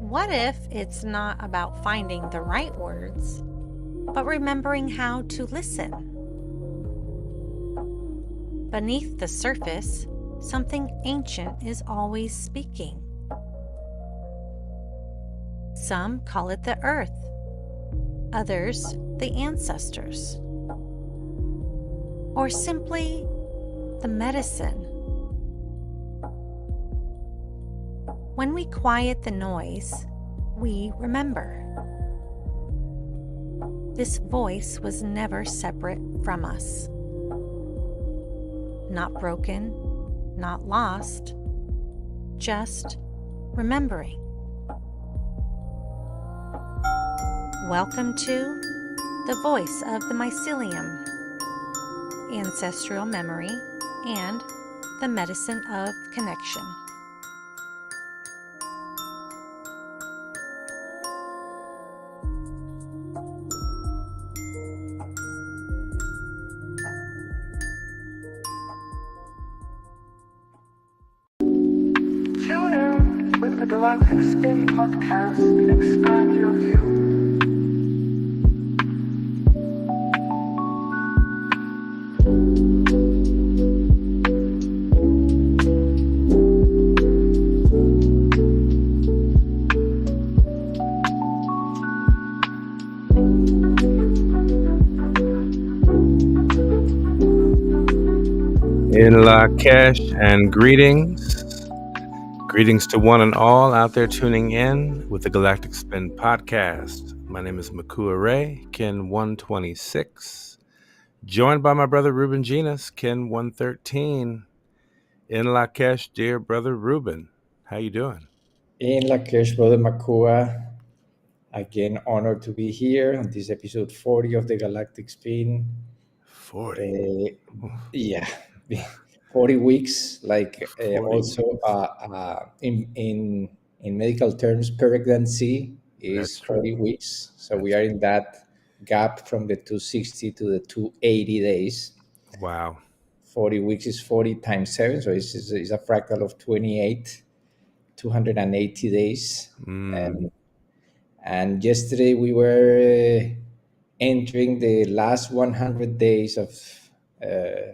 What if it's not about finding the right words, but remembering how to listen? Beneath the surface, something ancient is always speaking. Some call it the earth, others the ancestors, or simply the medicine. When we quiet the noise, we remember. This voice was never separate from us. Not broken, not lost, just remembering. Welcome to the voice of the Mycelium, ancestral memory, and the medicine of connection. Tune in with the Galactic Spin Podcast and expand your view. In Lakesh and greetings. Greetings to one and all out there tuning in with the Galactic Spin Podcast. My name is Mikuak Rai, Kin 126. Joined by my brother Rubén Llinás, Kin 113. In Lakesh, dear brother Rubén. How you doing? In Lakesh, brother Makua, again, honored to be here on this episode 40 of the Galactic Spin. 40. Yeah, 40 weeks, like 40 also in medical terms, pregnancy is That's 40 weeks. So we are in that gap from the 260 to the 280 days. Wow. 40 weeks is 40 times 7, so it's a fractal of 28, 280 days. And yesterday we were entering the last 100 days of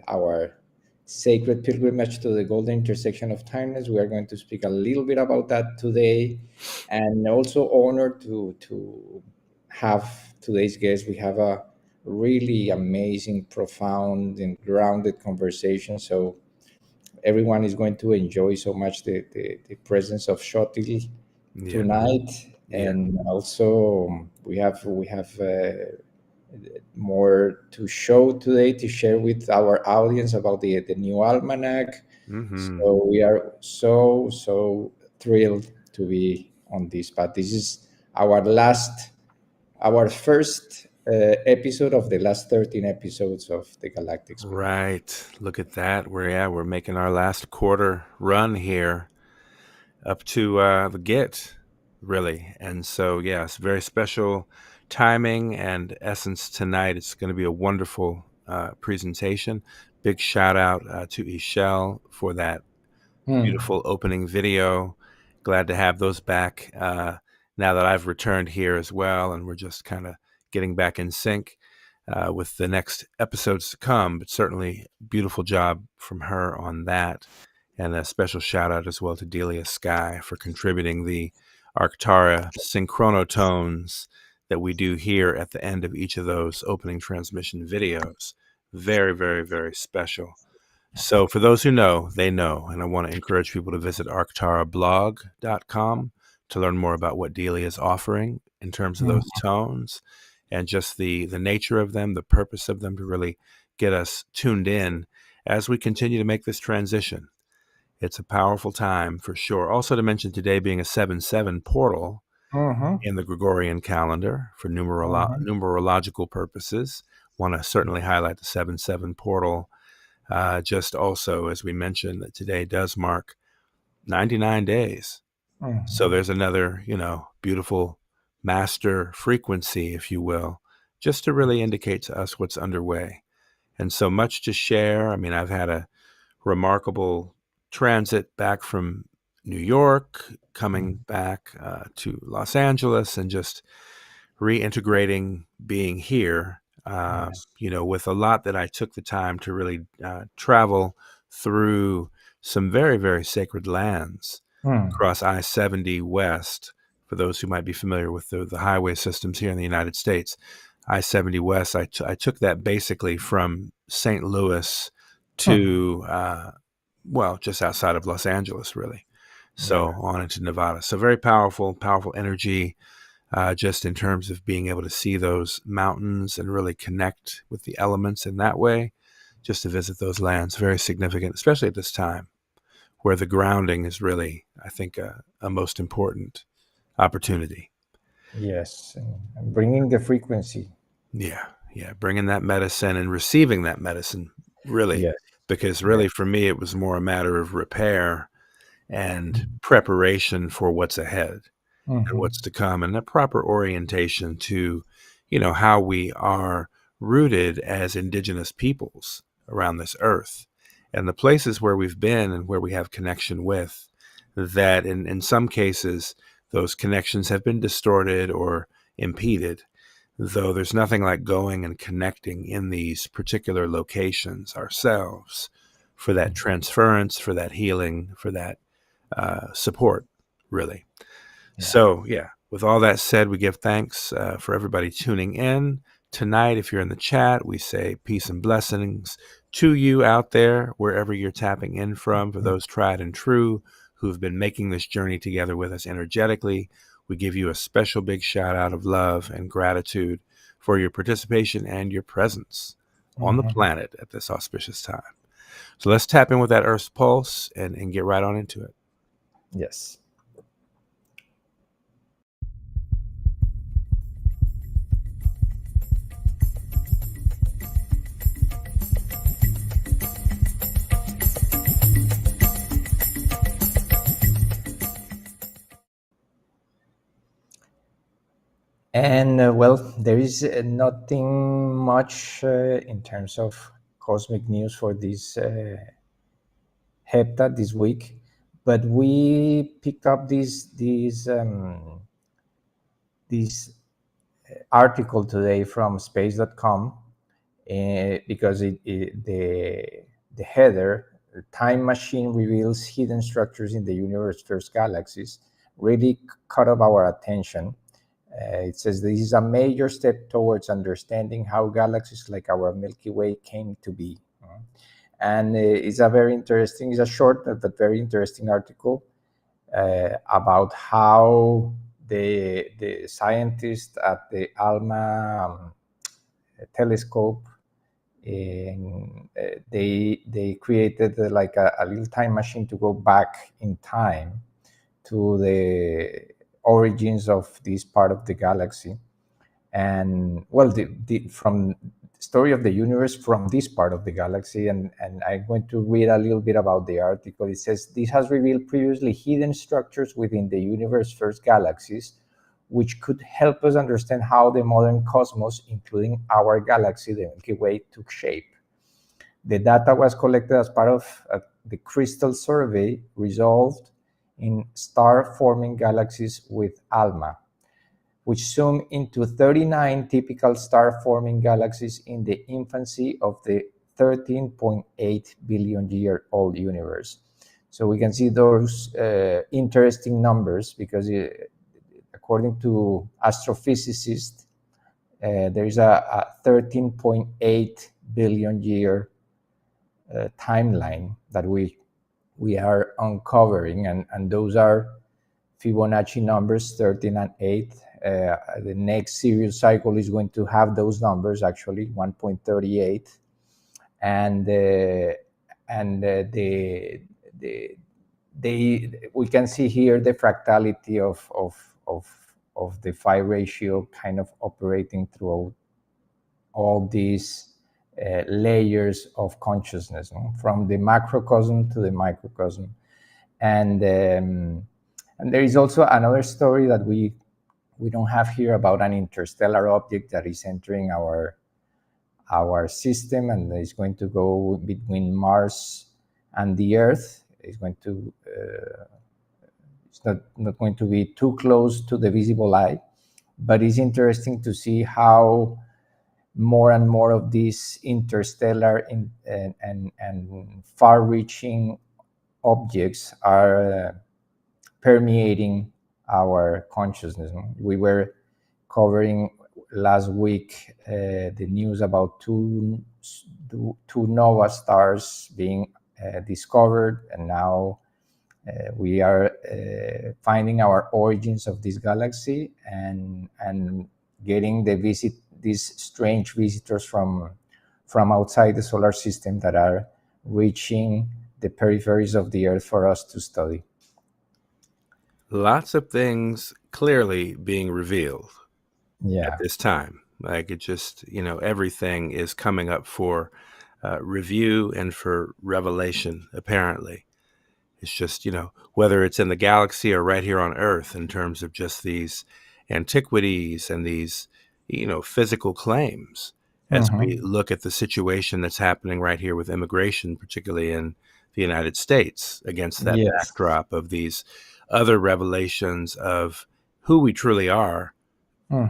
our sacred pilgrimage to the golden intersection of timeless. We are going to speak a little bit about that today, and also honored to have today's guest. We have a really amazing, profound, and grounded conversation. So everyone is going to enjoy so much the presence of Xóchitl tonight. Yeah. And also we have more to show today to share with our audience about the new almanac. So we are so thrilled to be on this path. This is our first episode of the last 13 episodes of the Galactic Spin. Right. Look at that. We're making our last quarter run here up to the get, really. And so, yes, very special timing and essence tonight. It's going to be a wonderful presentation. Big shout out to Ishel for that beautiful opening video. Glad to have those back now that I've returned here as well, and we're just kind of getting back in sync with the next episodes to come. But certainly beautiful job from her on that. And a special shout out as well to Delia Sky for contributing the Arctara synchronotones that we do here at the end of each of those opening transmission videos. Very, very, very special. So for those who know, they know. And I want to encourage people to visit arctarablog.com to learn more about what Delia is offering in terms of those tones and just the nature of them, the purpose of them, to really get us tuned in as we continue to make this transition. It's a powerful time for sure. Also to mention today being a 7/7 portal in the Gregorian calendar for numerological purposes. Want to certainly highlight the 7/7 portal. Just also, as we mentioned, that today does mark 99 days. So there's another, beautiful master frequency, if you will, just to really indicate to us what's underway. And so much to share. I mean, I've had a remarkable transit back from New York, coming back to Los Angeles, and just reintegrating being here, Yes. with a lot that I took the time to really travel through some very, very sacred lands Hmm. across I-70 West. For those who might be familiar with the highway systems here in the United States, I-70 West, I took that basically from St. Louis Hmm. to, just outside of Los Angeles, really. So Yeah. on into Nevada. So very powerful, powerful energy, just in terms of being able to see those mountains and really connect with the elements in that way. Just to visit those lands, very significant, especially at this time where the grounding is really, I think, a most important opportunity. Yes. And bringing the frequency. Yeah, yeah, bringing that medicine and receiving that medicine, really, Yes. because Yeah. really for me it was more a matter of repair and preparation for what's ahead and Mm-hmm. what's to come, and a proper orientation to, how we are rooted as indigenous peoples around this earth, and the places where we've been and where we have connection with, that in some cases those connections have been distorted or impeded, though there's nothing like going and connecting in these particular locations ourselves for that transference, for that healing, for that support, really. Yeah. So, yeah, with all that said, we give thanks for everybody tuning in tonight. If you're in the chat, we say peace and blessings to you out there, wherever you're tapping in from. For those tried and true who've been making this journey together with us energetically, we give you a special big shout out of love and gratitude for your participation and your presence on the Mm-hmm. planet at this auspicious time. So let's tap in with that Earth's pulse and get right on into it. Yes. And there is nothing much in terms of cosmic news for this Heptat this week, but we picked up this article today from space.com because the header, the time machine reveals hidden structures in the universe's first galaxies, really caught up our attention. It says this is a major step towards understanding how galaxies like our Milky Way came to be. And it's a short but very interesting article about how the scientists at the ALMA telescope, and they created like a little time machine to go back in time to the origins of this part of the galaxy, and from the story of the universe from this part of the galaxy. And I'm going to read a little bit about the article. It says this has revealed previously hidden structures within the universe's first galaxies, which could help us understand how the modern cosmos, including our galaxy, the Milky Way, took shape. The data was collected as part of the Crystal Survey resolved in star-forming galaxies with ALMA, which zoom into 39 typical star-forming galaxies in the infancy of the 13.8 billion year old universe. So we can see those interesting numbers because according to astrophysicists, there is a 13.8 billion year timeline that we are uncovering, and those are Fibonacci numbers 13 and 8. The next serial cycle is going to have those numbers, actually 1.38, and we can see here the fractality of the phi ratio kind of operating throughout all these layers of consciousness, no? From the macrocosm to the microcosm. And there is also another story that we don't have here about an interstellar object that is entering our system and is going to go between Mars and the Earth. It's going to It's not going to be too close to the visible eye, but it's interesting to see how more and more of these interstellar and far-reaching objects are permeating our consciousness. We were covering last week the news about two nova stars being discovered, and now we are finding our origins of this galaxy and getting these strange visitors from outside the solar system that are reaching the peripheries of the Earth for us to study. Lots of things clearly being revealed Yeah. at this time. Like it just, everything is coming up for review and for revelation, apparently. It's just, whether it's in the galaxy or right here on Earth in terms of just these antiquities and these, physical claims as we look at the situation that's happening right here with immigration, particularly in the United States, against that backdrop of these other revelations of who we truly are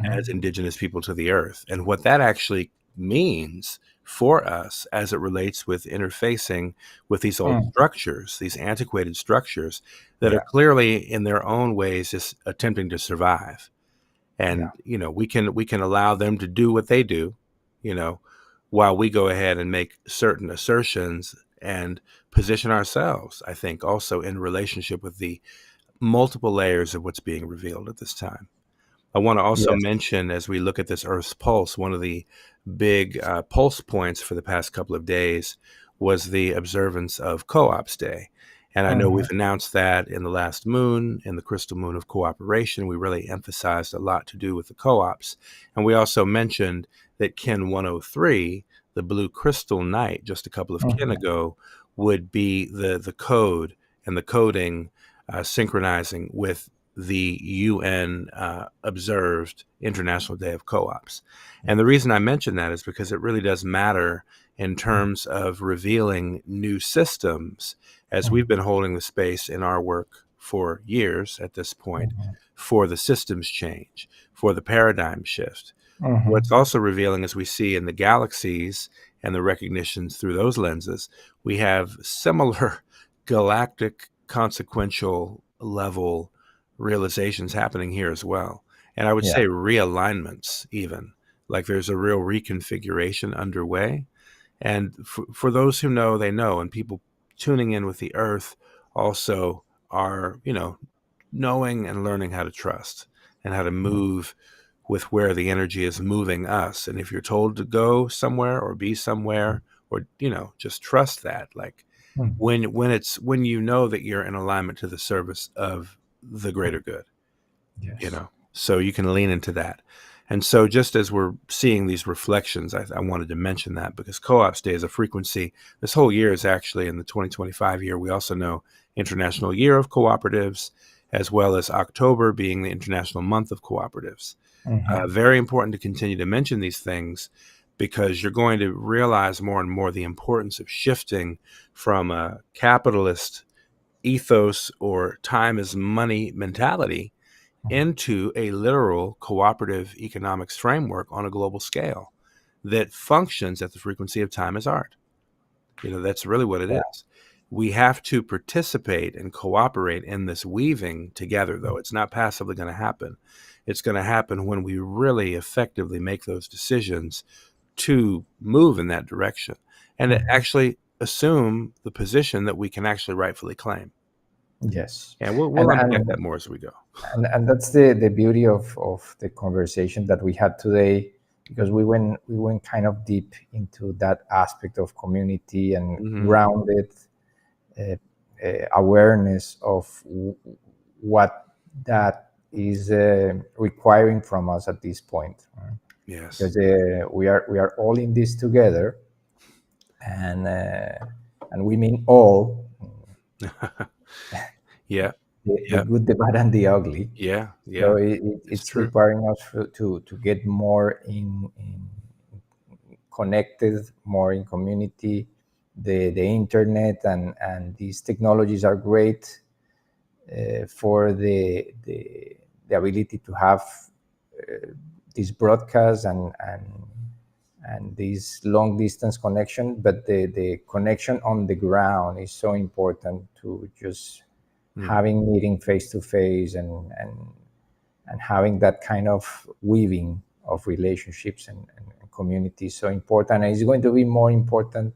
as indigenous people to the Earth and what that actually means for us as it relates with interfacing with these old structures, these antiquated structures that are clearly in their own ways just attempting to survive. And, we can allow them to do what they do, while we go ahead and make certain assertions and position ourselves, I think, also in relationship with the multiple layers of what's being revealed at this time. I want to also mention, as we look at this Earth's pulse, one of the big pulse points for the past couple of days was the observance of Co-ops Day. And I know we've announced that in the last moon, in the crystal moon of cooperation, we really emphasized a lot to do with the co-ops. And we also mentioned that Kin 103, the blue crystal night, just a couple of kin ago, would be the code and the coding synchronizing with the UN observed International Day of Co-ops. And the reason I mention that is because it really does matter in terms of revealing new systems, as we've been holding the space in our work for years at this point, for the systems change, for the paradigm shift. What's also revealing, as we see in the galaxies and the recognitions through those lenses, we have similar galactic consequential level realizations happening here as well. And I would say realignments even, like there's a real reconfiguration underway. And for those who know, they know, and people tuning in with the Earth also are, knowing and learning how to trust and how to move with where the energy is moving us. And if you're told to go somewhere or be somewhere, or, just trust that, like when you know that you're in alignment to the service of the greater good, so you can lean into that. And so just as we're seeing these reflections, I wanted to mention that because Co-ops Day is a frequency. This whole year is actually in the 2025 year. We also know International Year of Cooperatives, as well as October being the International Month of Cooperatives. Very important to continue to mention these things because you're going to realize more and more the importance of shifting from a capitalist ethos or time is money mentality into a literal cooperative economics framework on a global scale that functions at the frequency of time as art. That's really what it is. We have to participate and cooperate in this weaving together, though. It's not passively going to happen. It's going to happen when we really effectively make those decisions to move in that direction and to actually assume the position that we can actually rightfully claim. Yes. And we'll unpack that more as we go. And that's the beauty of the conversation that we had today, because we went kind of deep into that aspect of community and grounded awareness of what that is requiring from us at this point. Yes. Because we are all in this together, and we mean all. The good, the bad, and the ugly. So it's requiring us to get more in connected, more in community. The internet and these technologies are great for the ability to have this broadcast and this long distance connection, but the connection on the ground is so important to just having meeting face to face and having that kind of weaving of relationships and community is so important. And it's going to be more important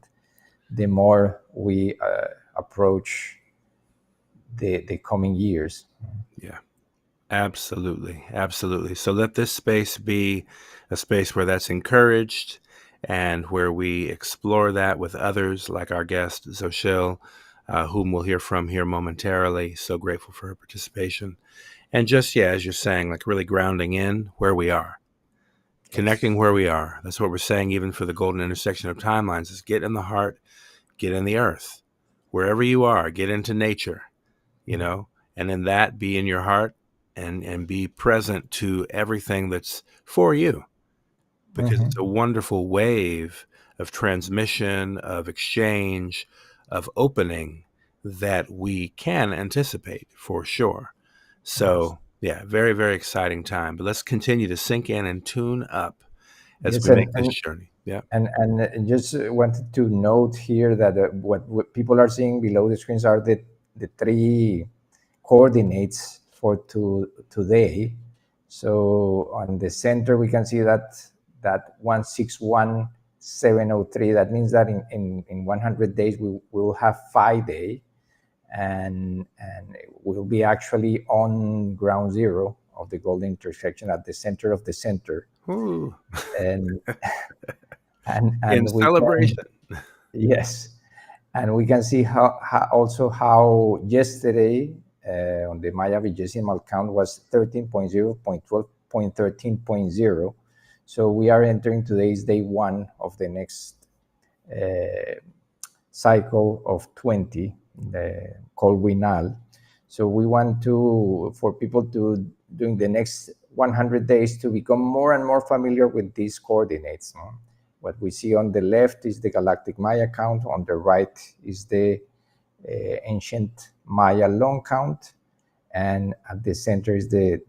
the more we approach the coming years. Yeah. Absolutely. Absolutely. So let this space be a space where that's encouraged and where we explore that with others like our guest, Xóchitl, whom we'll hear from here momentarily. So grateful for her participation. And just, yeah, as you're saying, like really grounding in where we are, connecting where we are. That's what we're saying even for the golden intersection of timelines is get in the heart, get in the earth. Wherever you are, get into nature, and in that be in your heart. And be present to everything that's for you, because it's a wonderful wave of transmission, of exchange, of opening that we can anticipate for sure. So, yeah, very, very exciting time. But let's continue to sink in and tune up as we make this journey. Yeah. And just wanted to note here that what people are seeing below the screens are the three coordinates for today. So on the center we can see that 161703. That means that in 100 days we will have 5 days, and we'll be actually on ground zero of the golden intersection at the center of the center. Ooh. and in we celebration. Yes, and we can see how yesterday on the Maya vigesimal count was 13.0.12.13.0. So we are entering today's day one of the next cycle of 20, called Winal. So we want for people to, during the next 100 days, to become more and more familiar with these coordinates. What we see on the left is the Galactic Maya count. On the right is the ancient Maya long count, and at the center is the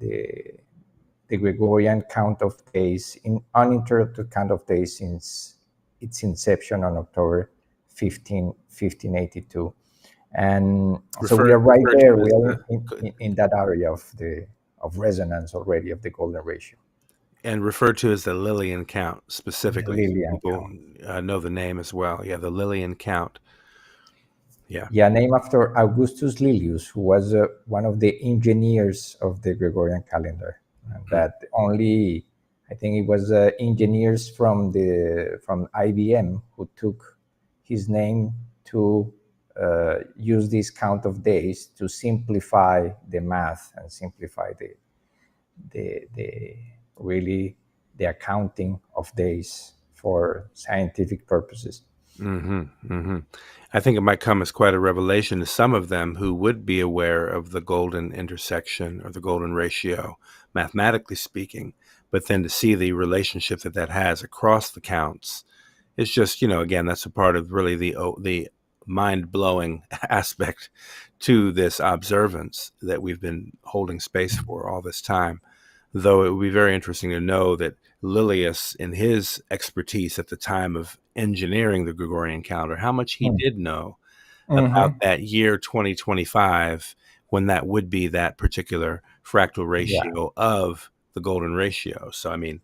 Gregorian count of days, uninterrupted count of days since its inception on October 1582. And so we are right there. We are in that area of resonance already of the golden ratio. And referred to as the Lillian count specifically. People know the name as well. Yeah, the Lillian count. Yeah, named after Augustus Lilius, who was one of the engineers of the Gregorian calendar. And that only, I think it was engineers from IBM who took his name to use this count of days to simplify the math and simplify the accounting of days for scientific purposes. I think it might come as quite a revelation to some of them who would be aware of the golden intersection or the golden ratio, mathematically speaking, but then to see the relationship that has across the counts, it's just, again, that's a part of really the mind-blowing aspect to this observance that we've been holding space for all this time. Though it would be very interesting to know that Lilius, in his expertise at the time of engineering the Gregorian calendar, how much he did know about that year 2025, when that would be that particular fractal ratio of the golden ratio. So, I mean,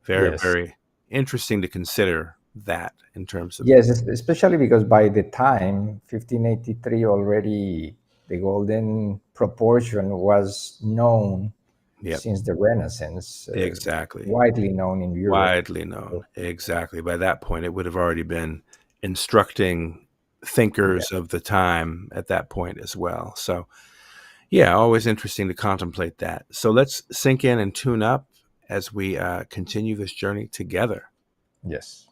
very, very interesting to consider that in terms of... Yes, especially because by the time 1583 already the golden proportion was known. Since the Renaissance. Exactly. Widely known in Europe. Widely known, exactly. By that point, it would have already been instructing thinkers of the time at that point as well. So, yeah, always interesting to contemplate that. So let's sink in and tune up as we continue this journey together. Yes.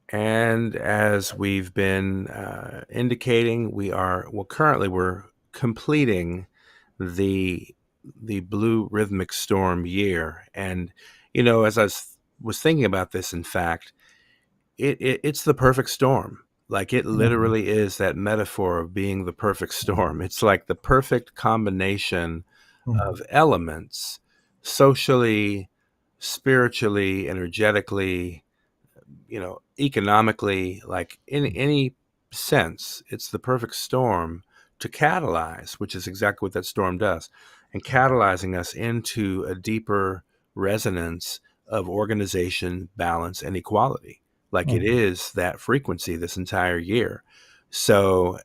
And as we've been indicating, currently we're completing the blue rhythmic storm year. And as I was thinking about this, in fact, it's the perfect storm. Like, it literally is that metaphor of being the perfect storm. It's like the perfect combination of elements, socially, spiritually, energetically, economically, like in any sense. It's the perfect storm to catalyze, which is exactly what that storm does, and catalyzing us into a deeper resonance of organization, balance, and equality. Like, it is that frequency this entire year. So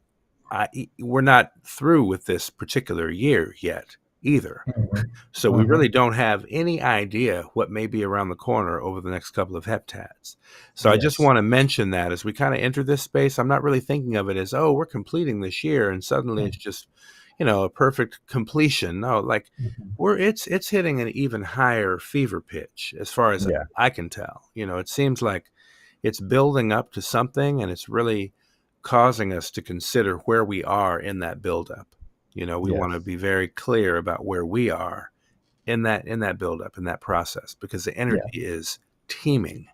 we're not through with this particular year yet either. So we really don't have any idea what may be around the corner over the next couple of heptats. So I just want to mention that as we kind of enter this space. I'm not really thinking of it as, oh, we're completing this year and suddenly it's just, a perfect completion. No, like it's hitting an even higher fever pitch as far as I can tell. It seems like it's building up to something, and it's really causing us to consider where we are in that buildup. We want to be very clear about where we are in that buildup, in that process, because the energy is teeming.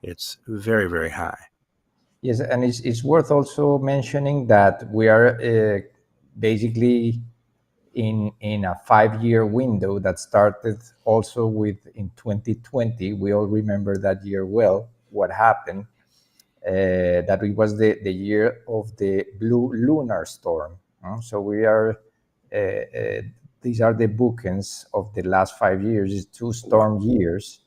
It's very, very high. Yes, and it's worth also mentioning that we are basically in a 5-year window that started also in 2020. We all remember that year well, what happened. That it was the year of the blue lunar storm. So we are, these are the bookends of the last 5 years. It's 2 storm years,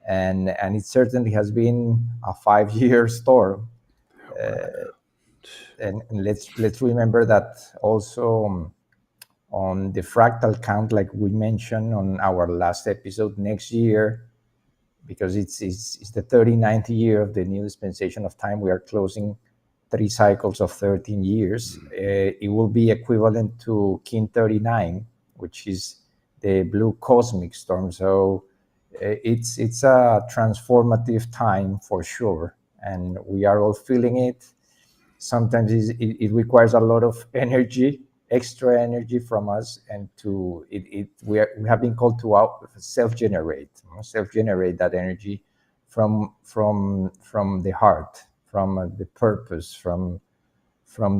and it certainly has been a 5-year storm. And let's remember that also on the fractal count, like we mentioned on our last episode, next year, because it's the 39th year of the new dispensation of time, we are closing 3 cycles of 13 years. It will be equivalent to Kin 39, which is the blue cosmic storm. So it's a transformative time for sure, and we are all feeling it. Sometimes it requires a lot of energy, extra energy from us, and we have been called to self-generate that energy from the heart, from the purpose, from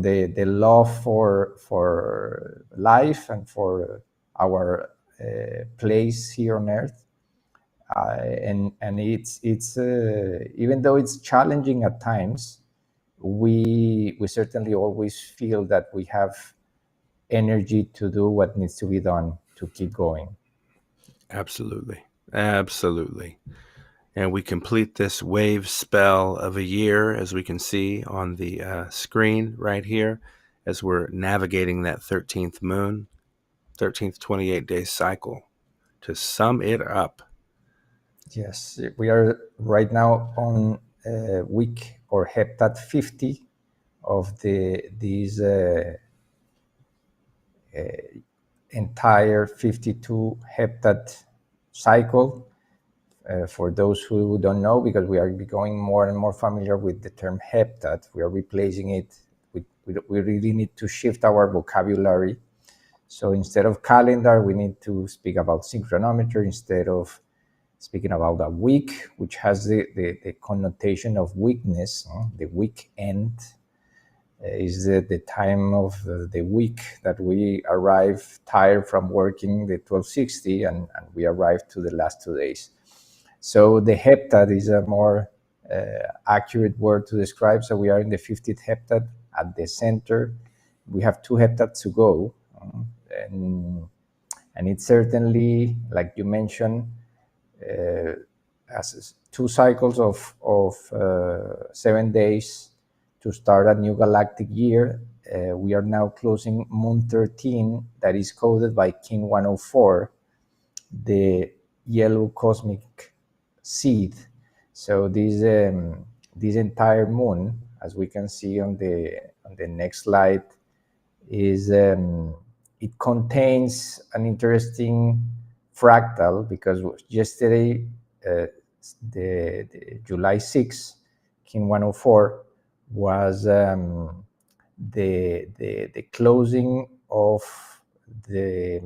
the love for life and for our place here on earth. And it's even though it's challenging at times, we certainly always feel that we have energy to do what needs to be done to keep going. Absolutely. And we complete this wave spell of a year, as we can see on the screen right here, as we're navigating that 13th moon, 13th 28-day cycle. To sum it up, yes, we are right now on week or Heptat 50 of these entire 52 Heptat cycle. For those who don't know, because we are becoming more and more familiar with the term Heptat, we are replacing it. We really need to shift our vocabulary. So instead of calendar, we need to speak about synchronometry instead of speaking about a week, which has the connotation of weakness. The weekend is the time of the week that we arrive tired from working the 1260, and we arrive to the last 2 days. So the Heptat is a more accurate word to describe. So we are in the 50th Heptat at the center. We have 2 Heptats to go. And it's certainly, like you mentioned, as 2 cycles of 7 days to start a new galactic year. We are now closing Moon 13, that is coded by King 104, the Yellow Cosmic Seed. So this entire moon, as we can see on the next slide, is it contains an interesting fractal, because yesterday, the July 6, King 104 was the closing of the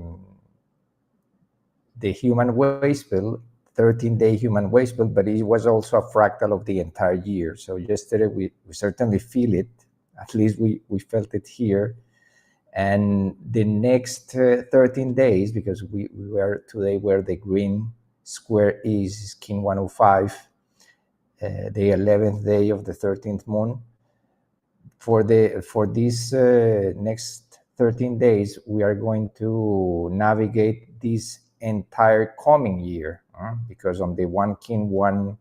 human waste bill, 13-day human waste bill, but it was also a fractal of the entire year. So yesterday we certainly feel it, at least we felt it here. And the next 13 days, because we were today where the green square is kin 105, the 11th day of the 13th moon. For these next 13 days, we are going to navigate this entire coming year, because on the 1 kin 1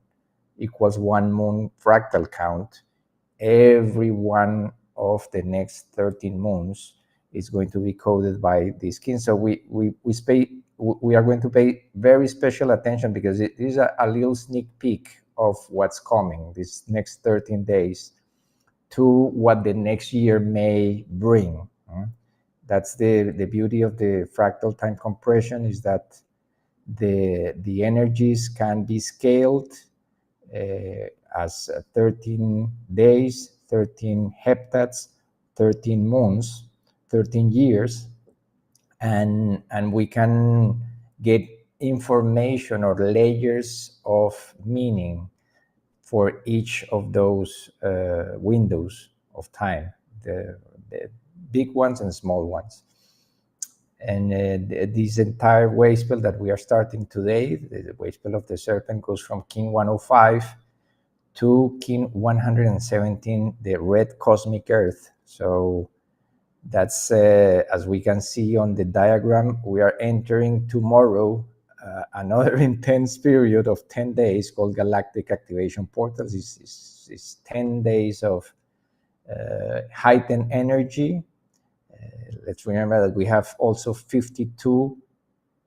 equals 1 moon fractal count, every one of the next 13 moons is going to be coded by this kin. So we are going to pay very special attention, because it is a little sneak peek of what's coming these next 13 days to what the next year may bring. That's the beauty of the fractal time compression, is that the energies can be scaled as 13 days, 13 heptats, 13 moons, 13 years, and we can get information or layers of meaning for each of those windows of time, the big ones and small ones. And this entire waste bill that we are starting today, the waste bill of the serpent, goes from kin 105 to kin 117, the red cosmic earth. So that's, as we can see on the diagram, we are entering tomorrow another intense period of 10 days called Galactic Activation Portals. It's 10 days of heightened energy. Let's remember that we have also 52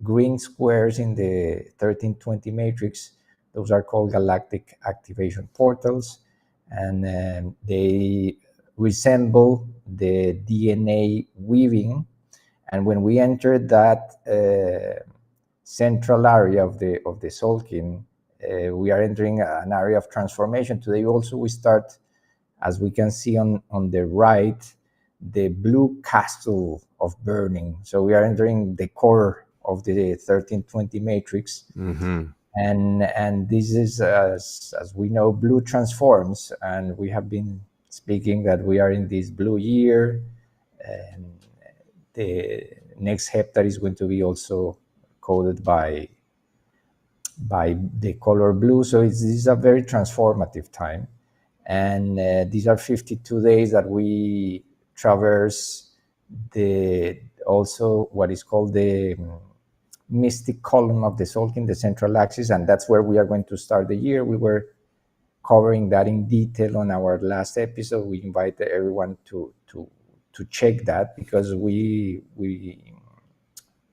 green squares in the 1320 matrix. Those are called Galactic Activation Portals, and they resemble the DNA weaving. And when we enter that central area of the Solkin, we are entering an area of transformation. Today also we start, as we can see on the right, the blue castle of burning. So we are entering the core of the 1320 matrix. Mm-hmm. And this is, as we know, blue transforms, and we have been speaking that we are in this blue year, and the next heptat is going to be also coded by the color blue. So this is a very transformative time, and these are 52 days that we traverse also what is called the mystic column of the Solkin, the central axis, and that's where we are going to start the year. We were covering that in detail on our last episode. We invite everyone to check that, because we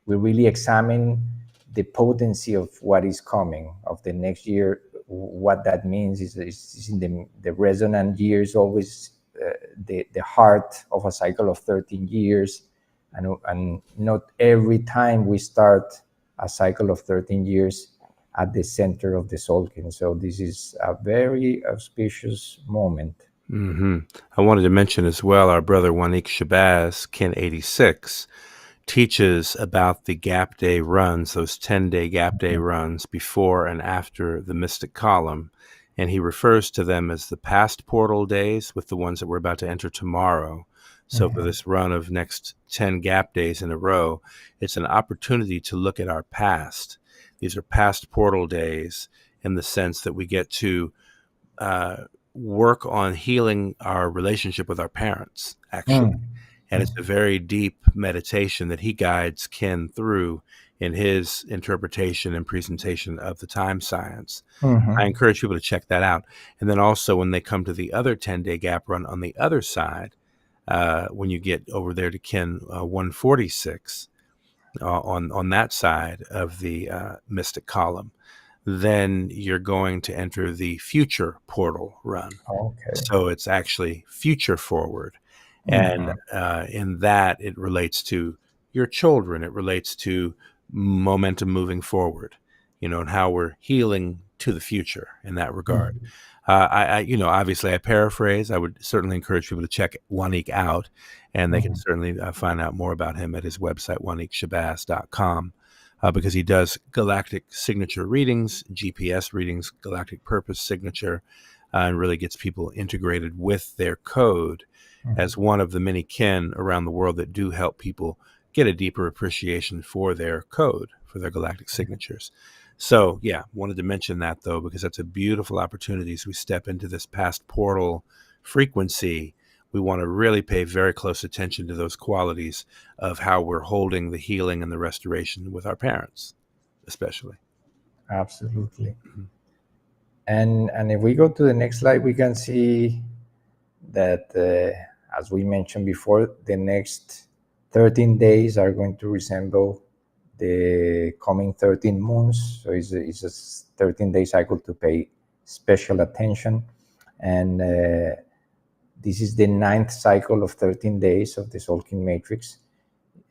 really examine the potency of what is coming of the next year. What that means is in the resonant years, always the heart of a cycle of 13 years, and not every time we start a cycle of 13 years at the center of the Solkin. So this is a very auspicious moment. Mm-hmm. I wanted to mention as well, our brother Wanik Shabazz, Kin 86, teaches about the gap day runs, those 10-day gap day runs before and after the mystic column. And he refers to them as the past portal days, with the ones that we're about to enter tomorrow. So for this run of next 10 gap days in a row, it's an opportunity to look at our past. These are past portal days in the sense that we get to work on healing our relationship with our parents, actually. And it's a very deep meditation that he guides Ken through in his interpretation and presentation of the time science. I encourage people to check that out. And then also when they come to the other 10-day gap run on the other side, when you get over there to Kin 146 on that side of the mystic column, then you're going to enter the future portal run. Okay. So it's actually future forward. And in that, it relates to your children. It relates to momentum moving forward, and how we're healing to the future in that regard. Obviously I paraphrase. I would certainly encourage people to check Wanique out, and they can certainly find out more about him at his website, waniqueshabazz.com, because he does galactic signature readings, GPS readings, galactic purpose signature, and really gets people integrated with their code as one of the many kin around the world that do help people get a deeper appreciation for their code, for their galactic signatures. So, yeah, wanted to mention that, though, because that's a beautiful opportunity as we step into this past portal frequency. We want to really pay very close attention to those qualities of how we're holding the healing and the restoration with our parents, especially. Absolutely. And if we go to the next slide, we can see that, as we mentioned before, the next 13 days are going to resemble the coming 13 moons. So it's a 13-day cycle to pay special attention. And this is the 9th cycle of 13 days of the Tzolk'in Matrix.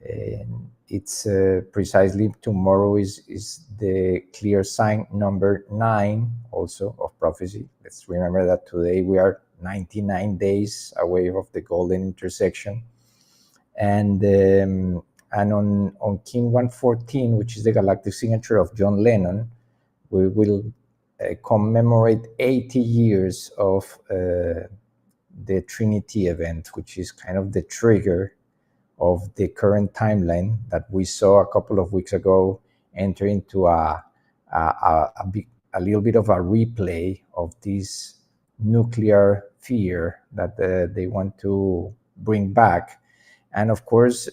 And it's precisely tomorrow is the clear sign number 9 also of prophecy. Let's remember that today we are 99 days away of the golden intersection. And on Kin 114, which is the galactic signature of John Lennon, we will commemorate 80 years of the Trinity event, which is kind of the trigger of the current timeline that we saw a couple of weeks ago enter into a little bit of a replay of this nuclear fear that they want to bring back. And of course,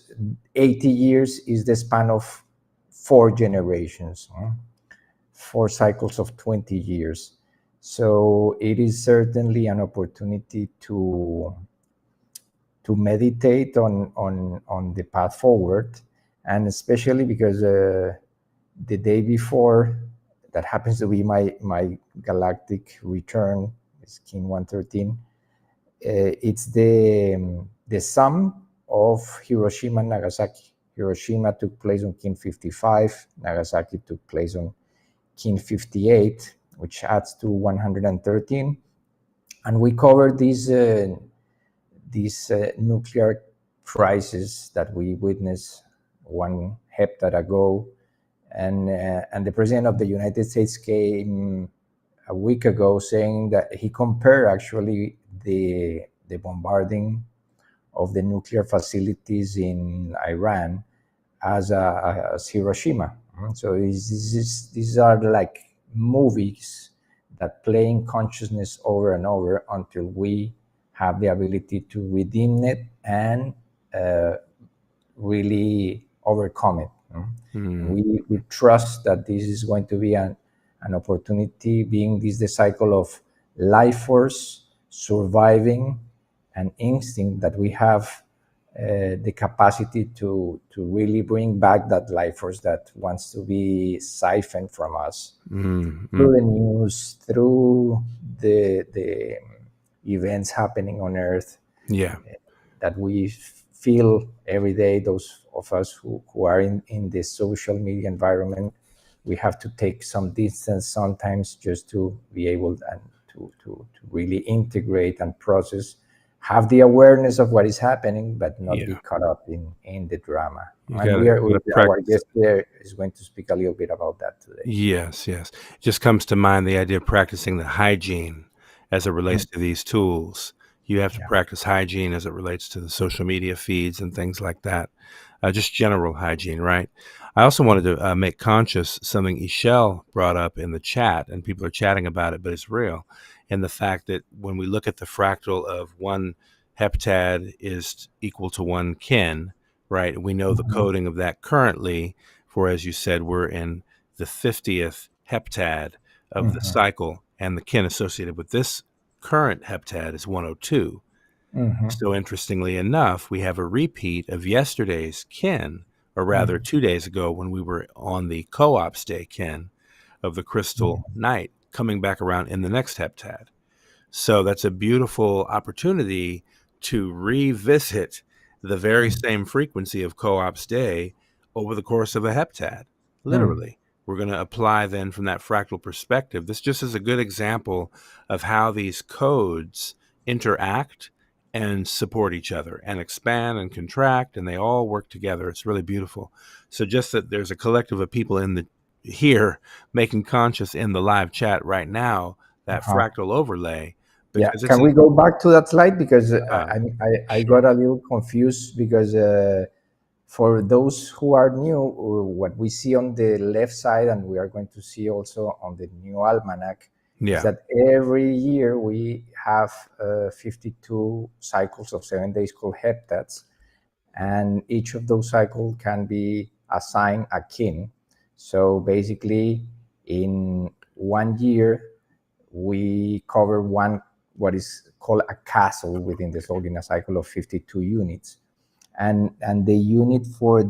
80 years is the span of 4 generations, 4 cycles of 20 years. So it is certainly an opportunity to meditate on the path forward, and especially because the day before, that happens to be my galactic return, is Kin 113. It's the sum of Hiroshima and Nagasaki. Hiroshima took place on Kin 55, Nagasaki took place on Kin 58, which adds to 113. And we covered this nuclear crisis that we witnessed one Heptat ago. And the President of the United States came a week ago saying that he compared actually the bombarding of the nuclear facilities in Iran as Hiroshima. So these are like movies that play in consciousness over and over until we have the ability to redeem it and really overcome it. We trust that this is going to be an opportunity, being this the cycle of life force, surviving, and instinct, that we have the capacity to really bring back that life force that wants to be siphoned from us through the news, through the events happening on Earth. Yeah. That we feel every day, those of us who are in the social media environment, we have to take some distance sometimes just to be able to really integrate and process, have the awareness of what is happening, but not be caught up in the drama. Our guest there is going to speak a little bit about that today. Yes. Just comes to mind the idea of practicing the hygiene as it relates to these tools. You have to practice hygiene as it relates to the social media feeds and things like that. Just general hygiene, right? I also wanted to make conscious something Ishel brought up in the chat, and people are chatting about it, but it's real. And the fact that when we look at the fractal of one heptad is equal to one kin, right? We know the coding of that currently, for, as you said, we're in the 50th heptad of the cycle, and the kin associated with this current heptad is 102. So interestingly enough, we have a repeat of yesterday's kin, or rather 2 days ago when we were on the co-ops day kin of the crystal night, coming back around in the next heptad. So that's a beautiful opportunity to revisit the very same frequency of co-ops day over the course of a heptad, literally. we're going to apply then from that fractal perspective. This just is a good example of how these codes interact and support each other and expand and contract, and they all work together. It's really beautiful. So just that there's a collective of people here making conscious in the live chat right now, that fractal overlay. Yeah, Because can we go back to that slide? Because I sure. got a little confused because for those who are new, what we see on the left side, and we are going to see also on the new almanac, is that every year we have 52 cycles of 7 days called heptats, and each of those cycles can be assigned a kin. So basically, in 1 year, we cover what is called a castle within the Solgina cycle of 52 units. And the unit for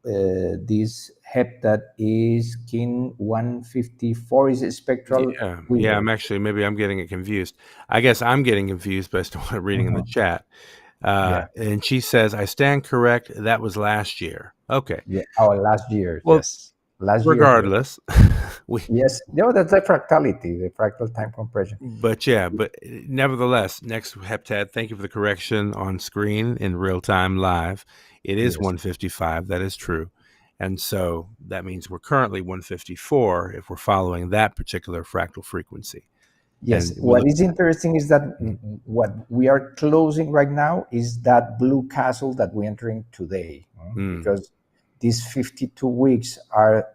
this heptat is kin 154. Is it spectral? Yeah, maybe I'm getting it confused. I guess I'm getting confused based on what I'm reading in the chat. And she says, I stand correct. That was last year. Okay. Yeah. Oh, last year. Well, yes. Last regardless, yes. No, that's the fractality, the fractal time compression. But nevertheless, next heptad, thank you for the correction on screen in real time live. It is 155. That is true. And so that means we're currently 154 if we're following that particular fractal frequency. Yes. What is interesting is that what we are closing right now is that blue castle that we're entering today, because these 52 weeks are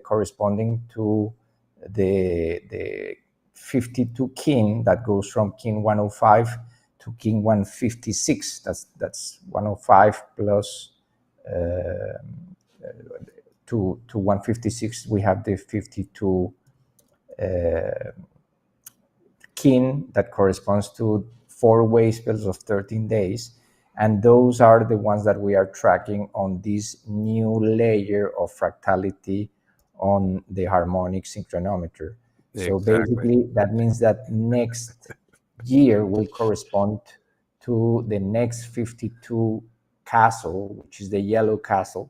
corresponding to the 52 kin that goes from kin 105 to kin 156. That's 105 plus to 156. We have the 52 kin that corresponds to 4 wave spells of 13 days. And those are the ones that we are tracking on this new layer of fractality on the harmonic synchronometer. So basically, that means that next year will correspond to the next 52 castle, which is the yellow castle.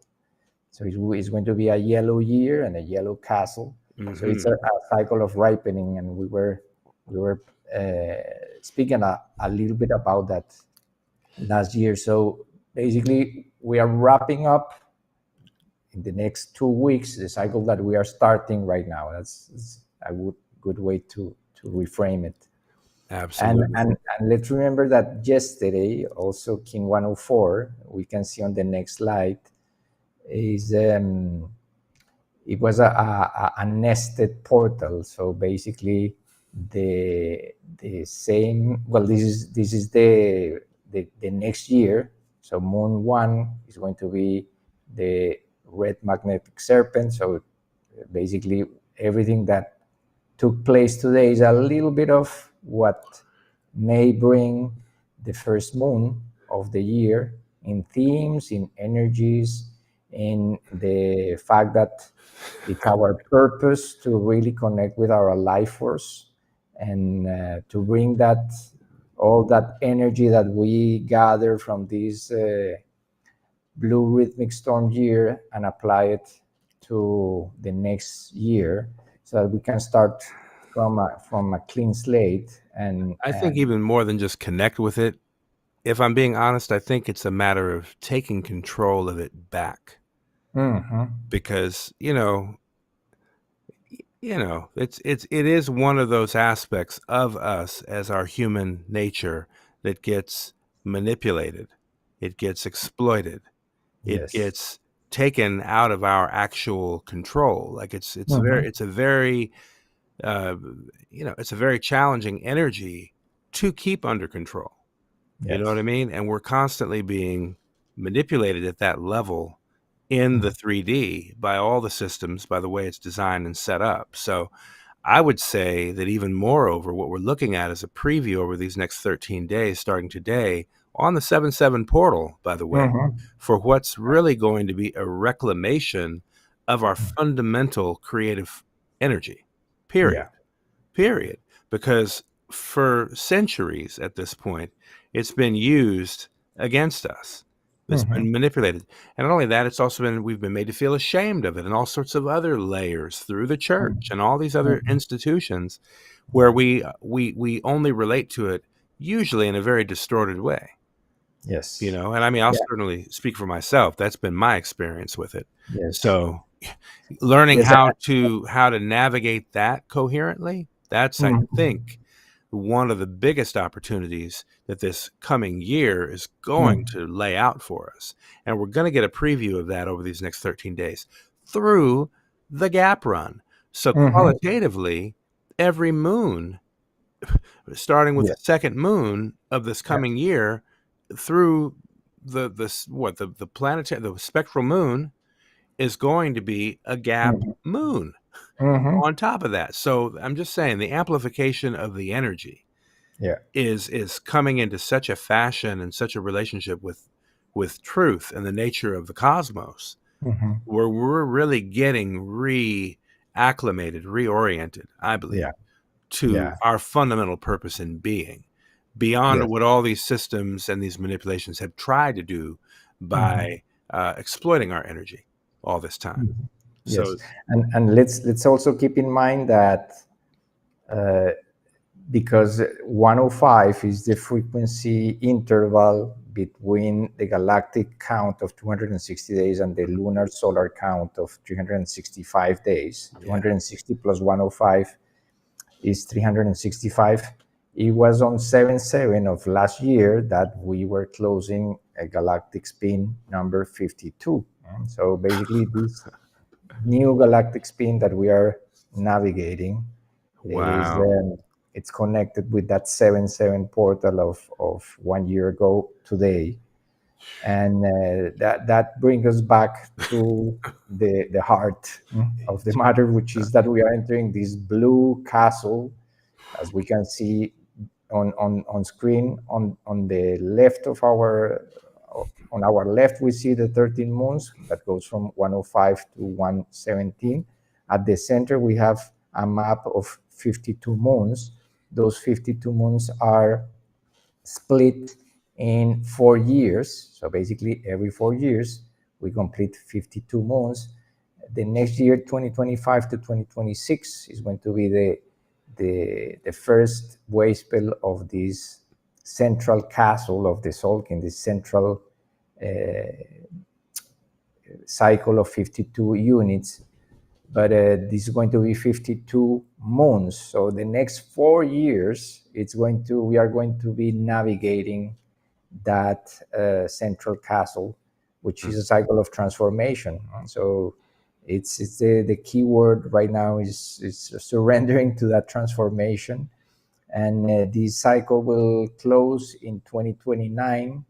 So it's going to be a yellow year and a yellow castle. So it's a cycle of ripening, and we were speaking a little bit about that last year. So basically, we are wrapping up in the next 2 weeks the cycle that we are starting right now. That's a good way to reframe it. Absolutely. And let's remember that yesterday, also kin 104, we can see on the next slide, is it was a nested portal. So basically, the same. Well, this is the next year. So moon 1 is going to be the red magnetic serpent. So basically, everything that took place today is a little bit of what may bring the first moon of the year in themes, in energies, in the fact that it's our purpose to really connect with our life force and to bring that all that energy that we gather from this blue rhythmic storm year and apply it to the next year, so that we can start from a clean slate. And I think even more than just connect with it, if I'm being honest, I think it's a matter of taking control of it back. Because it is one of those aspects of us as our human nature that gets manipulated, it gets exploited, it gets taken out of our actual control. Like it's a very challenging energy to keep under control. You know what I mean? And we're constantly being manipulated at that level in the 3D by all the systems, by the way it's designed and set up. So I would say that even moreover, what we're looking at is a preview over these next 13 days, starting today, on the 7/7 portal, by the way, for what's really going to be a reclamation of our fundamental creative energy, period. Because for centuries at this point, it's been used against us. that's been manipulated. And not only that, it's also we've been made to feel ashamed of it in all sorts of other layers through the church and all these other institutions where we only relate to it usually in a very distorted way. Yes. And I mean, I'll certainly speak for myself. That's been my experience with it. Yes. So learning how to navigate that coherently, that's, I think, one of the biggest opportunities that this coming year is going to lay out for us. And we're going to get a preview of that over these next 13 days through the gap run. So qualitatively, every moon, starting with the second moon of this coming year, through the planetary, the spectral moon is going to be a gap moon on top of that. So I'm just saying the amplification of the energy is coming into such a fashion and such a relationship with truth and the nature of the cosmos, where we're really getting reacclimated, reoriented, I believe, to our fundamental purpose in being, beyond what all these systems and these manipulations have tried to do by exploiting our energy all this time. Yes. So, and let's also keep in mind that because 105 is the frequency interval between the galactic count of 260 days and the lunar solar count of 365 days. 260 plus 105 is 365. It was on 7/7 of last year that we were closing a galactic spin number 52. So basically, this new galactic spin that we are navigating it's connected with that 7/7 portal of 1 year ago today, and that brings us back to the heart of the matter, which is that we are entering this blue castle, as we can see on screen. On the left of on our left, we see the 13 moons that goes from 105 to 117. At the center, we have a map of 52 moons. Those 52 moons are split in 4 years. So basically, every 4 years, we complete 52 moons. The next year, 2025 to 2026, is going to be the first wave spell of this central castle of the Tzolk'in, this central cycle of 52 units. But this is going to be 52 moons. So the next 4 years, we are going to be navigating that central castle, which is a cycle of transformation. So it's the key word right now is surrendering to that transformation. And this cycle will close in 2029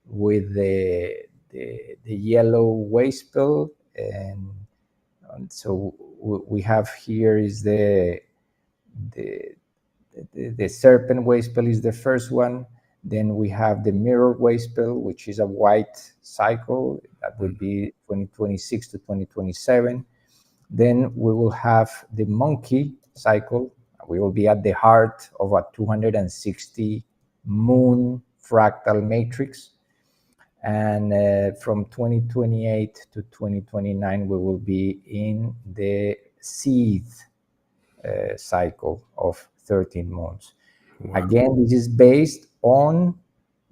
with the yellow wave spell. And so we have here is the serpent wave spell is the first one. Then we have the mirror wave spell, which is a white cycle that would be 2026 to 2027. Then we will have the monkey cycle. We will be at the heart of a 260 moon fractal matrix. And from 2028 to 2029, we will be in the seed cycle of 13 moons. Wow. Again, this is based on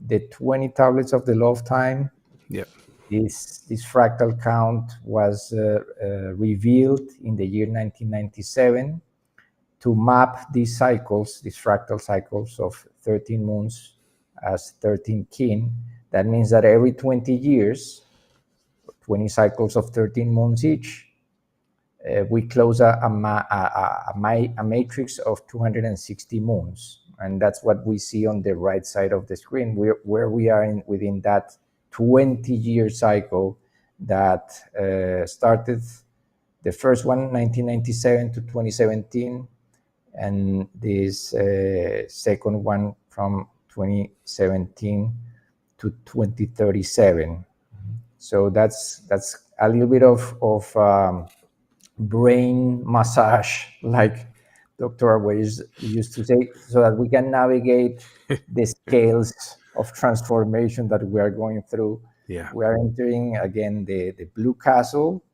the 20 tablets of the law of time. Yep. This fractal count was revealed in the year 1997 to map these cycles, these fractal cycles of 13 moons as 13 kin. That means that every 20 years, 20 cycles of 13 moons each, we close a matrix of 260 moons. And that's what we see on the right side of the screen, where we are within that 20-year cycle that started the first one, 1997 to 2017, and this second one from 2017 to 2037. So that's a little bit of brain massage, like Dr. Arway used to say, so that we can navigate the scales of transformation that we are going through. Yeah. We are entering again the blue castle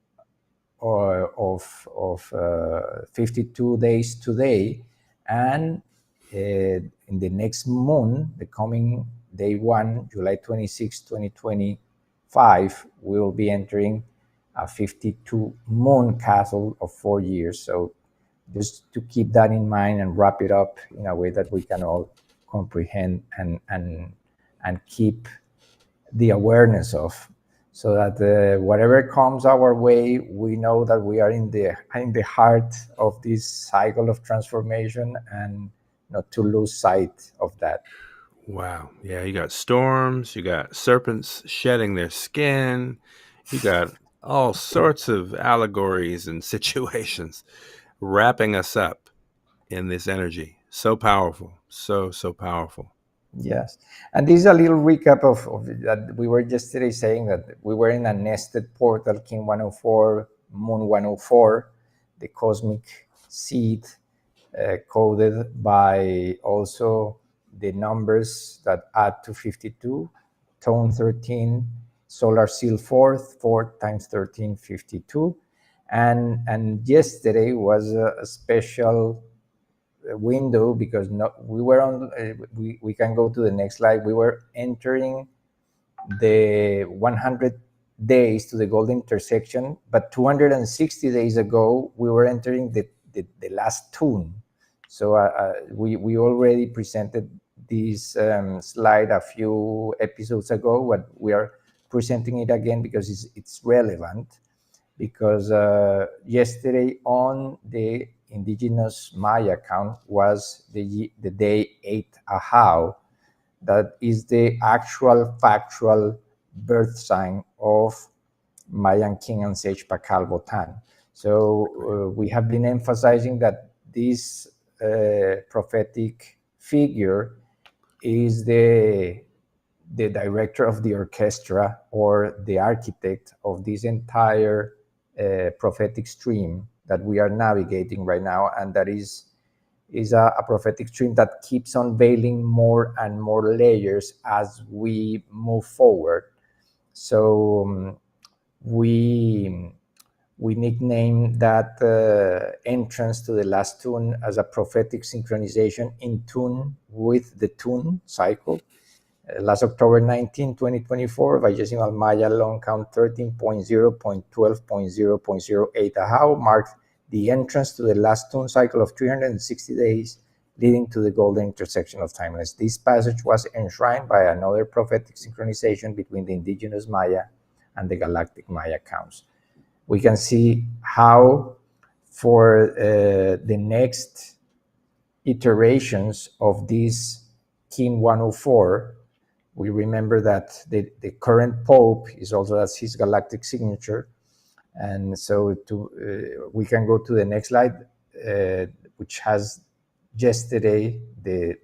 of 52 days today, and in the next moon, the coming day 1, July 26, 2025, we will be entering a 52 moon castle of 4 years. So just to keep that in mind and wrap it up in a way that we can all comprehend and keep the awareness of, so that whatever comes our way, we know that we are in the heart of this cycle of transformation, and not to lose sight of that. Wow. Yeah, you got storms, you got serpents shedding their skin, you got all sorts of allegories and situations wrapping us up in this energy. So powerful. So powerful. Yes, and this is a little recap of that. We were yesterday saying that we were in a nested portal, King 104, Moon 104, the cosmic seed, coded by also the numbers that add to 52, tone 13, solar seal 4 times 13, 52. And yesterday was a special window, because we were on, we can go to the next slide. We were entering the 100 days to the golden intersection, but 260 days ago we were entering the last tune. So we already presented this slide a few episodes ago, but we are presenting it again because it's relevant. Because yesterday on the indigenous Maya count was the day 8 Ahau. That is the actual factual birth sign of Mayan king and sage Pakal Botan. So we have been emphasizing that this prophetic figure is the director of the orchestra, or the architect of this entire prophetic stream that we are navigating right now, and that is a prophetic stream that keeps unveiling more and more layers as we move forward. So we nickname that entrance to the last tune as a prophetic synchronization in tune with the tune cycle. Last October 19, 2024, Vigesimal Maya long count 13.0.12.0.08 Ahau marked the entrance to the last tune cycle of 360 days, leading to the golden intersection of timeless. This passage was enshrined by another prophetic synchronization between the indigenous Maya and the galactic Maya counts. We can see how for the next iterations of this King 104, we remember that the current Pope is also, that's his galactic signature. And so we can go to the next slide, which has yesterday the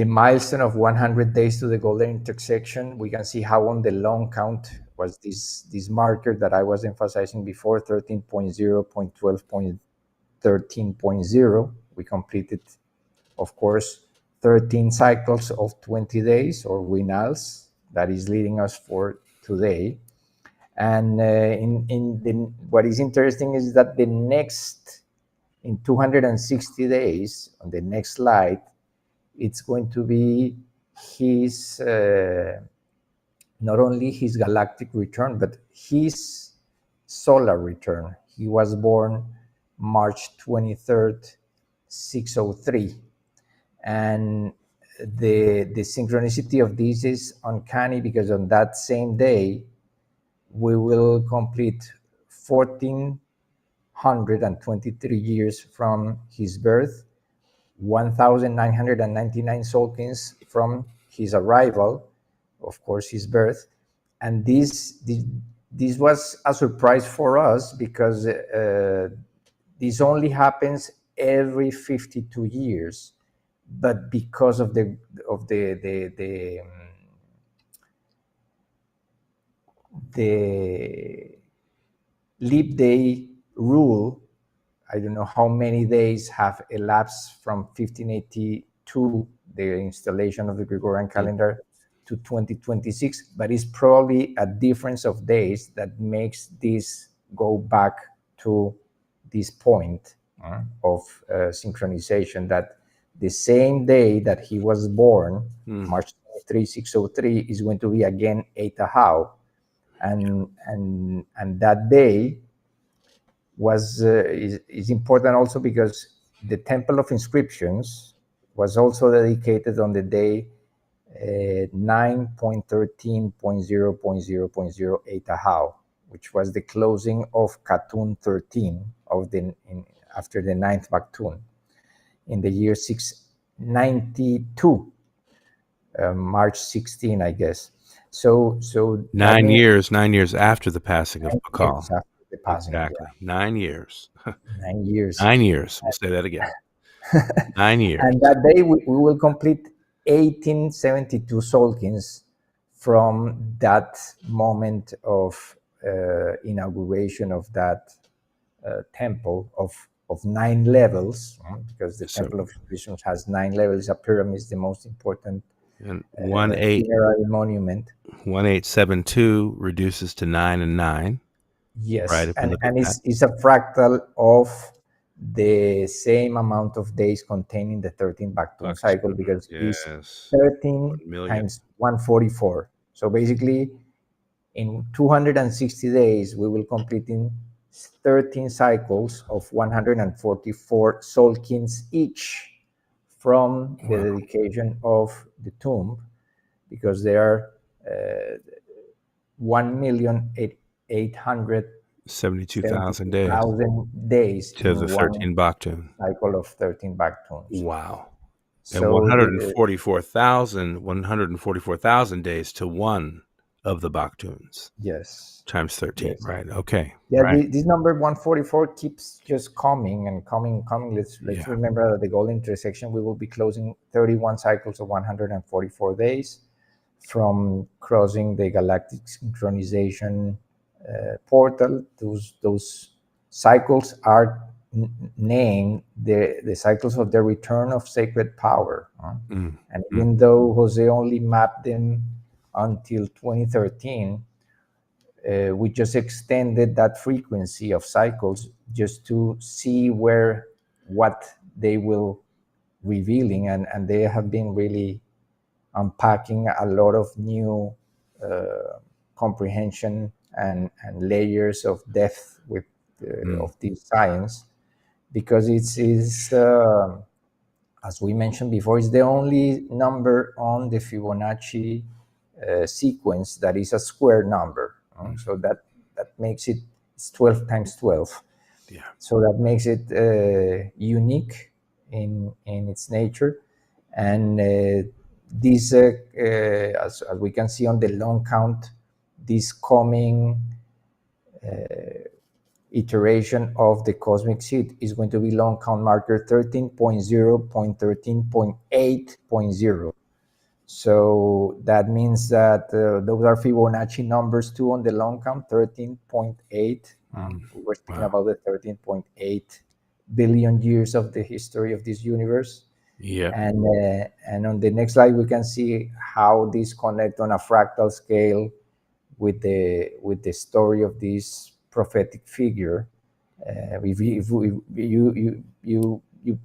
milestone of 100 days to the golden intersection. We can see how on the long count was this marker that I was emphasizing before, 13.0.12.13.0. We completed, of course, 13 cycles of 20 days, or winals, that is leading us for today. And what is interesting is that the next, in 260 days, on the next slide, it's going to be his, not only his galactic return, but his solar return. He was born March 23rd, 603. And the synchronicity of this is uncanny, because on that same day, we will complete 1,423 years from his birth, 1,999 solkins from his arrival, of course, his birth. And this was a surprise for us, because this only happens every 52 years. But because of the leap day rule, I don't know how many days have elapsed from 1582, the installation of the Gregorian calendar, to 2026, but it's probably a difference of days that makes this go back to this point of synchronization, that the same day that he was born, March 23, 603, is going to be again Eta Hau. And that day was is important also because the Temple of Inscriptions was also dedicated on the day 9.13.0.0.0 Eta Hau, which was the closing of Katun 13 after the 9th Baktun in the year 692, March 16, I guess. So 9 years after the passing of Pakal. After the passing, exactly. Yeah. 9 years. 9 years. 9 years. We'll say that again. 9 years. And that day we will complete 1872 Solkins from that moment of inauguration of that temple of 9 levels, because the Temple of Inscription has 9 levels. A pyramid is the most important and funerary monument. 1872 reduces to 9 and 9. Yes, right, and it's a fractal of the same amount of days contained in the 13 Baktun cycle, because it's 13 times 144. So basically, in 260 days, we will complete in 13 cycles of 144 Solkins each from the dedication of the tomb, because there are 1,872,000 days to the 13 Baktun cycle of 13 Baktuns. Wow. So and 144,000 days to one of the Baktuns. Yes. Times 13, yes. Right? Okay. Yeah, right. This number 144 keeps just coming and coming. Let's remember that the golden intersection, we will be closing 31 cycles of 144 days from crossing the galactic synchronization portal. Those cycles are named the cycles of the return of sacred power. And even though Jose only mapped them until 2013, we just extended that frequency of cycles just to see what they will revealing, and they have been really unpacking a lot of new comprehension and layers of depth with of this science, because it's as we mentioned before, it's the only number on the Fibonacci sequence that is a square number. So that makes it 12 times 12. Yeah. So that makes it unique in its nature, and this, as we can see on the long count, this coming iteration of the cosmic seed is going to be long count marker 13.0.13.8.0. So that means that those are Fibonacci numbers too on the long count, 13.8. We're speaking about the 13.8 billion years of the history of this universe. Yeah. And on the next slide, we can see how these connect on a fractal scale with the story of this prophetic figure. If you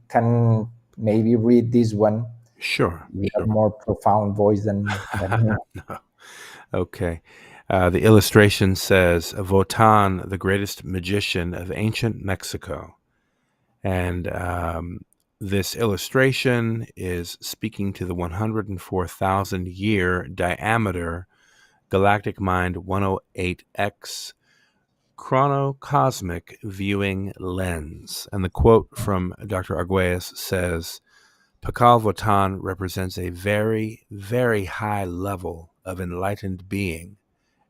can maybe read this one. Sure. You have more profound voice than me. No. Okay. The illustration says, Votan, the greatest magician of ancient Mexico. And this illustration is speaking to the 104,000 year diameter Galactic Mind 108X chronocosmic viewing lens. And the quote from Dr. Arguelles says, Pakal Votan represents a very, very high level of enlightened being,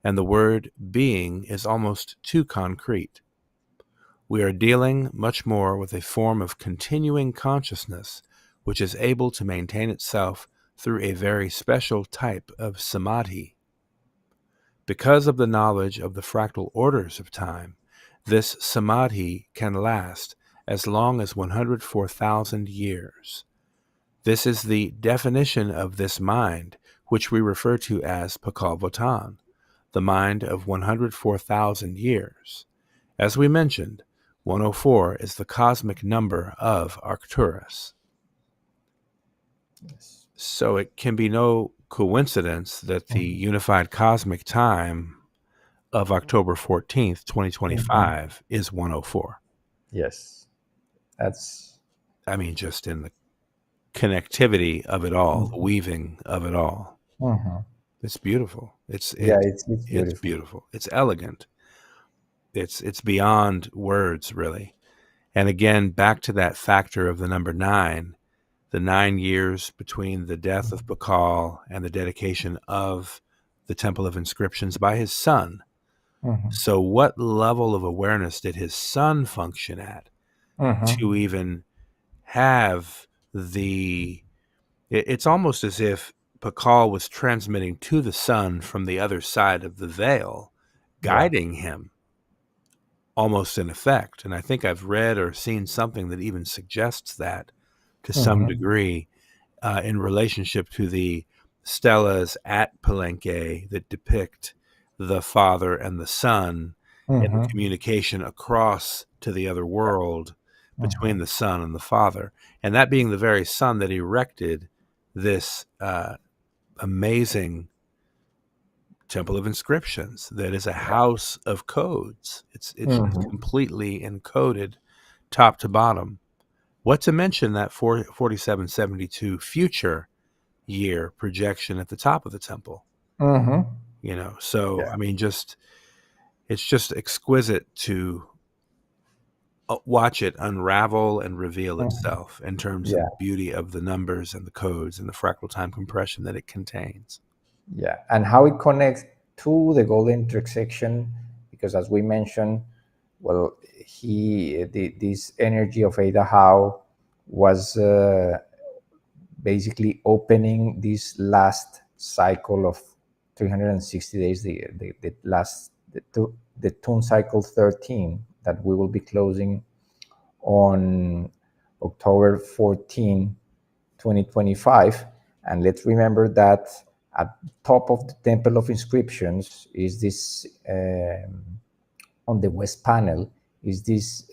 and the word being is almost too concrete. We are dealing much more with a form of continuing consciousness which is able to maintain itself through a very special type of samadhi. Because of the knowledge of the fractal orders of time, this samadhi can last as long as 104,000 years. This is the definition of this mind, which we refer to as Pakal Votan, the mind of 104,000 years. As we mentioned, 104 is the cosmic number of Arcturus. Yes. So it can be no coincidence that the unified cosmic time of October 14th, 2025 is 104. Yes. That's I mean, just in the connectivity of it all, the weaving of it all. It's beautiful. It's beautiful. It's beautiful. It's elegant. It's beyond words, really. And again, back to that factor of the number 9, the 9 years between the death of Pakal and the dedication of the Temple of Inscriptions by his son. So what level of awareness did his son function at to even have the... It's almost as if Pakal was transmitting to the son from the other side of the veil, guiding him almost in effect. And I think I've read or seen something that even suggests that to some degree in relationship to the stelas at Palenque that depict the father and the son in the communication across to the other world between the son and the father. And that being the very son that erected this amazing Temple of Inscriptions that is a house of codes. It's completely encoded top to bottom. What to mention that 4772 future year projection at the top of the temple. So I mean, it's just exquisite to watch it unravel and reveal itself in terms of the beauty of the numbers and the codes and the fractal time compression that it contains. Yeah, and how it connects to the golden intersection, because as we mentioned, well, this energy of Ada Howe was basically opening this last cycle of 360 days, the tune cycle 13 that we will be closing on October 14, 2025. And let's remember that at top of the Temple of Inscriptions is this, on the west panel, is this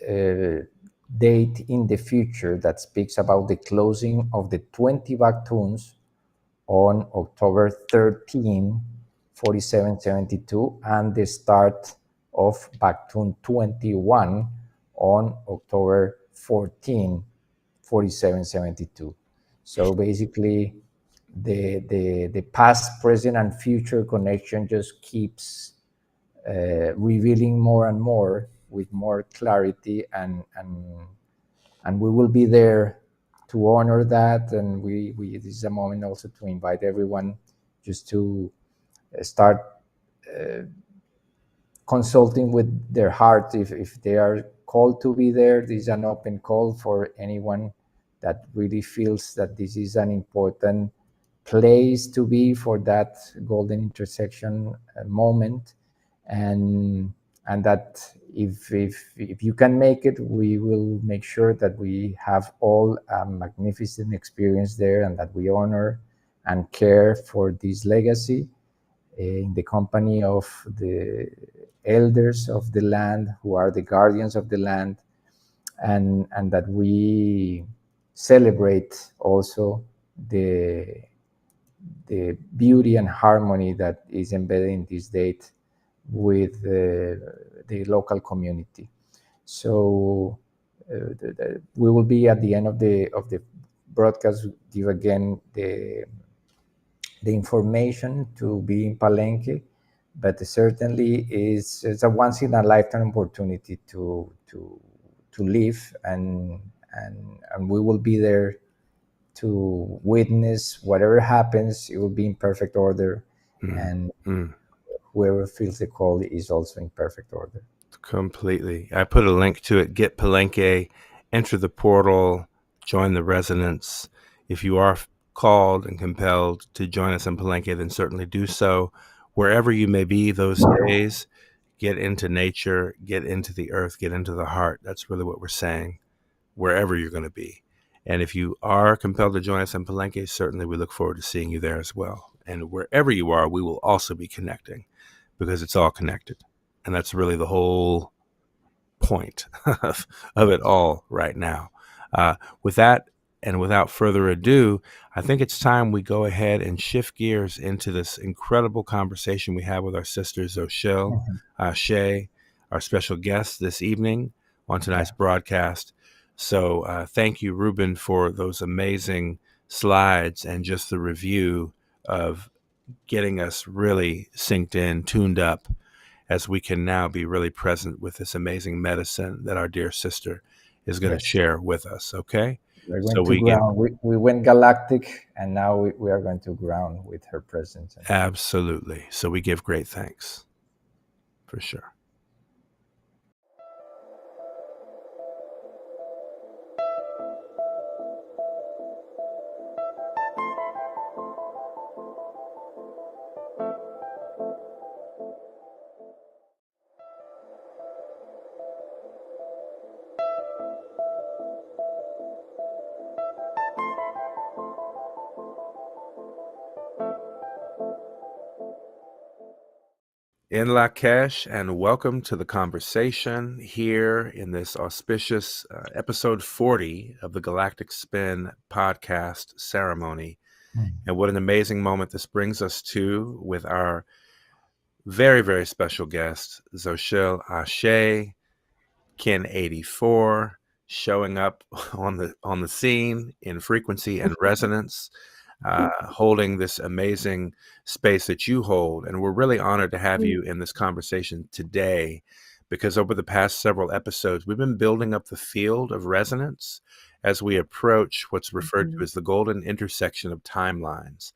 date in the future that speaks about the closing of the 20 back tunes on October 13, 4772, and the start of back tune 21 on October 14, 4772. So basically, the past, present, and future connection just keeps revealing more and more with more clarity, and we will be there to honor that. And we this is a moment also to invite everyone just to start consulting with their heart if they are called to be there. This is an open call for anyone that really feels that this is an important place to be for that golden intersection moment, and that if you can make it, we will make sure that we have all a magnificent experience there, and that we honor and care for this legacy in the company of the elders of the land, who are the guardians of the land, and that we celebrate also the beauty and harmony that is embedded in this date with the local community. So we will be at the end of the broadcast, give again the information to be in Palenque, but certainly it's a once in a lifetime opportunity to live, and we will be there to witness whatever happens. It will be in perfect order, and whoever feels the call is also in perfect order. Completely. I put a link to it. Get Palenque, enter the portal, join the resonance. If you are called and compelled to join us in Palenque, then certainly do so. Wherever you may be those days, get into nature, get into the earth, get into the heart. That's really what we're saying, wherever you're going to be. And if you are compelled to join us in Palenque, certainly we look forward to seeing you there as well. And wherever you are, we will also be connecting because it's all connected. And that's really the whole point of it all right now. With that, and without further ado, I think it's time we go ahead and shift gears into this incredible conversation we have with our sister Xóchitl Ashe, our special guest this evening on tonight's broadcast. So thank you, Rubén, for those amazing slides and just the review of getting us really synced in, tuned up, as we can now be really present with this amazing medicine that our dear sister is going to share with us. Okay. We're going to ground. We went galactic, and now we are going to ground with her presence. Absolutely. So we give great thanks, for sure. In Lakesh, and welcome to the conversation here in this auspicious episode 40 of the Galactic Spin Podcast ceremony. And what an amazing moment this brings us to with our very, very special guest, Xóchitl Ashe, Kin 84, showing up on the scene in frequency and resonance. Holding this amazing space that you hold. And we're really honored to have you in this conversation today, because over the past several episodes, we've been building up the field of resonance as we approach what's referred to as the golden intersection of timelines.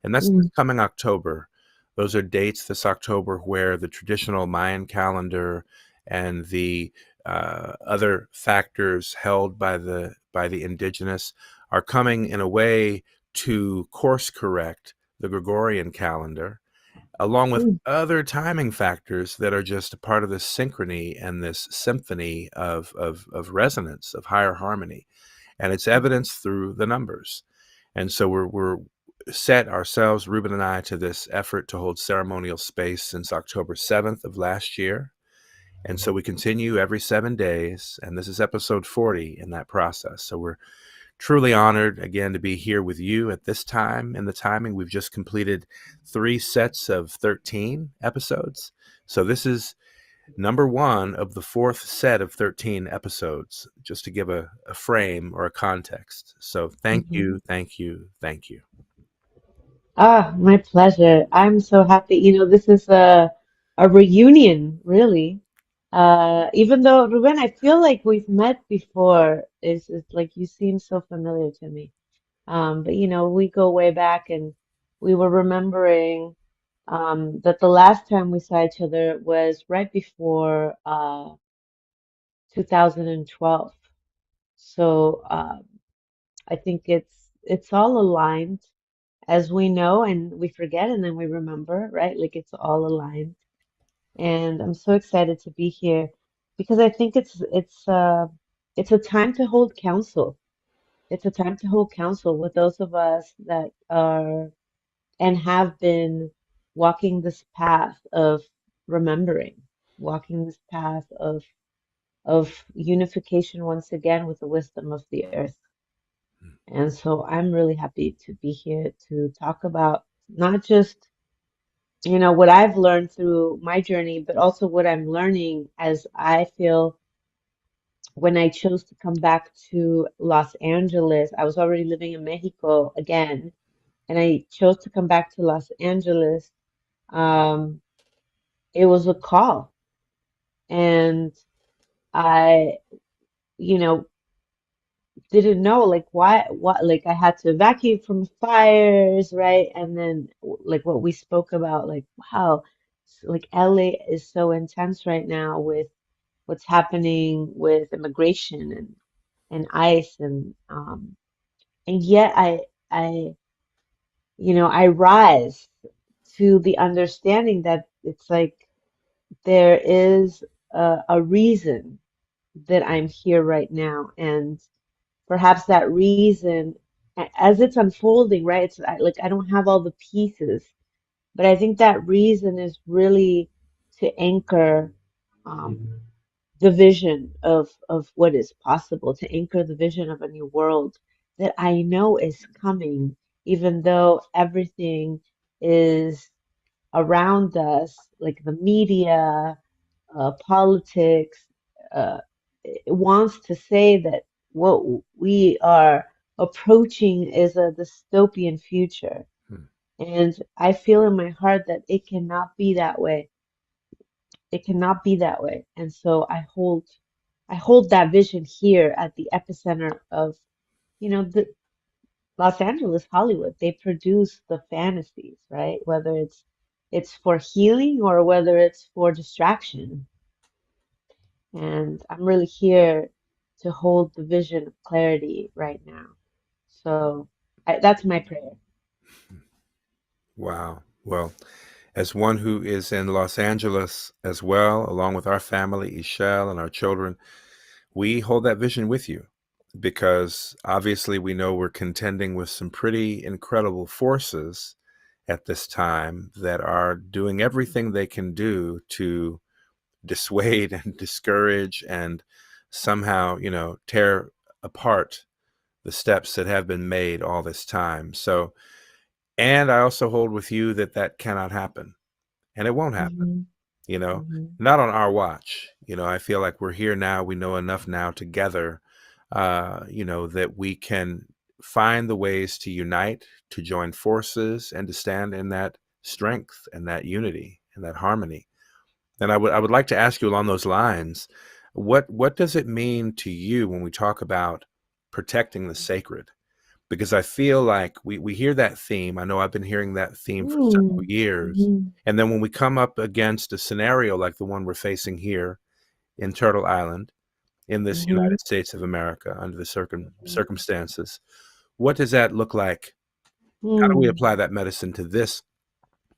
And that's this coming October. Those are dates this October where the traditional Mayan calendar and the other factors held by the indigenous are coming in a way to course correct the Gregorian calendar, along with other timing factors that are just a part of this synchrony and this symphony of resonance, of higher harmony. And it's evidenced through the numbers. And so we're set ourselves, Rubén and I, to this effort to hold ceremonial space since October 7th of last year. And so we continue every 7 days, and this is episode 40 in that process. So we're truly honored again to be here with you at this time in the timing. We've just completed 3 sets of 13 episodes. So this is number 1 of the 4th set of 13 episodes, just to give a frame or a context. So thank you, thank you, thank you. Ah, my pleasure. I'm so happy. This is a reunion, really. Even though, Ruben, I feel like we've met before. It's like you seem so familiar to me. But we go way back, and we were remembering that the last time we saw each other was right before 2012. So I think it's all aligned, as we know, and we forget, and then we remember, right? Like it's all aligned. And I'm so excited to be here because I think it's a time to hold counsel. It's a time to hold counsel with those of us that are and have been walking this path of remembering, walking this path of unification once again with the wisdom of the earth. And so I'm really happy to be here to talk about not just what I've learned through my journey, but also what I'm learning as I feel when I chose to come back to Los Angeles. I was already living in Mexico again, and I chose to come back to Los Angeles. It was a call, and I, you know, didn't know like why, what, like I had to evacuate from fires, right? And then like what we spoke about, like, wow, like LA is so intense right now with what's happening with immigration and ICE and yet I I rise to the understanding that it's like there is a reason that I'm here right now, and perhaps that reason as it's unfolding, right? Like I don't have all the pieces, but I think that reason is really to anchor the vision of what is possible, to anchor the vision of a new world that I know is coming, even though everything is around us, like the media, politics, it wants to say that what we are approaching is a dystopian future. Hmm. And I feel in my heart that it cannot be that way. It cannot be that way. And so I hold that vision here at the epicenter of, the Los Angeles, Hollywood. They produce the fantasies, right? Whether it's for healing or whether it's for distraction. And I'm really here to hold the vision of clarity right now. So that's my prayer. Wow. Well, as one who is in Los Angeles as well, along with our family, Ishel, and our children, we hold that vision with you because obviously we know we're contending with some pretty incredible forces at this time that are doing everything they can do to dissuade and discourage and somehow, tear apart the steps that have been made all this time. So, and I also hold with you that that cannot happen and it won't happen, Hmm. you know, Hmm. not on our watch. I feel like we're here now. We know enough now together, that we can find the ways to unite, to join forces, and to stand in that strength and that unity and that harmony. And I would like to ask you along those lines, what does it mean to you when we talk about protecting the sacred? Because I feel like we hear that theme. I know I've been hearing that theme for several years. Mm-hmm. And then when we come up against a scenario like the one we're facing here in Turtle Island, in this Hmm. United States of America, under the circumstances, what does that look like? How do we Hmm. apply that medicine to this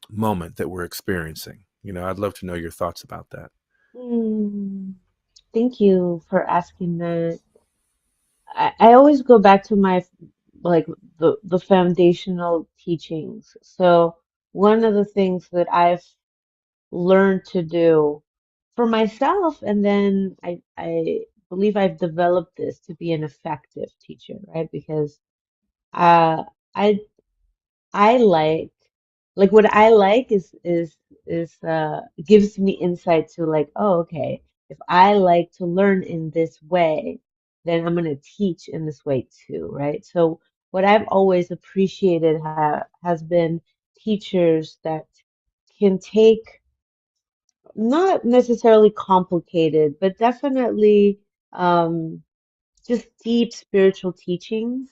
moment that we're experiencing? I'd love to know your thoughts about that. Hmm. Thank you for asking that. I always go back to my like the foundational teachings. So one of the things that I've learned to do for myself, and then I believe I've developed this to be an effective teacher, right? Because uh I I like what I like is gives me insight to like, oh, okay, if I like to learn in this way, then I'm gonna teach in this way too, right? So what I've always appreciated has been teachers that can take not necessarily complicated, but definitely um, just deep spiritual teachings,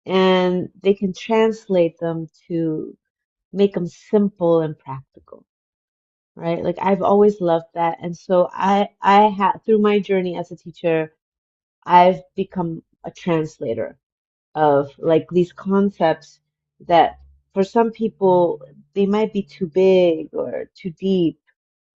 and they can translate them to make them simple and practical, right? Like I've always loved that, and so I had through my journey as a teacher, I've become a translator of like these concepts that for some people they might be too big or too deep,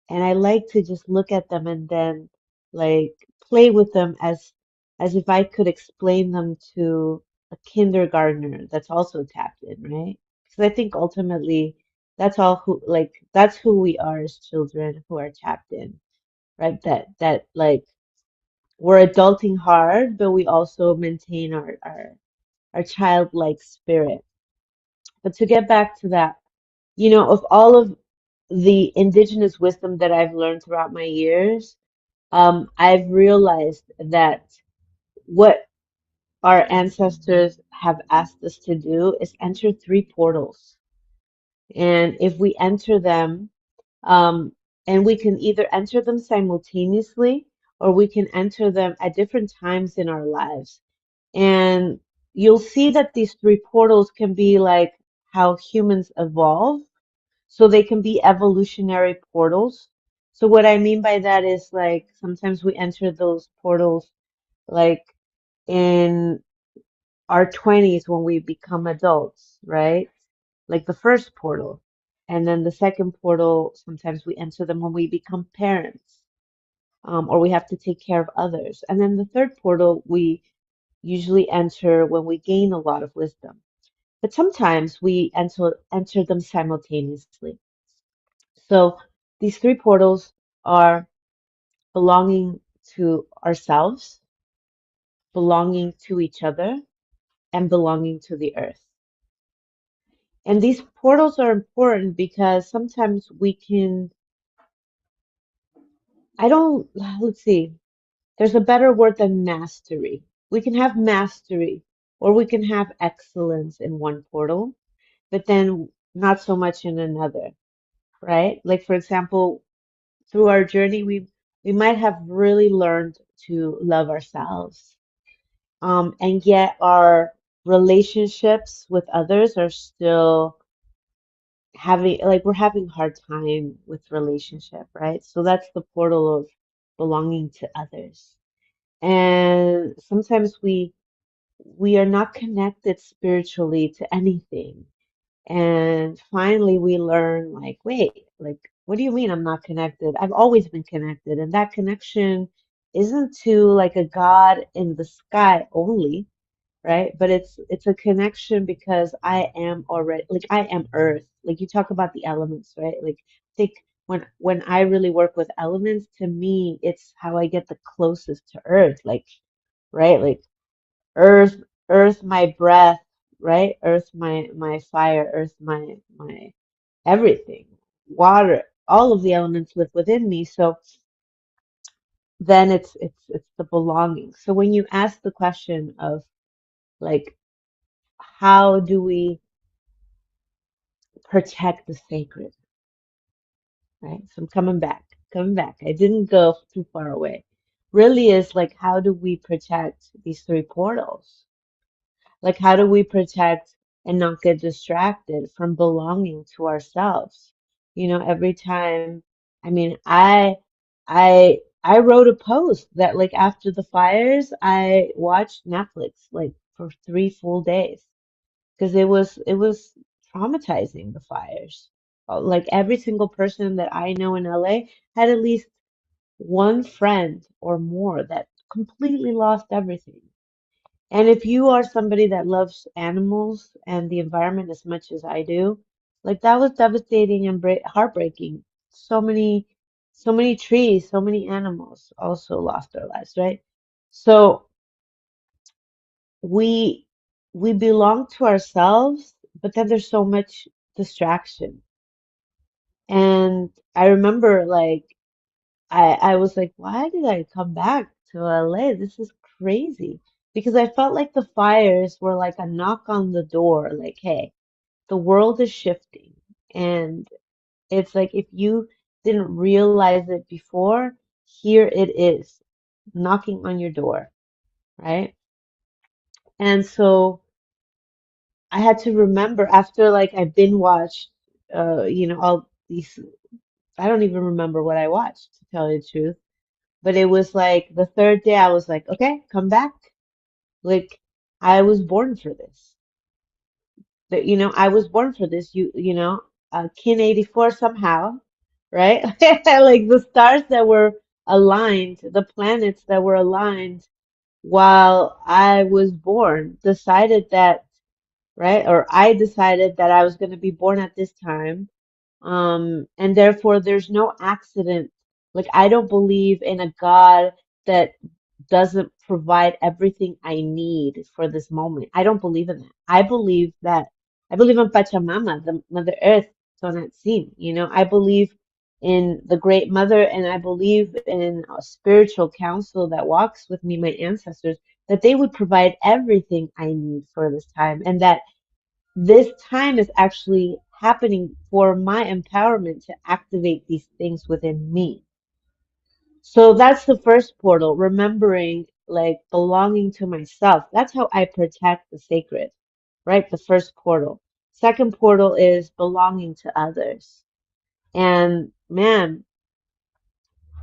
and I like to just look at them and then like play with them as if I could explain them to a kindergartner that's also tapped in, right? Because I think ultimately that's who we are as children who are tapped in, right? That like we're adulting hard, but we also maintain our childlike spirit. But to get back to that, of all of the indigenous wisdom that I've learned throughout my years, I've realized that what our ancestors have asked us to do is enter three portals. And if we enter them, um, and we can either enter them simultaneously or we can enter them at different times in our lives. And you'll see that these three portals can be like how humans evolve. So they can be evolutionary portals. So what I mean by that is like sometimes we enter those portals like in our 20s when we become adults, right? Like the first portal. And then the second portal, sometimes we enter them when we become parents, or we have to take care of others. And then the third portal, usually enter when we gain a lot of wisdom. But sometimes we enter them simultaneously. So these three portals are belonging to ourselves, belonging to each other, and belonging to the earth. And these portals are important because sometimes we can, I don't, let's see, there's a better word than mastery. We can have mastery or we can have excellence in one portal, but then not so much in another, right? Like, for example, through our journey, we might have really learned to love ourselves. And yet our relationships with others are still having, like, we're having hard time with relationship, right? So that's the portal of belonging to others. And sometimes we are not connected spiritually to anything. And finally we learn like, wait, like, what do you mean I'm not connected? I've always been connected. And that connection isn't to like a God in the sky only, right? But it's a connection because I am already like I am earth. Like you talk about the elements, right? Like I think when I really work with elements, to me, it's how I get the closest to earth. Like, right? Like earth, earth my breath, right? Earth my fire, earth my everything. Water, all of the elements live within me. So then it's the belonging. So when you ask the question of like how do we protect the sacred, right? So I'm coming back. I didn't go too far away. Really is like, how do we protect these three portals? Like, how do we protect and not get distracted from belonging to ourselves? You know, every time, I mean, I wrote a post that like after the fires, I watched Netflix like for 3 full days because it was traumatizing, the fires. Like every single person that I know in LA had at least one friend or more that completely lost everything. And if you are somebody that loves animals and the environment as much as I do, like that was devastating and heartbreaking. So many trees, so many animals also lost their lives, right? So we we belong to ourselves, but then there's so much distraction. And I remember like I was like, why did I come back to LA? This is crazy. Because I felt like the fires were like a knock on the door, like, hey, the world is shifting. And it's like if you didn't realize it before, here it is, knocking on your door, right? And so I had to remember after like I binge watched all these, I don't even remember what I watched, to tell you the truth. But it was like the third day I was like, okay, come back. Like I was born for this. That I was born for this. Kin 84 somehow, right? Like the stars that were aligned, the planets that were aligned while I was born decided that, right? Or I decided that I was going to be born at this time. And therefore there's no accident. Like I don't believe in a God that doesn't provide everything I need for this moment. I don't believe in that. I believe in Pachamama, the Mother Earth, Tonantzin. I believe in the Great Mother, and I believe in a spiritual council that walks with me, my ancestors, that they would provide everything I need for this time, and that this time is actually happening for my empowerment to activate these things within me. So that's the first portal, remembering like belonging to myself. That's how I protect the sacred, right? The first portal. Second portal is belonging to others. And man,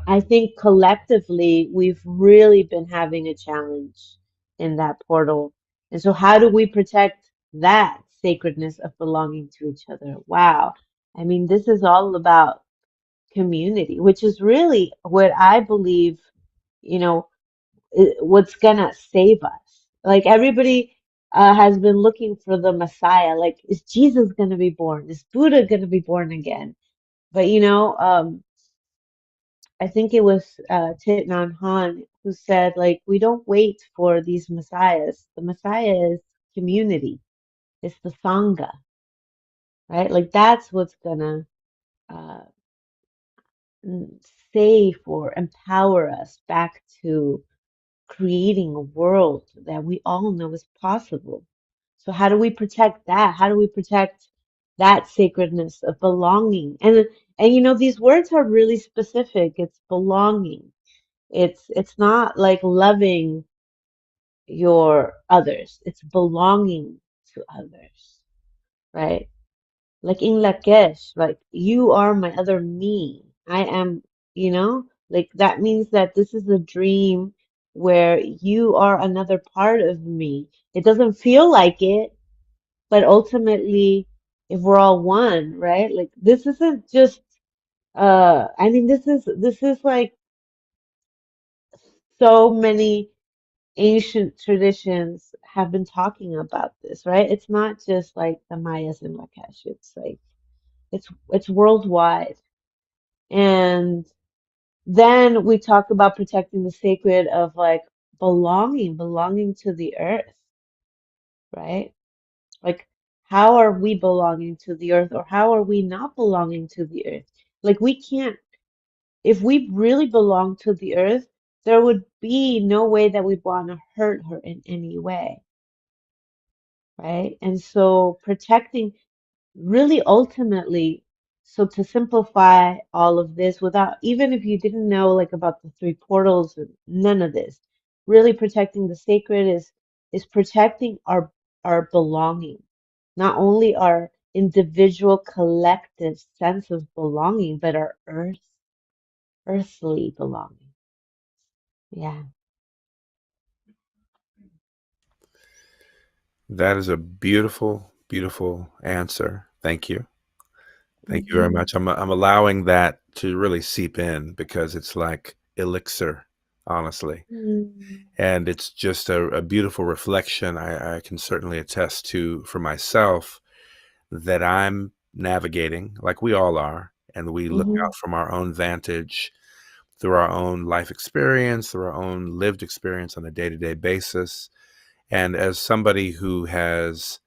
I think collectively we've really been having a challenge in that portal. And so how do we protect that sacredness of belonging to each other? Wow. I mean, this is all about community, which is really what I believe, you know, what's gonna save us. Like everybody has been looking for the Messiah. Like, is Jesus going to be born? Is Buddha going to be born again? But I think it was Thich Nhat Hanh who said, like, we don't wait for these messiahs. The Messiah is community. It's the Sangha, right? Like that's what's gonna uh, save or empower us back to creating a world that we all know is possible. So how do we protect that? How do we protect that sacredness of belonging? And these words are really specific. It's belonging. It's not like loving your others. It's belonging to others, right? Like in Lakesh, like you are my other me. I am, like that means that this is a dream where you are another part of me. It doesn't feel like it, but ultimately, if we're all one, right? Like this isn't just I mean this is like so many ancient traditions have been talking about this, right? It's not just like the Mayas and Lakesh. It's like it's worldwide. And then we talk about protecting the sacred of like belonging to the earth, right? Like how are we belonging to the earth or how are we not belonging to the earth? Like we can't, if we really belong to the earth, there would be no way that we'd want to hurt her in any way, right? And so protecting really ultimately, so to simplify all of this without, even if you didn't know like about the three portals and none of this, really protecting the sacred is protecting our belonging, not only our individual collective sense of belonging, but our earthly belonging. Yeah. That is a beautiful, beautiful answer. Thank you. Thank you very Hmm. much. I'm allowing that to really seep in because it's like elixir, honestly. Mm. And it's just a beautiful reflection. I can certainly attest to for myself that I'm navigating like we all are. And we look Hmm. out from our own vantage through our own life experience, through our own lived experience on a day to day basis. And as somebody who has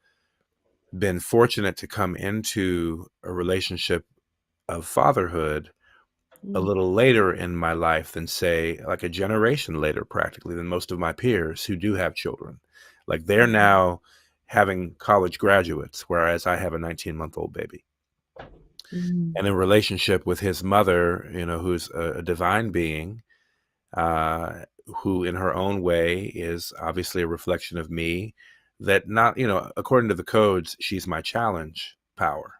been fortunate to come into a relationship of fatherhood a Mm. little later in my life than, say, like a generation later, practically, than most of my peers who do have children. Like they're Hmm. now having college graduates, whereas I have a 19-month-old baby. Hmm. And in relationship with his mother, who's a divine being, uh, who in her own way is obviously a reflection of me, that not, according to the codes, she's my challenge power.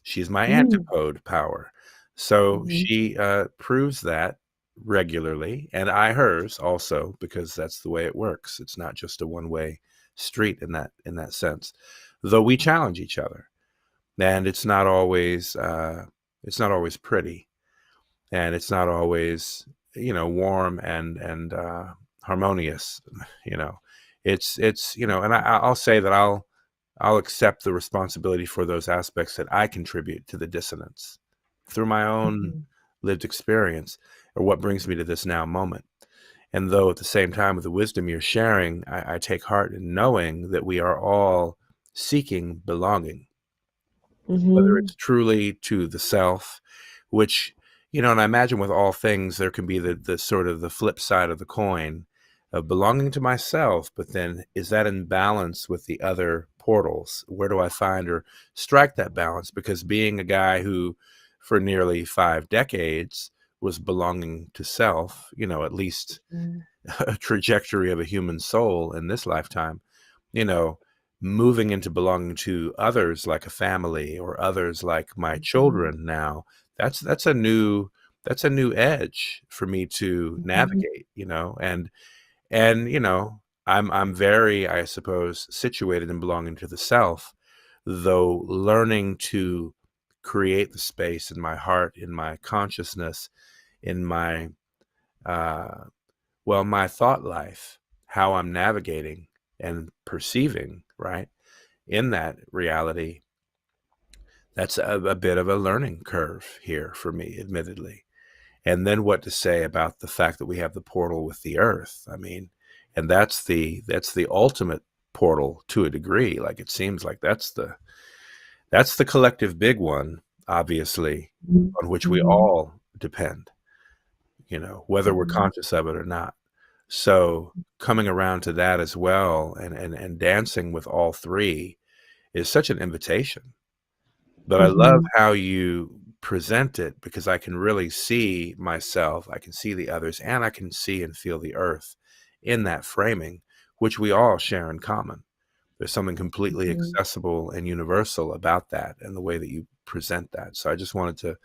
She's my Hmm. antipode power. So Hmm. she proves that regularly, and I hers also, because that's the way it works. It's not just a one-way street in that sense. Though we challenge each other, and it's not always pretty, and it's not always warm and harmonious. You know, and I'll say that I'll accept the responsibility for those aspects that I contribute to the dissonance through my own Hmm. lived experience, or what brings me to this now moment. And though at the same time, with the wisdom you're sharing, I take heart in knowing that we are all seeking belonging, whether Hmm. it's truly to the self, which, and I imagine with all things, there can be the sort of the flip side of the coin of belonging to myself, but then is that in balance with the other portals? Where do I find or strike that balance? Because being a guy who, for nearly 5 decades, was belonging to self, at least Hmm. a trajectory of a human soul in this lifetime, you know, moving into belonging to others like a family or others like my Hmm. children now, that's a new edge for me to Hmm. navigate, and I'm very, I suppose, situated in belonging to the self, though learning to create the space in my heart, in my consciousness, in my uh my thought life, how I'm navigating, and perceiving, right, in that reality, that's a bit of a learning curve here for me, admittedly. And then what to say about the fact that we have the portal with the earth? I mean, and that's the ultimate portal to a degree. Like, it seems like that's the collective big one, obviously, on which we Mhm. all depend, whether we're conscious of it or not. So coming around to that as well, and dancing with all three is such an invitation. But I love Mhm. how you present it, because I can really see myself, I can see the others, and I can see and feel the earth in that framing, which we all share in common. There's something completely Mhm. accessible and universal about that and the way that you present that. So I just wanted to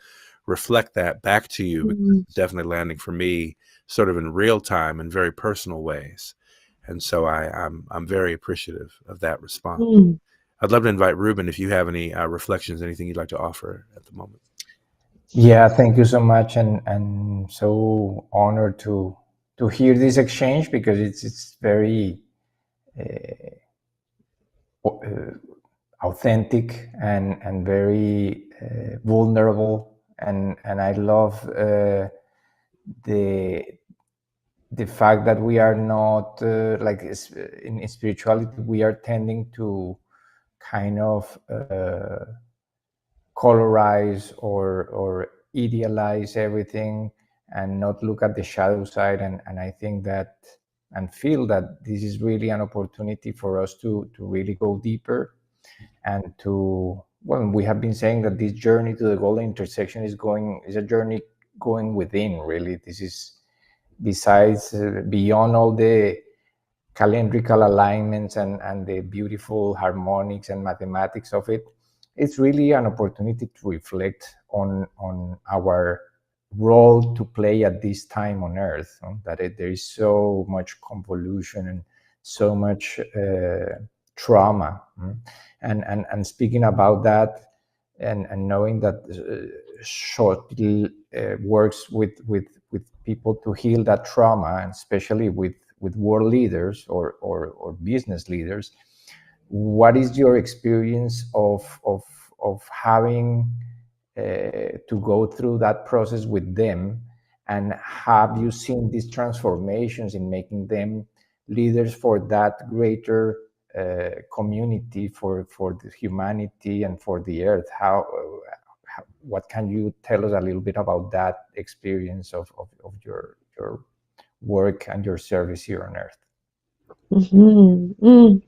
reflect that back to you, because Mhm. it's definitely landing for me sort of in real time in very personal ways. And so I'm very appreciative of that response. Mhm. I'd love to invite Rubén if you have any reflections, anything you'd like to offer at the moment. Yeah, thank you so much, and so honored to hear this exchange, because it's very authentic and very vulnerable, and I love the the fact that we are not in spirituality we are tending to kind of colorize or idealize everything and not look at the shadow side, and I think that and feel that this is really an opportunity for us to really go deeper and to, well, we have been saying that this journey to the golden intersection is a journey going within. Really, this is besides beyond all the calendrical alignments and the beautiful harmonics and mathematics of it. It's really an opportunity to reflect on our role to play at this time on Earth. That there is so much convolution and so much trauma. And speaking about that, and knowing that Xóchitl works with people to heal that trauma, and especially with world leaders or business leaders. What is your experience of having to go through that process with them, and have you seen these transformations in making them leaders for that greater community, for the humanity and for the earth? What can you tell us a little bit about that experience of your work and your service here on earth? Mhm. Mm.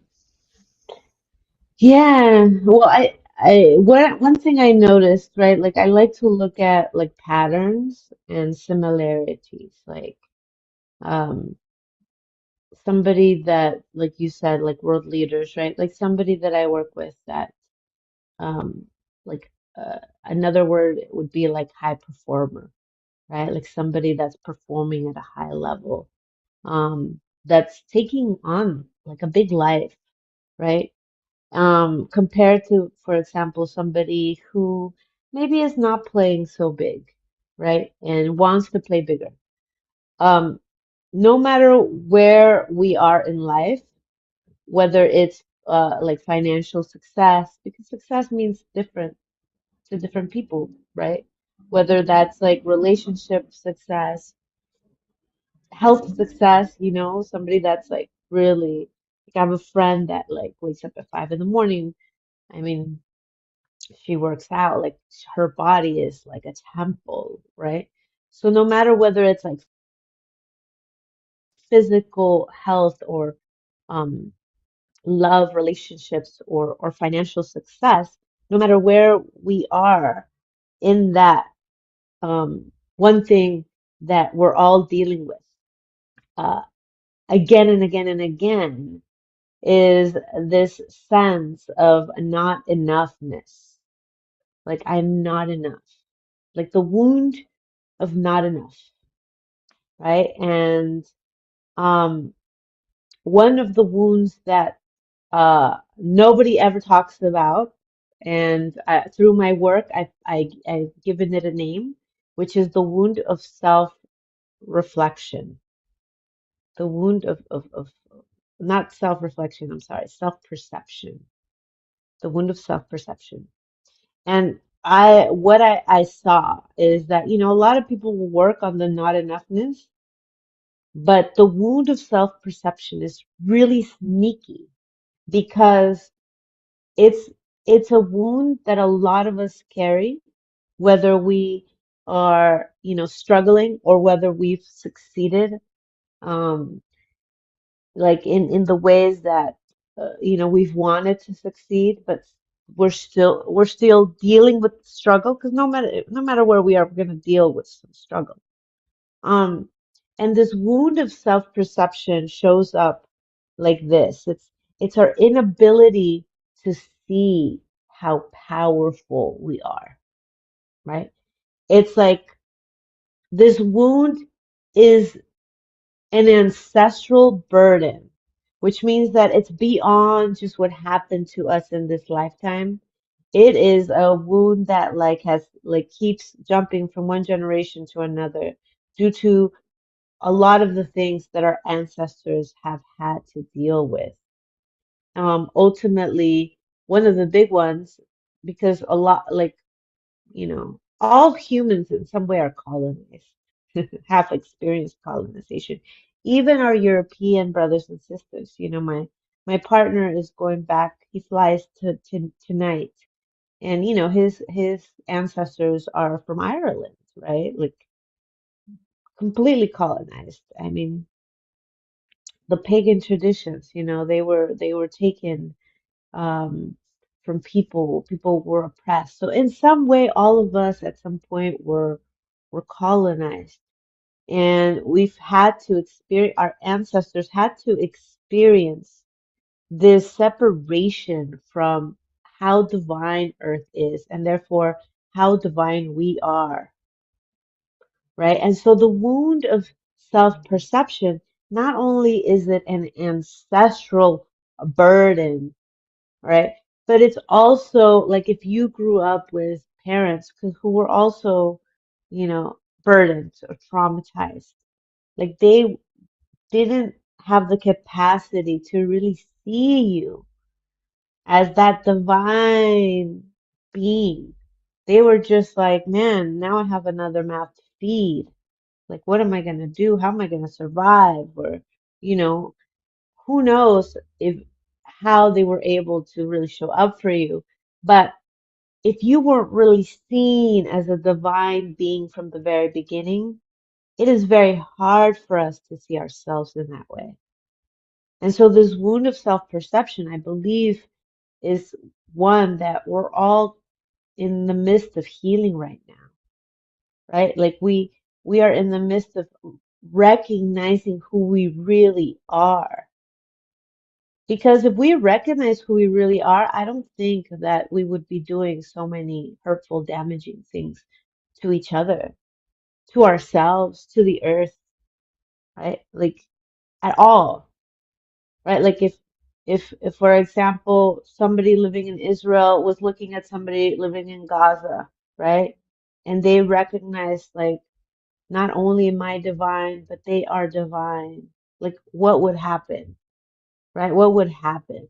Yeah. Well, one thing I noticed, right? Like I like to look at like patterns and similarities. Like um somebody that, like you said, like world leaders, right? Like somebody that I work with that um like another word would be like high performer, right? Like somebody that's performing at a high level, that's taking on like a big life, right? Compared to, for example, somebody who maybe is not playing so big, right? And wants to play bigger. Um, no matter where we are in life, whether it's like financial success, because success means different to different people, right? Whether that's like relationship success, health success, somebody that's like really, like I have a friend that like wakes up at 5 in the morning. I mean, she works out, like her body is like a temple, right? So no matter whether it's like physical health or um, love, relationships, or financial success, no matter where we are in that, one thing that we're all dealing with uh, again and again and again is this sense of not enoughness. Like I'm not enough. Like the wound of not enough, right? And um, one of the wounds that nobody ever talks about, and through my work, I've given it a name, which is the wound of self-reflection. The wound of not self-reflection, I'm sorry, self-perception, the wound of self-perception. And what I saw is that, a lot of people will work on the not enoughness, but the wound of self-perception is really sneaky because it's it's a wound that a lot of us carry, whether we are, struggling or whether we've succeeded, um, like in the ways that we've wanted to succeed, but we're still dealing with struggle because no matter where we are, we're going to deal with some struggle. Um, and this wound of self-perception shows up like this. It's our inability to see how powerful we are, right? It's like this wound is an ancestral burden, which means that it's beyond just what happened to us in this lifetime. It is a wound that keeps jumping from one generation to another due to a lot of the things that our ancestors have had to deal with. Ultimately, one of the big ones, because a lot, all humans in some way are colonized, have experienced colonization. Even our European brothers and sisters, my partner is going back, he flies to tonight, and his ancestors are from Ireland, right? Like completely colonized. I mean, the pagan traditions, they were taken um, from people. People were oppressed. So in some way, all of us at some point were colonized, and we've had to experience. Our ancestors had to experience this separation from how divine Earth is, and therefore how divine we are, right? And so the wound of self-perception, not only is it an ancestral burden, right? But it's also like if you grew up with parents who were also, burdened or traumatized, like they didn't have the capacity to really see you as that divine being. They were just like, man, now I have another mouth to feed. Like, what am I going to do? How am I going to survive? Or, you know, who knows if how they were able to really show up for you. But if you weren't really seen as a divine being from the very beginning, it is very hard for us to see ourselves in that way. And so this wound of self-perception, I believe, is one that we're all in the midst of healing right now, right? Like we are in the midst of recognizing who we really are. Because if we recognize who we really are, I don't think that we would be doing so many hurtful, damaging things to each other, to ourselves, to the earth, right? Like at all, right? Like if for example, somebody living in Israel was looking at somebody living in Gaza, right? And they recognize like not only am I divine, but they are divine. Like what would happen, right? What would happen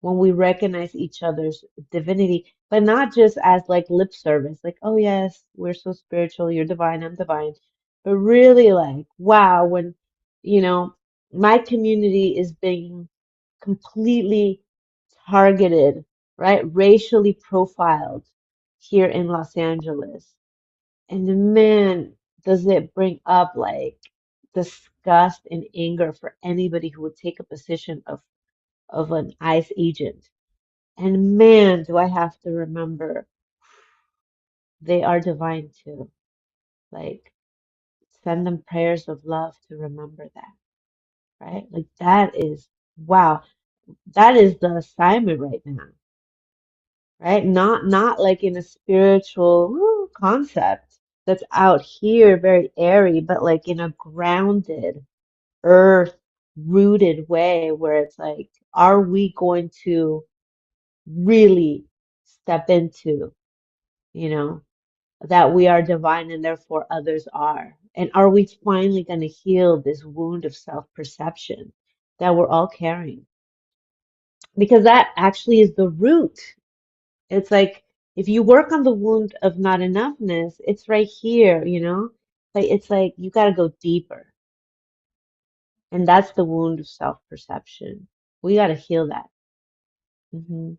when we recognize each other's divinity, but not just as like lip service, like, oh yes, we're so spiritual, you're divine, I'm divine, but really like, wow, when, you know, my community is being completely targeted, right? Racially profiled here in Los Angeles. And man, does it bring up like disgust and anger for anybody who would take a position of an ICE agent. And man, do I have to remember they are divine too. Like, send them prayers of love to remember that, right? Like, that is, wow, that is the assignment right now, right? Not like in a spiritual concept that's out here, very airy, but like in a grounded, earth rooted way where it's like, are we going to really step into, you know? that we are divine and therefore others are? And are we finally going to heal this wound of self-perception? that we're all carrying. Because that actually is the root. It's like if you work on the wound of not enough-ness, it's right here, you know? Like it's like you got to go deeper. And that's the wound of self-perception. We got to heal that. Hmm.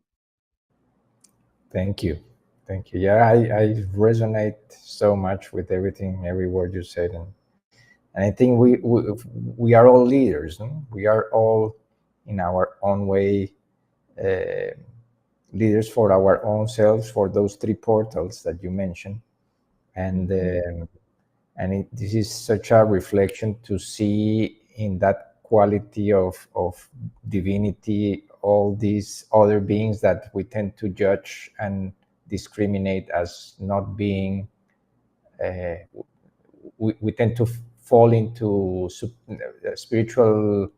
Thank you. Thank you. Yeah, I resonate so much with everything, every word you said. And I think we are all leaders. No? We are all, in our own way, leaders for our own selves, for those three portals that you mentioned. And this is such a reflection to see in that quality of divinity all these other beings that we tend to judge and discriminate as not being we tend to fall into spiritual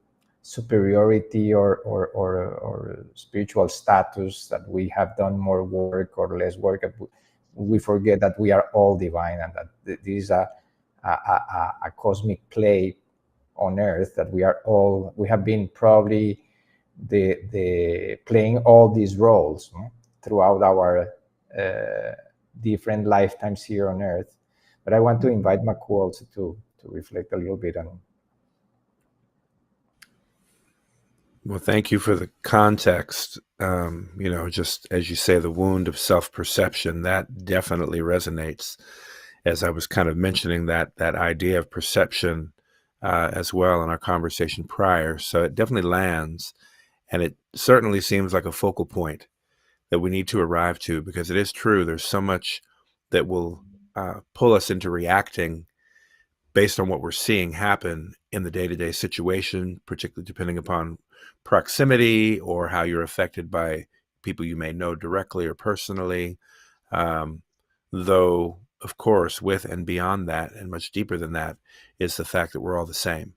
superiority or spiritual status, that we have done more work or less work. We forget that we are all divine, and that this is a cosmic play on earth, that we have been probably the playing all these roles, no? Throughout our different lifetimes here on earth. But I want to invite Maku also to reflect a little bit on. Well, thank you for the context. Just as you say, the wound of self-perception, that definitely resonates. As I was kind of mentioning that idea of perception as well in our conversation prior. So it definitely lands, and it certainly seems like a focal point that we need to arrive to, because it is true. There's so much that will pull us into reacting based on what we're seeing happen in the day-to-day situation, particularly depending upon proximity or how you're affected by people you may know directly or personally. Though, of course, with and beyond that, and much deeper than that, is the fact that we're all the same,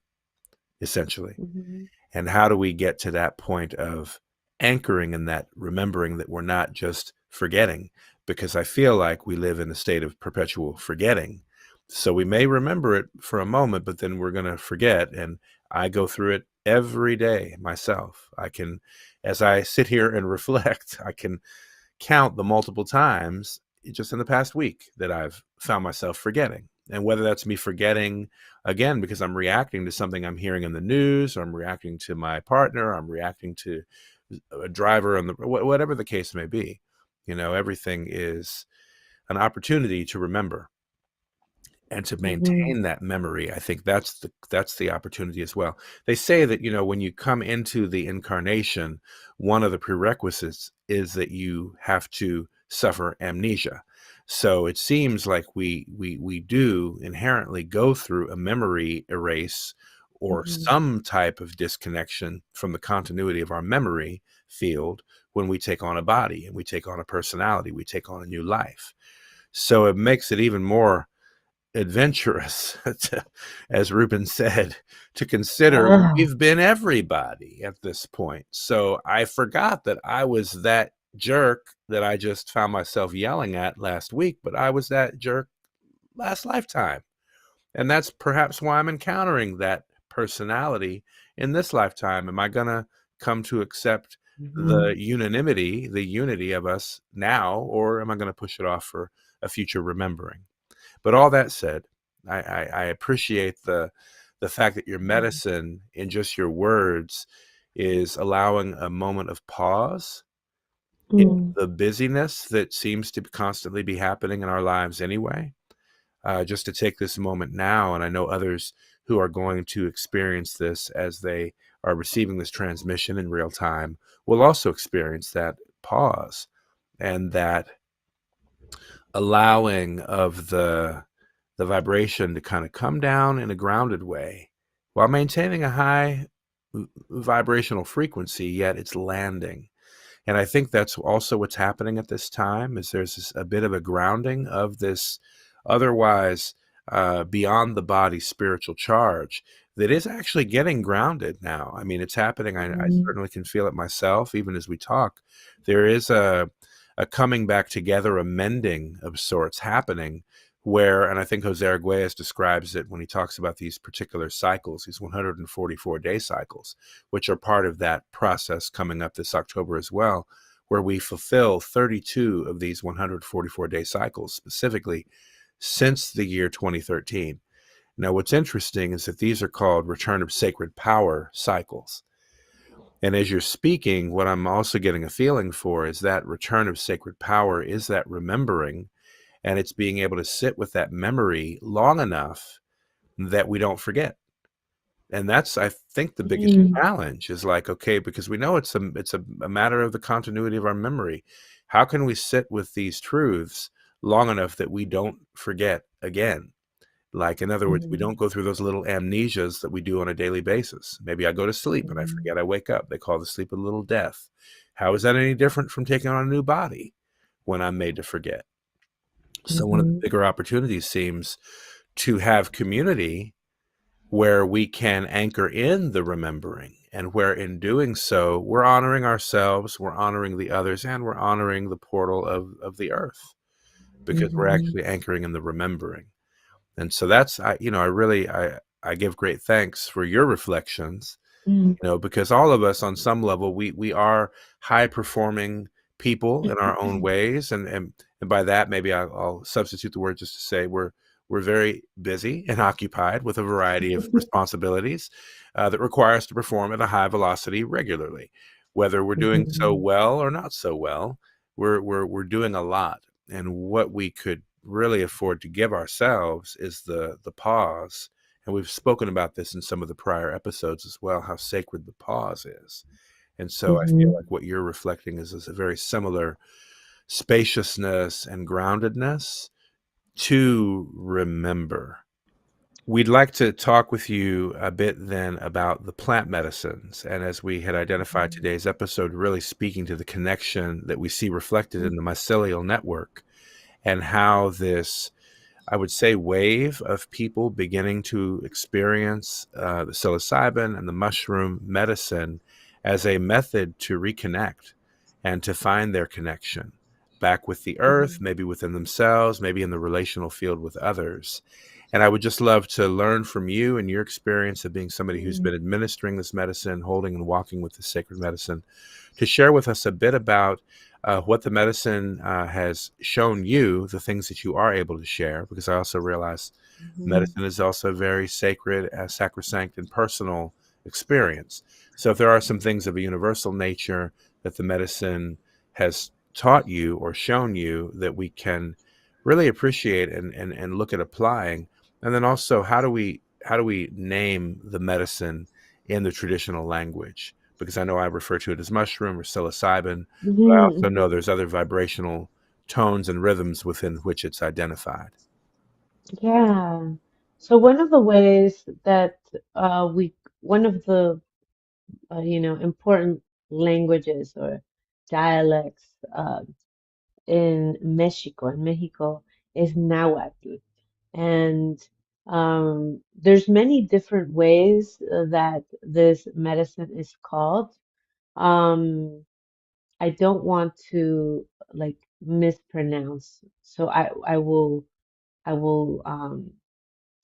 essentially. Hmm. And how do we get to that point of anchoring in that, remembering that we're not just forgetting? Because I feel like we live in a state of perpetual forgetting. So we may remember it for a moment, but then we're going to forget. And I go through it every day myself. I can, as I sit here and reflect, I can count the multiple times just in the past week that I've found myself forgetting. And whether that's me forgetting again because I'm reacting to something I'm hearing in the news, or I'm reacting to my partner, I'm reacting to a driver, and whatever the case may be, everything is an opportunity to remember and to maintain that memory. I think that's the opportunity as well. They say that, when you come into the incarnation, one of the prerequisites is that you have to suffer amnesia. So it seems like we do inherently go through a memory erase or some type of disconnection from the continuity of our memory field when we take on a body and we take on a personality, we take on a new life. So it makes it even more adventurous, as Rubén said, to consider we've been everybody at this point. So I forgot that I was that jerk that I just found myself yelling at last week, but I was that jerk last lifetime. And that's perhaps why I'm encountering that personality in this lifetime. Am I going to come to accept the unanimity, the unity of us now, or am I going to push it off for a future remembering? But all that said, I appreciate the fact that your medicine, in just your words, is allowing a moment of pause in the busyness that seems to constantly be happening in our lives anyway. Just to take this moment now, and I know others who are going to experience this as they are receiving this transmission in real time will also experience that pause and that allowing of the vibration to kind of come down in a grounded way while maintaining a high vibrational frequency, yet it's landing. And I think that's also what's happening at this time, is there's a bit of a grounding of this otherwise beyond the body spiritual charge that is actually getting grounded now. I mean, it's happening. I certainly can feel it myself, even as we talk. There is a coming back together, a mending of sorts happening where, and I think Jose Arguelles describes it when he talks about these particular cycles, these 144-day cycles, which are part of that process coming up this October as well, where we fulfill 32 of these 144-day cycles specifically since the year 2013. Now, what's interesting is that these are called return of sacred power cycles. And as you're speaking, what I'm also getting a feeling for is that return of sacred power is that remembering, and it's being able to sit with that memory long enough that we don't forget. And that's, I think, the biggest challenge is like, okay, because we know it's a matter of the continuity of our memory. How can we sit with these truths long enough that we don't forget again? Like, in other words, we don't go through those little amnesias that we do on a daily basis. Maybe I go to sleep and I forget I wake up. They call the sleep a little death. How is that any different from taking on a new body when I'm made to forget? So one of the bigger opportunities seems to have community where we can anchor in the remembering, and where in doing so, we're honoring ourselves, we're honoring the others, and we're honoring the portal of the earth, because we're actually anchoring in the remembering. And so that's, I give great thanks for your reflections, because all of us on some level, we are high performing people in our own ways. And by that, maybe I'll substitute the word just to say we're very busy and occupied with a variety of responsibilities that require us to perform at a high velocity regularly. Whether we're doing so well or not so well, we're doing a lot. And what we could really afford to give ourselves is the pause. And we've spoken about this in some of the prior episodes as well, how sacred the pause is. And so I feel like what you're reflecting is a very similar spaciousness and groundedness to remember. We'd like to talk with you a bit then about the plant medicines. And as we had identified today's episode, really speaking to the connection that we see reflected in the mycelial network, and how this, I would say, wave of people beginning to experience the psilocybin and the mushroom medicine as a method to reconnect and to find their connection back with the earth, maybe within themselves, maybe in the relational field with others. And I would just love to learn from you and your experience of being somebody who's been administering this medicine, holding and walking with the sacred medicine, to share with us a bit about what the medicine has shown you, the things that you are able to share, because I also realize medicine is also very sacred, sacrosanct, and personal experience. So if there are some things of a universal nature that the medicine has taught you or shown you that we can really appreciate and look at applying, and then also how do we name the medicine in the traditional language? Because I know I refer to it as mushroom or psilocybin, but I also know there's other vibrational tones and rhythms within which it's identified. Yeah. So one of the ways that one of the important languages or dialects in Mexico, is Nahuatl. And there's many different ways that this medicine is called. I don't want to like mispronounce, so I will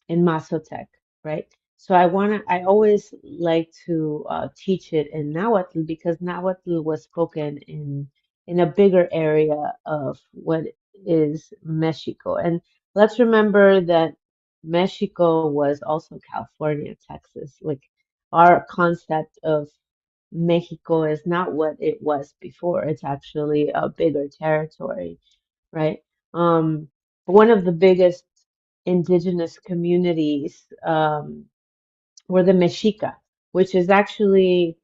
in Mazatec, right? So I always like to teach it in Nahuatl, because Nahuatl was spoken in a bigger area of what is Mexico. And let's remember that Mexico was also California, Texas. Like, our concept of Mexico is not what it was before. It's actually a bigger territory, right? One of the biggest indigenous communities were the Mexica, which is actually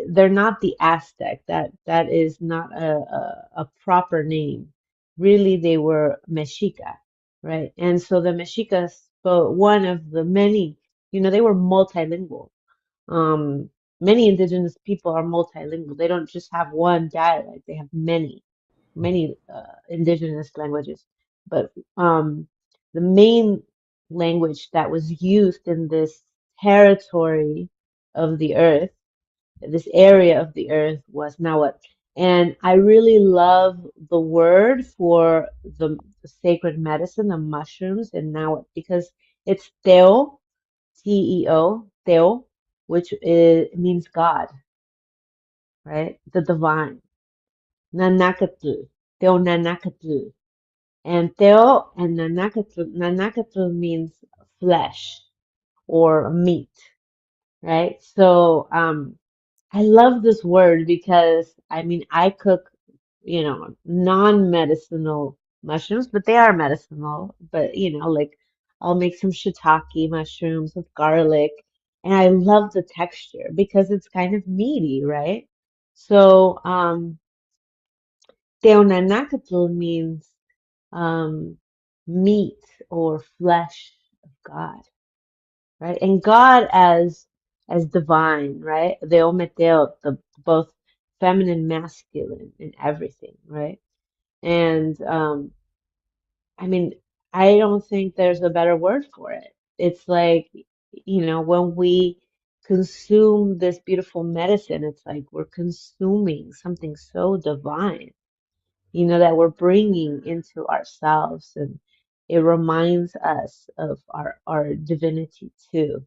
they're not the Aztec. That is not a proper name. Really, they were Mexica, right? And so the Mexicas spoke one of the many, they were multilingual. Many indigenous people are multilingual. They don't just have one dialect. They have many indigenous languages. But the main language that was used in this territory of the earth, this area of the earth, was Nahuatl. And I really love the word for the sacred medicine, the mushrooms, and now because it's Teo, Teo, Teo, which means God, right? The divine. Nanacatl, Teonanácatl. And Teo and Nanacatl means flesh or meat, right? So I love this word because I mean I cook, non-medicinal mushrooms, but they are medicinal. But like I'll make some shiitake mushrooms with garlic, and I love the texture because it's kind of meaty, right? So Teonanácatl means um, meat or flesh of God, right? And God as divine, right? The Ometeo, the both feminine, masculine, and everything, right? And I mean, I don't think there's a better word for it. It's like, when we consume this beautiful medicine, it's like we're consuming something so divine, that we're bringing into ourselves, and it reminds us of our divinity too.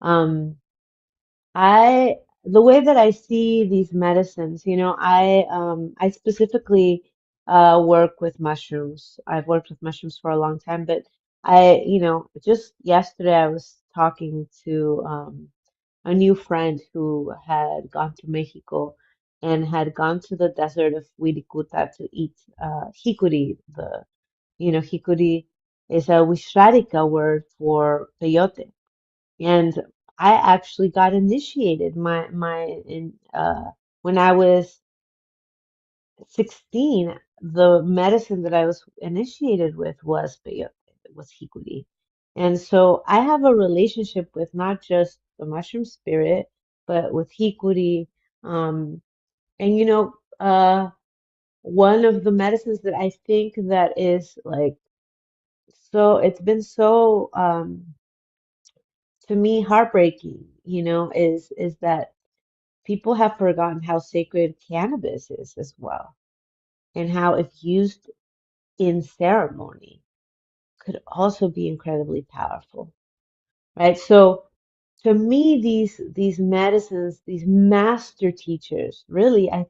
Um, I the way that I see these medicines, I specifically work with mushrooms. I've worked with mushrooms for a long time, but just yesterday I was talking to a new friend who had gone to Mexico and had gone to the desert of Wirikuta to eat jicuri. Jicuri is a Wixárika word for peyote. And I actually got initiated when I was 16. The medicine that I was initiated with was peyote, it was jicuri. And so I have a relationship with not just the mushroom spirit, but with jicuri. And one of the medicines that I think that is like it's been so to me heartbreaking, is that people have forgotten how sacred cannabis is as well, and how if used in ceremony could also be incredibly powerful, right? So to me, these medicines, these master teachers, really, I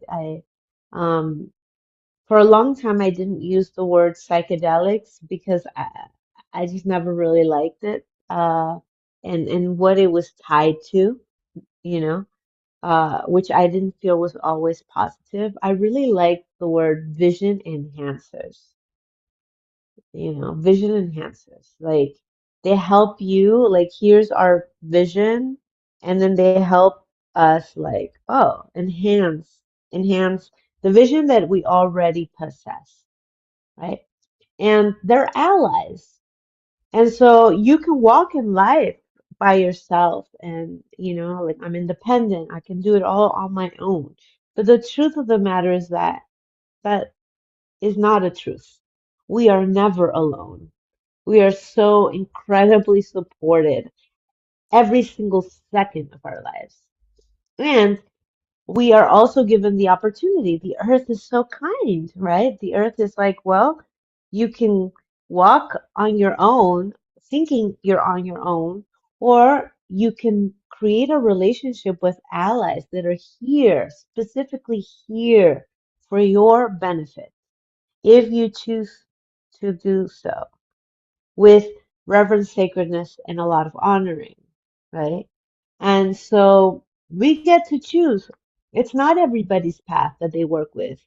for a long time I didn't use the word psychedelics because I just never really liked it, and what it was tied to, you know. Which I didn't feel was always positive. I really like the word vision enhancers, vision enhancers. Like they help you, like here's our vision, and then they help us like, oh, enhance the vision that we already possess, right? And they're allies. And so you can walk in life by yourself and, like I'm independent. I can do it all on my own. But the truth of the matter is that that is not a truth. We are never alone. We are so incredibly supported every single second of our lives. And we are also given the opportunity. The earth is so kind, right? The earth is like, well, you can walk on your own, thinking you're on your own, or you can create a relationship with allies that are here, specifically here for your benefit, if you choose to do so with reverence, sacredness, and a lot of honoring, right? And so we get to choose. It's not everybody's path that they work with,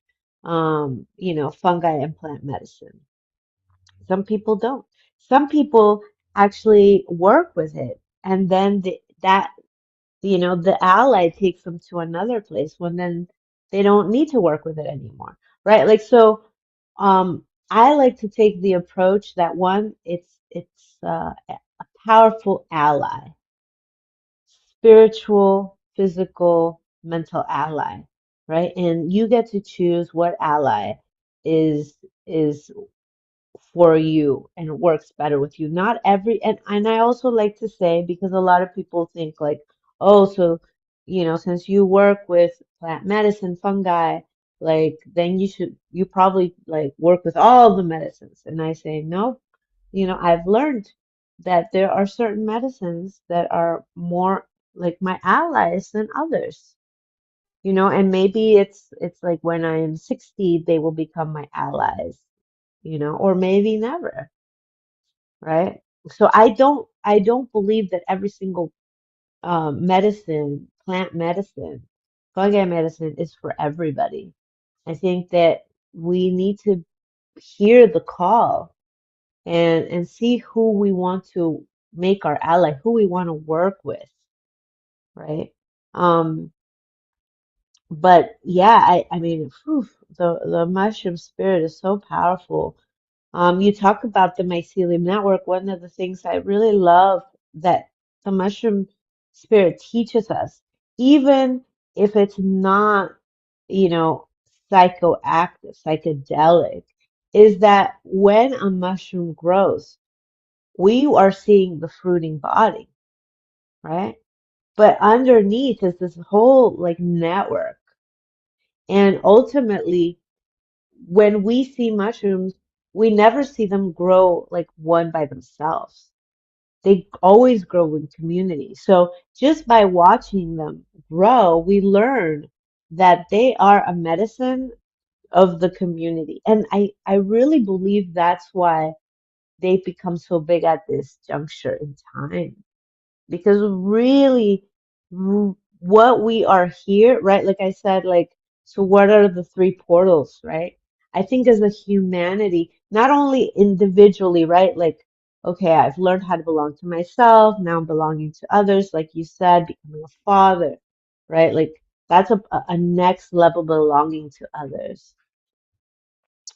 fungi and plant medicine. Some people don't. Some people actually work with it, and then the ally takes them to another place when then they don't need to work with it anymore, right? Like so, I like to take the approach that one, it's a powerful ally, spiritual, physical, mental ally, right? And you get to choose what ally is for you and works better with you. Not every and I also like to say, because a lot of people think like, oh, so since you work with plant medicine, fungi, like then you probably like work with all the medicines. And I say, no, I've learned that there are certain medicines that are more like my allies than others. And maybe it's like when I'm 60, they will become my allies, or maybe never, right? So I don't believe that every single medicine, plant medicine, fungi medicine is for everybody. I think that we need to hear the call and see who we want to make our ally, who we want to work with, right? Um, but yeah, I mean, whew, the mushroom spirit is so powerful. You talk about the mycelium network. One of the things I really love that the mushroom spirit teaches us, even if it's not, you know, psychoactive, psychedelic, is that when a mushroom grows, we are seeing the fruiting body, right? But underneath is this whole like network. And ultimately, when we see mushrooms, we never see them grow like one by themselves. They always grow in community. So just by watching them grow, we learn that they are a medicine of the community. And I really believe that's why they've become so big at this juncture in time. Because really, what we are here, right? Like I said, like, so what are the three portals, right? I think as a humanity, not only individually, right? Like, okay, I've learned how to belong to myself. Now I'm belonging to others, like you said, becoming a father, right? Like, that's a next level belonging to others,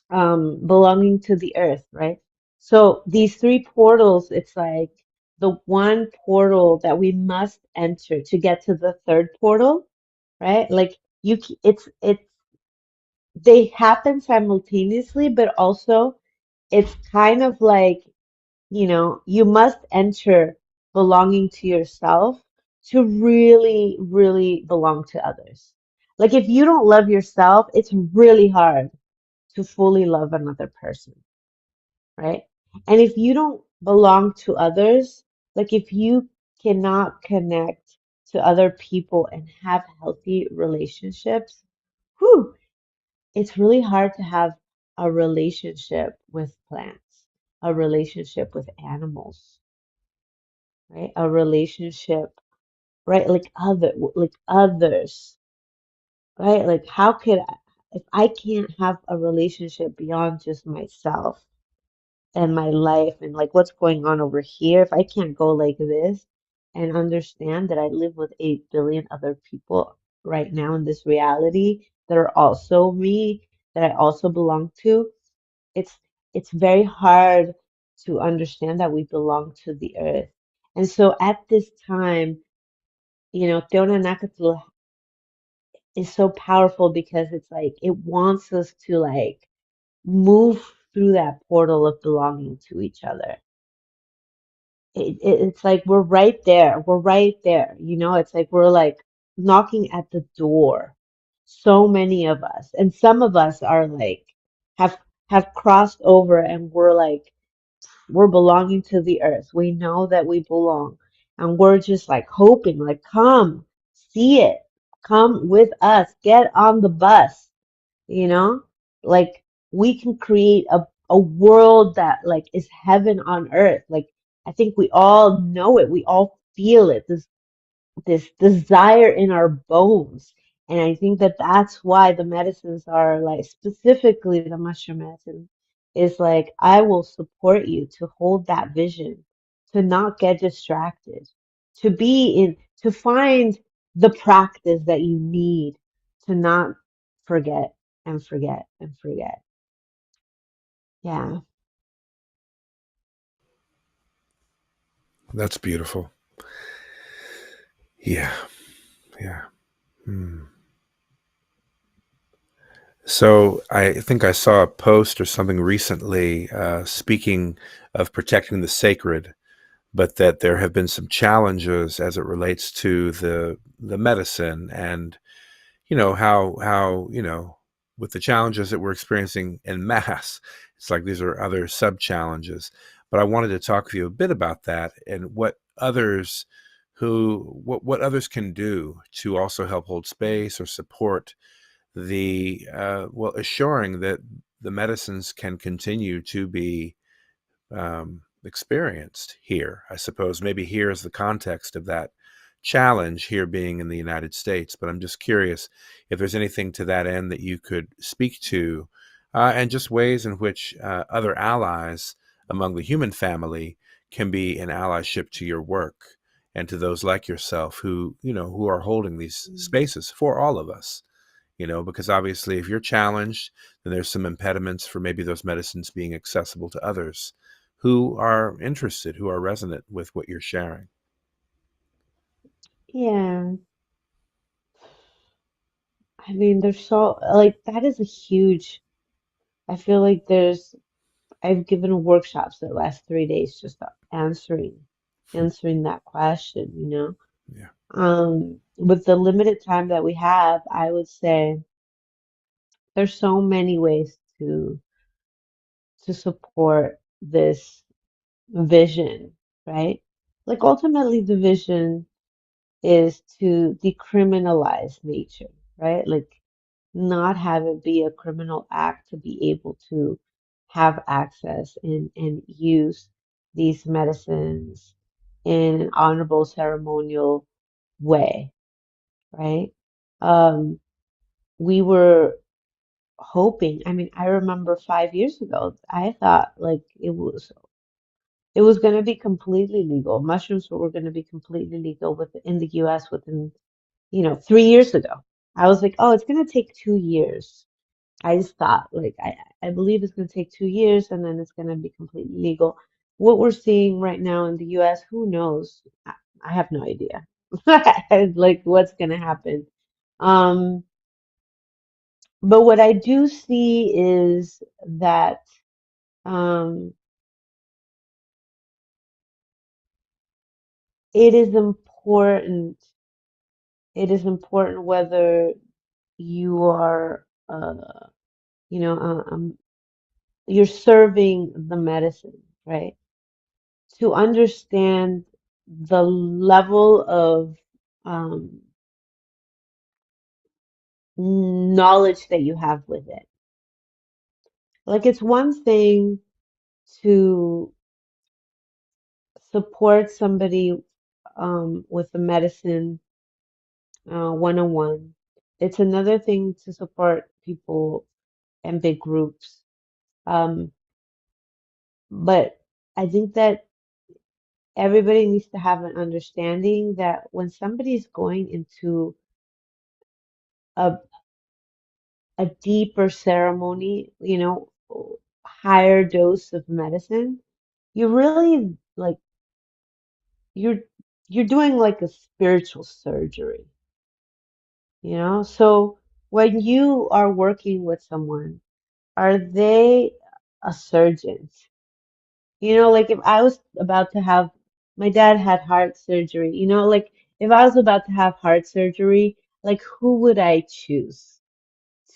belonging to the earth, right? So these three portals, it's like the one portal that we must enter to get to the third portal, right? Like it's they happen simultaneously, but also it's kind of like, you must enter belonging to yourself to really, really belong to others. Like if you don't love yourself, it's really hard to fully love another person, right? And if you don't belong to others, like if you cannot connect to other people and have healthy relationships, whew, it's really hard to have a relationship with plants, a relationship with animals, right? A relationship, right? Like others, right? Like how could if I can't have a relationship beyond just myself and my life and like what's going on over here, if I can't go like this and understand that I live with 8 billion other people right now in this reality that are also me, that I also belong to, it's it's very hard to understand that we belong to the earth. And so at this time, Teonanácatl is so powerful because it's like it wants us to like move through that portal of belonging to each other. It's like we're right there. We're right there. It's like we're like knocking at the door. So many of us, and some of us are like have have crossed over and we're belonging to the earth. We know that we belong. And we're just like hoping, like, come, see it. Come with us. Get on the bus you know like we can create a world that like is heaven on earth. Like I think we all know it, we all feel it, this desire in our bones. And I think that that's why the medicines are like, specifically the mushroom medicine is like, I will support you to hold that vision, to not get distracted, to find the practice that you need, to not forget and forget and forget. Yeah. That's beautiful. Yeah. Yeah. Hmm. So I think I saw a post or something recently speaking of protecting the sacred, but that there have been some challenges as it relates to the medicine, and how with the challenges that we're experiencing en masse, it's like these are other sub challenges. But I wanted to talk with you a bit about that and what others what others can do to also help hold space or support the assuring that the medicines can continue to be experienced here. I suppose maybe here is the context of that challenge, here being in the United States. But I'm just curious if there's anything to that end that you could speak to, and just ways in which other allies among the human family can be an allyship to your work and to those like yourself who, who are holding these spaces for all of us. Because obviously if you're challenged, then there's some impediments for maybe those medicines being accessible to others who are interested, who are resonant with what you're sharing. Yeah. I mean, there's so, like, that is a huge, I feel like I've given workshops that last 3 days just answering that question, Yeah. With the limited time that we have, I would say there's so many ways to support this vision, right? Like ultimately the vision is to decriminalize nature, right? Like not have it be a criminal act to be able to have access and use these medicines in an honorable ceremonial way, right? Um, we were hoping, I mean, I remember 5 years ago, I thought like it was going to be completely legal. Mushrooms were going to be completely legal in the US within, 3 years ago. I was like, oh, it's going to take 2 years. I just thought, like, I believe it's going to take 2 years and then it's going to be completely legal. What we're seeing right now in the US, who knows? I have no idea. Like, what's going to happen? Um, but what I do see is that um, it is important. It is important whether you are, you know, you're serving the medicine, right? To understand the level of um, knowledge that you have with it. Like it's one thing to support somebody with the medicine one-on-one. It's another thing to support people and big groups. Um, but I think that everybody needs to have an understanding that when somebody is going into a a deeper ceremony, higher dose of medicine, you really like you're you're doing like a spiritual surgery, So when you are working with someone, are they a surgeon? Like if I was about to have, my dad had heart surgery, like if I was about to have heart surgery, like who would I choose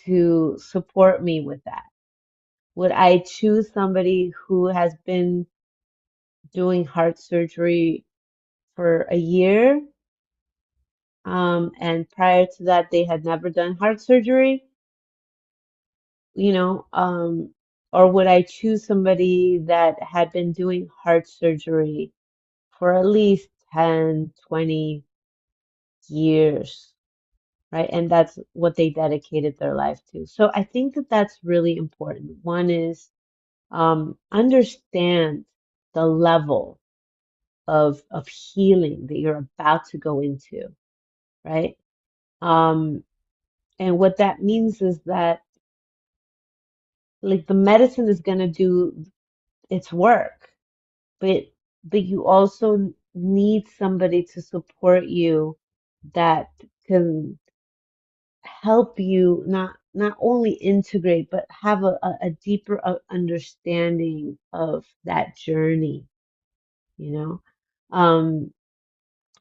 to support me with that? Would I choose somebody who has been doing heart surgery for a year? And prior to that, they had never done heart surgery, you know, um, or would I choose somebody that had been doing heart surgery for at least 10, 20 years, right? And that's what they dedicated their life to. So I think that that's really important. One is understand the level of healing that you're about to go into, right? Um, and what that means is that like the medicine is going to do its work, but you also need somebody to support you that can help you not only integrate but have a deeper understanding of that journey, you know. Um,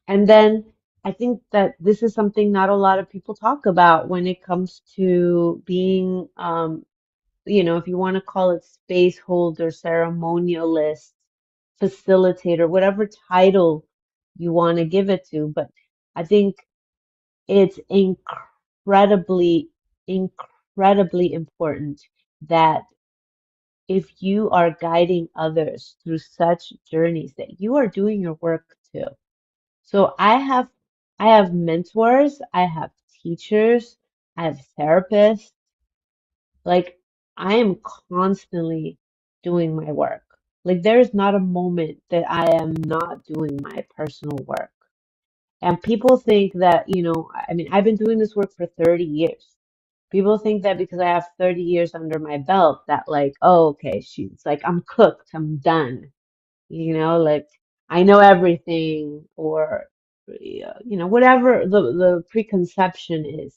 and then I think that this is something not a lot of people talk about when it comes to being, if you want to call it space holder, ceremonialist, facilitator, whatever title you want to give it to. But I think it's incredibly, incredibly important that if you are guiding others through such journeys, that you are doing your work too. So I have mentors, I have teachers, I have therapists. Like I am constantly doing my work. Like there is not a moment that I am not doing my personal work. And people think that, I mean, I've been doing this work for 30 years. People think that because I have 30 years under my belt, that like, oh, okay, she's like, I'm cooked, I'm done. Like I know everything, or whatever the preconception is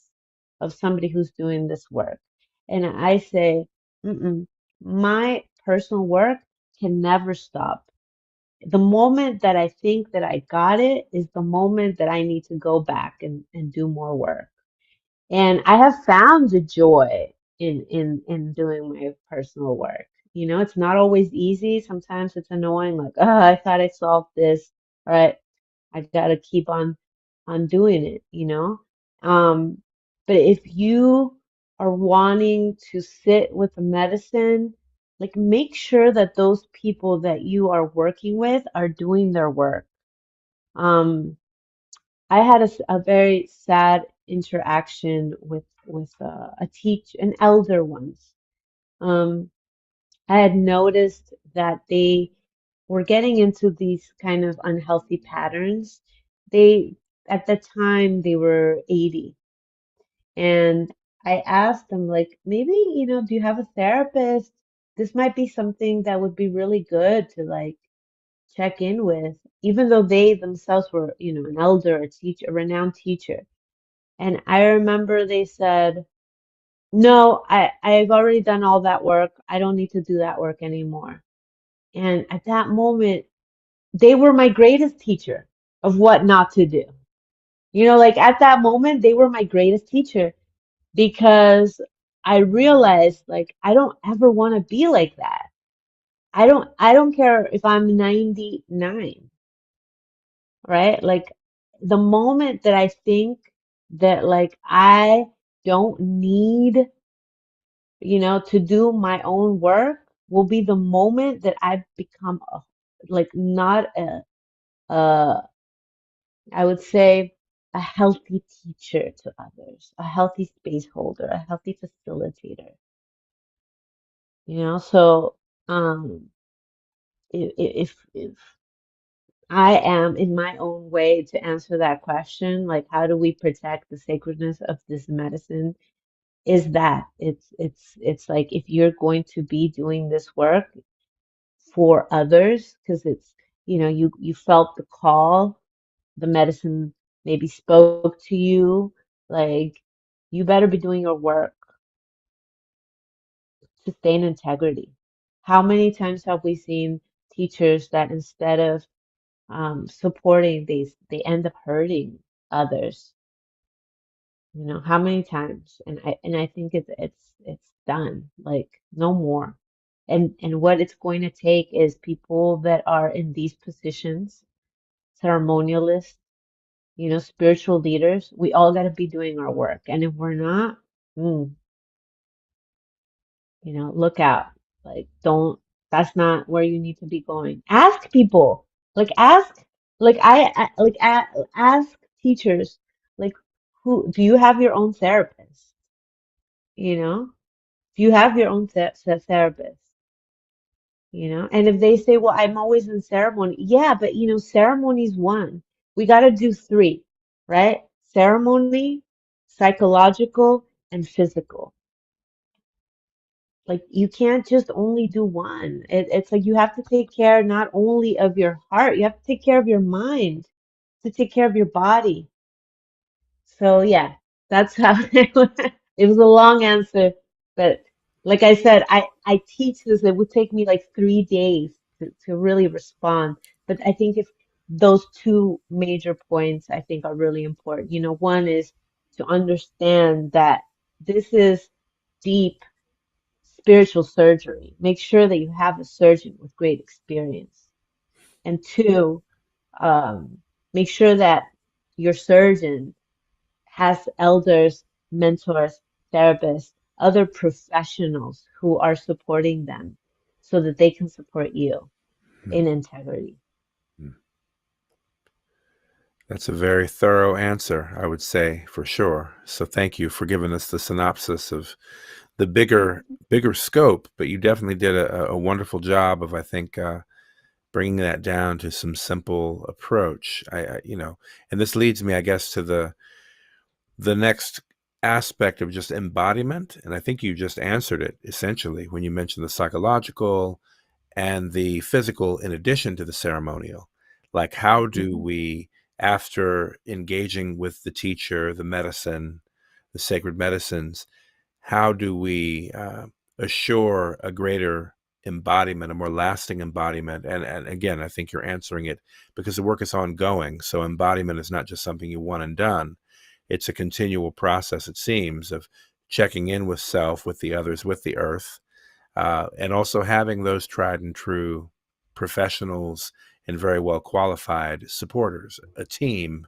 of somebody who's doing this work. And I say, mm-mm, my personal work can never stop. The moment that I think that I got it is the moment that I need to go back and do more work. And I have found the joy in doing my personal work. It's not always easy. Sometimes it's annoying, like, oh, I thought I solved this. All right, I gotta keep on doing it. But if you are wanting to sit with the medicine, like make sure that those people that you are working with are doing their work. Um, I had a very sad interaction with an elder once. Um, I had noticed that they were getting into these kind of unhealthy patterns. They At the time they were 80, and I asked them like, maybe, do you have a therapist? This might be something that would be really good to like check in with, even though they themselves were, an elder, a teacher, a renowned teacher. And I remember they said, no, I've already done all that work. I don't need to do that work anymore. And at that moment, they were my greatest teacher of what not to do. Like at that moment, they were my greatest teacher because I realized like I don't ever want to be like that. I don't care if I'm 99, right? Like the moment that I think that like I don't need, to do my own work will be the moment that I become like not a I would say a healthy teacher to others, a healthy space holder, a healthy facilitator. So um if I am in my own way to answer that question, like how do we protect the sacredness of this medicine, is that it's like if you're going to be doing this work for others, because it's, you felt the call, the medicine maybe spoke to you, like you better be doing your work, sustain integrity. How many times have we seen teachers that instead of supporting these, they end up hurting others? How many times? And I think it's done. Like no more. And what it's going to take is people that are in these positions, ceremonialists, spiritual leaders. We all got to be doing our work. And if we're not, mm, look out. Like don't. That's not where you need to be going. Ask people. Like ask. Like ask teachers. Like who do you have your own therapist? You know, do you have your own therapist? And if they say, well, I'm always in ceremony. Yeah, but ceremony's one. We got to do three, right? Ceremony, psychological, and physical. Like you can't just only do one. It's like you have to take care not only of your heart, you have to take care of your mind, to take care of your body. So yeah, that's how it was a long answer, but like I said, I teach this. It would take me like 3 days to really respond. But I think if those two major points I think are really important. You know, one is to understand that this is deep spiritual surgery. Make sure that you have a surgeon with great experience. And two, um, make sure that your surgeon has elders, mentors, therapists, other professionals who are supporting them so that they can support you in integrity. That's a very thorough answer, I would say, for sure. So thank you for giving us the synopsis of the bigger scope, but you definitely did a wonderful job of, I think, bringing that down to some simple approach. And this leads me, I guess, to the next aspect of just embodiment. And I think you just answered it essentially when you mentioned the psychological and the physical in addition to the ceremonial. Like, how do we, after engaging with the teacher, the medicine, the sacred medicines, how do we assure a greater embodiment, a more lasting embodiment? And again, I think you're answering it because the work is ongoing. So embodiment is not just something you want and done. It's a continual process, it seems, of checking in with self, with the others, with the earth, and also having those tried and true professionals and very well qualified supporters, a team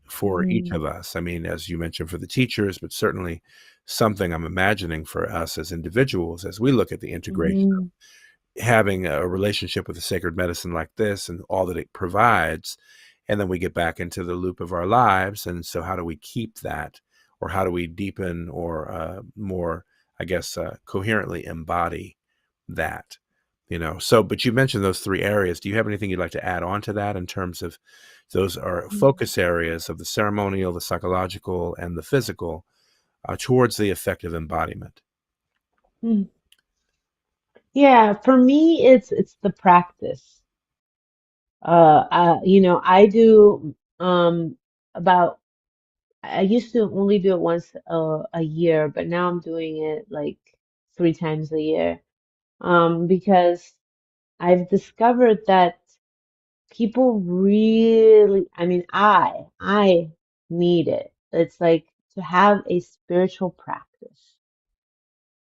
for each of us. I mean, as you mentioned, for the teachers, but certainly something I'm imagining for us as individuals as we look at the integration of having a relationship with a sacred medicine like this and all that it provides. And then we get back into the loop of our lives. And so how do we keep that, or how do we deepen or more, I guess, coherently embody that? So, but you mentioned those three areas. Do you have anything you'd like to add on to that in terms of those are focus areas of the ceremonial, the psychological, and the physical towards the effective embodiment? Yeah, for me, it's the practice. I do about I used to only do it once a year, but now I'm doing it like 3 times a year. Because I've discovered that people really, I mean, I need it. It's like to have a spiritual practice.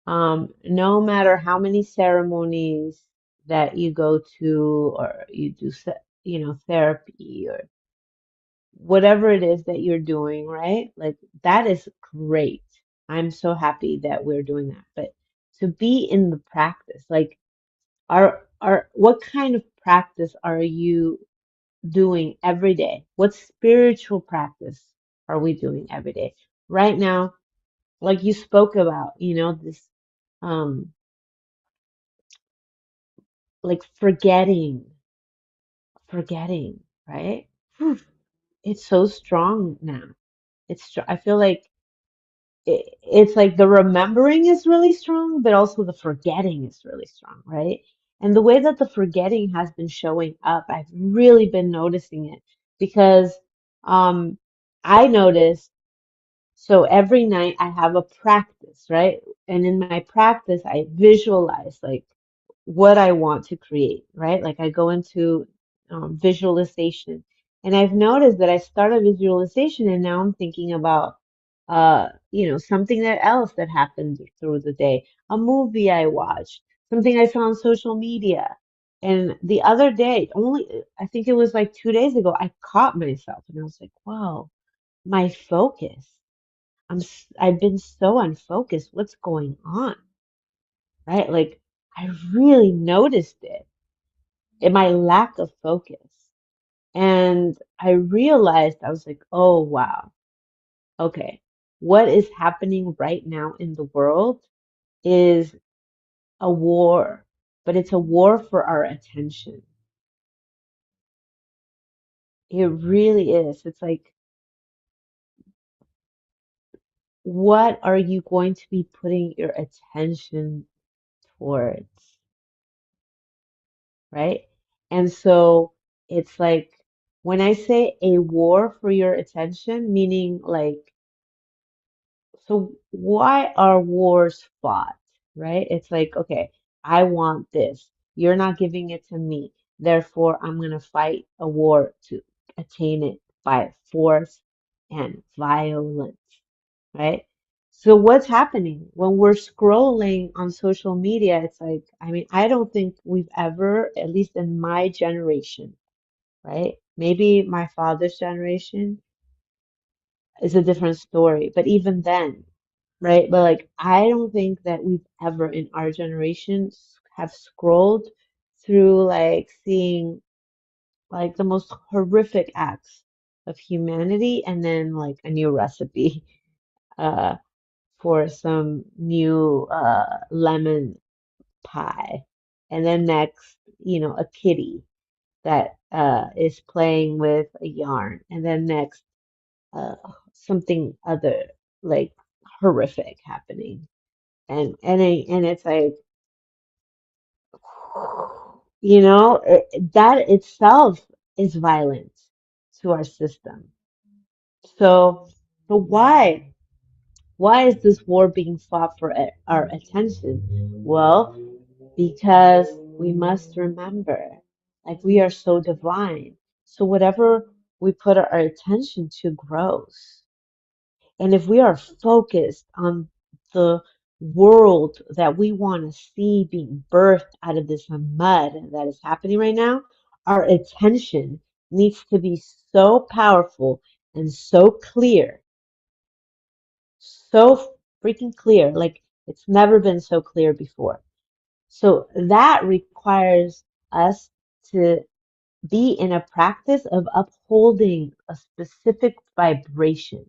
No matter how many ceremonies that you go to or you do, therapy or whatever it is that you're doing, right? Like that is great. I'm so happy that we're doing that. But to be in the practice, like what kind of practice are you doing every day? What spiritual practice are we doing every day? Right now, like you spoke about, this um like forgetting, right? Whew, it's so strong now. I feel like it's like the remembering is really strong, but also the forgetting is really strong, right? And the way that the forgetting has been showing up, I've really been noticing it because um I noticed. So every night I have a practice, right? And in my practice, I visualize like what I want to create, right? Like I go into visualization. And I've noticed that I start a visualization and now I'm thinking about, something that else that happened through the day, a movie I watched, something I saw on social media. And the other day, I think it was like 2 days ago, I caught myself and I was like, wow, my focus. I've been so unfocused. What's going on? Right? Like I really noticed it in my lack of focus. And I realized I was like, oh wow. Okay. What is happening right now in the world is a war, but it's a war for our attention. It really is. It's like, what are you going to be putting your attention towards? Right? And so it's like when I say a war for your attention, meaning like, so why are wars fought? Right? It's like, okay, I want this. You're not giving it to me. Therefore, I'm going to fight a war to attain it by force and violence, right? So what's happening when we're scrolling on social media? It's like, I mean, I don't think we've ever, at least in my generation, right? Maybe my father's generation is a different story, but even then, right? But like, I don't think that we've ever in our generation have scrolled through like seeing like the most horrific acts of humanity and then like a new recipe uh for some new lemon pie. And then next, a kitty that is playing with a yarn. And then next, uh, something other like horrific happening. And it's like, that itself is violence to our system. So, but why? Why is this war being fought for our attention? Well, because we must remember, like we are so divine. So whatever we put our attention to grows. And if we are focused on the world that we want to see being birthed out of this mud that is happening right now, our attention needs to be so powerful and so clear, so freaking clear. Like it's never been so clear before. So that requires us to be in a practice of upholding a specific vibration,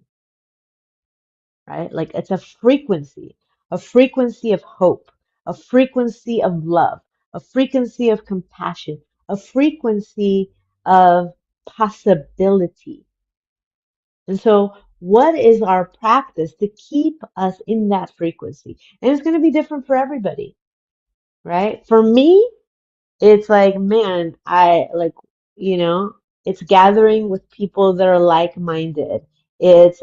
right? Like it's a frequency of hope, a frequency of love, a frequency of compassion, a frequency of possibility. And so, what is our practice to keep us in that frequency? And it's going to be different for everybody, right? For me, it's like, man, I like, you know, it's gathering with people that are like-minded. It's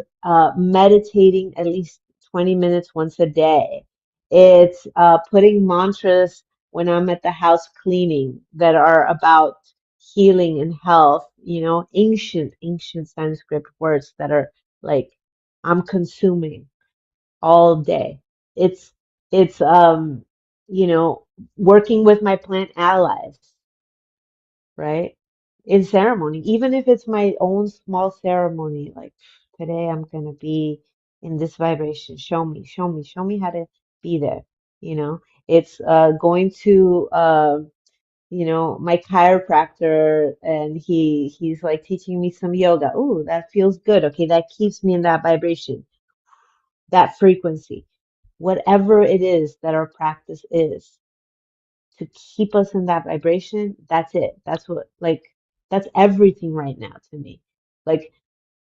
meditating at least 20 minutes once a day. It's putting mantras when I'm at the house cleaning that are about healing and health, ancient Sanskrit words that are like I'm consuming all day. It's it's working with my plant allies, right? In ceremony, even if it's my own small ceremony, like today I'm gonna be in this vibration. Show me how to be there. You know, it's going to my chiropractor and he's like teaching me some yoga. Ooh, that feels good. Okay, that keeps me in that vibration, that frequency. Whatever it is that our practice is to keep us in that vibration, that's it. That's everything right now to me. Like,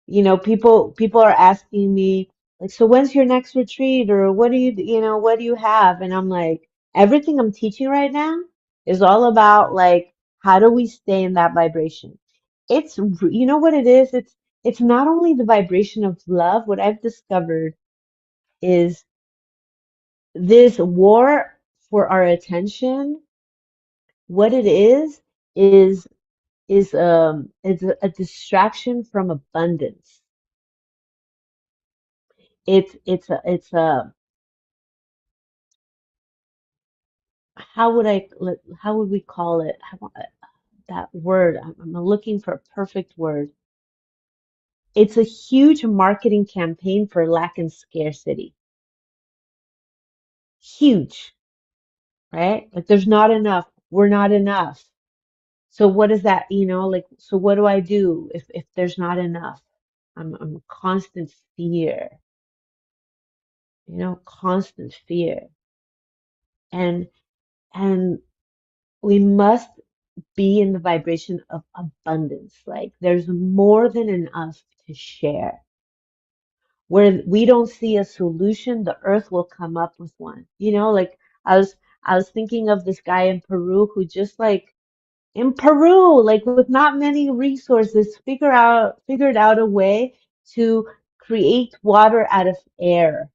people are asking me, like, so when's your next retreat? Or what do you have? And I'm like, everything I'm teaching right now is all about like, how do we stay in that vibration? You know what it is? It's not only the vibration of love. What I've discovered is this war for our attention, what it is is a distraction from abundance. It's a how would we call it? That word. I'm looking for a perfect word. It's a huge marketing campaign for lack and scarcity. Huge, right? Like there's not enough. We're not enough. So what is that, like, so what do I do if there's not enough? I'm constant fear, constant fear. And and we must be in the vibration of abundance. Like there's more than enough to share. Where we don't see a solution, the earth will come up with one. Like I was thinking of this guy in Peru who just like in Peru, like with not many resources, figured out a way to create water out of air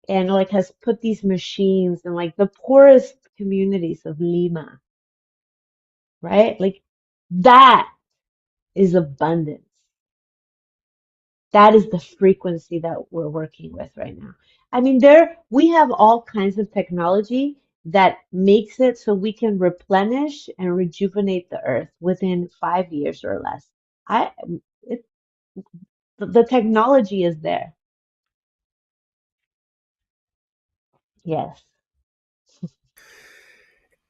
and like has put these machines in like the poorest communities of Lima. right? Like that is abundance. That is the frequency that we're working with right now. I mean, we have all kinds of technology that makes it so we can replenish and rejuvenate the earth within 5 years or less. I it, the technology is there. Yes.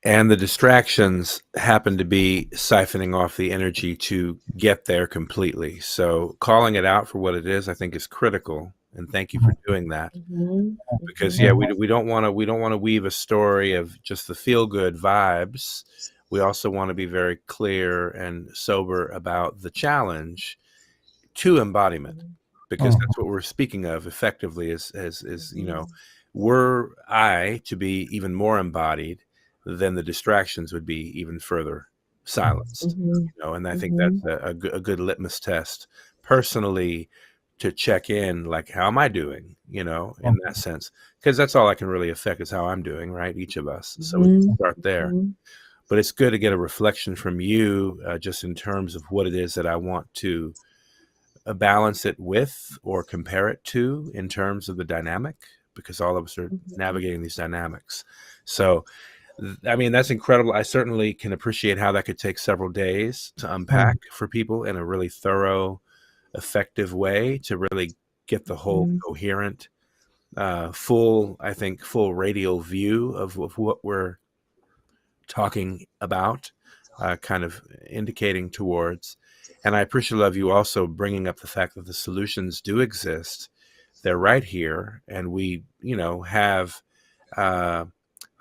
And the distractions happen to be siphoning off the energy to get there completely. So calling it out for what it is, I think, is critical. And thank you for doing that. Hmm. Because Hmm. we don't want to weave a story of just the feel good vibes. We also want to be very clear and sober about the challenge to embodiment, because that's what we're speaking of effectively is were I to be even more embodied, then the distractions would be even further silenced. Hmm. And I think Hmm. that's a good litmus test personally to check in, like, how am I doing, in that sense, because that's all I can really affect is how I'm doing, right? Each of us. So we can Hmm. start there. Hmm. But it's good to get a reflection from you, just in terms of what it is that I want to balance it with or compare it to in terms of the dynamic, because all of us are Hmm. navigating these dynamics. So, I mean, that's incredible. I certainly can appreciate how that could take several days to unpack for people in a really thorough, effective way to really get the whole Hmm. coherent, I think, full radial view of what we're talking about, kind of indicating towards. And I appreciate of you also bringing up the fact that the solutions do exist. They're right here. And we, have uh,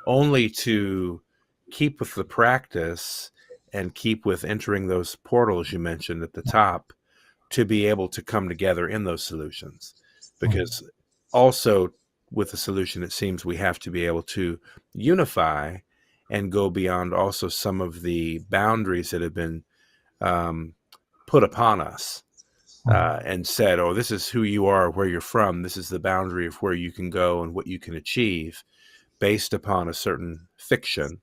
only to keep with the practice and keep with entering those portals you mentioned at the top to be able to come together in those solutions. Because also with the solution, it seems we have to be able to unify and go beyond also some of the boundaries that have been um, put upon us, and said, oh, this is who you are, where you're from. This is the boundary of where you can go and what you can achieve based upon a certain fiction.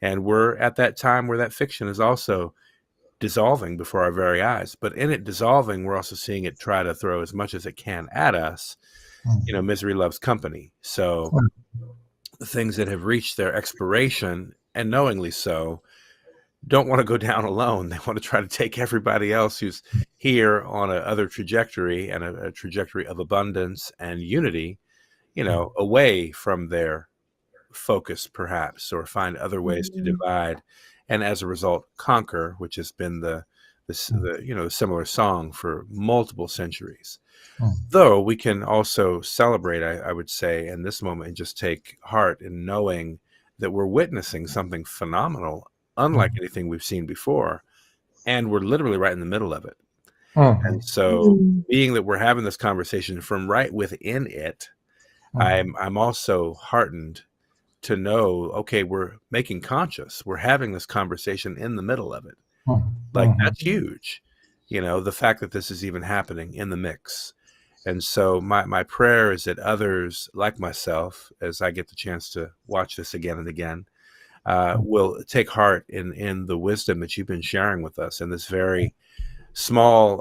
And we're at that time where that fiction is also dissolving before our very eyes. But in it dissolving, we're also seeing it try to throw as much as it can at us. Misery loves company. So the things that have reached their expiration, and knowingly so, don't want to go down alone. They want to try to take everybody else who's here on a other trajectory, and a trajectory of abundance and unity, away from their focus, perhaps, or find other ways to Hmm. divide, and as a result conquer, which has been the similar song for multiple centuries. Though we can also celebrate, I would say, in this moment, and just take heart in knowing that we're witnessing something phenomenal, unlike anything we've seen before, and we're literally right in the middle of it. And so, Hmm. being that we're having this conversation from right within it, I'm also heartened to know, okay, we're making conscious, we're having this conversation in the middle of it. Like, that's huge, the fact that this is even happening in the mix. And so my prayer is that others like myself, as I get the chance to watch this again and again, will take heart in the wisdom that you've been sharing with us in this very small,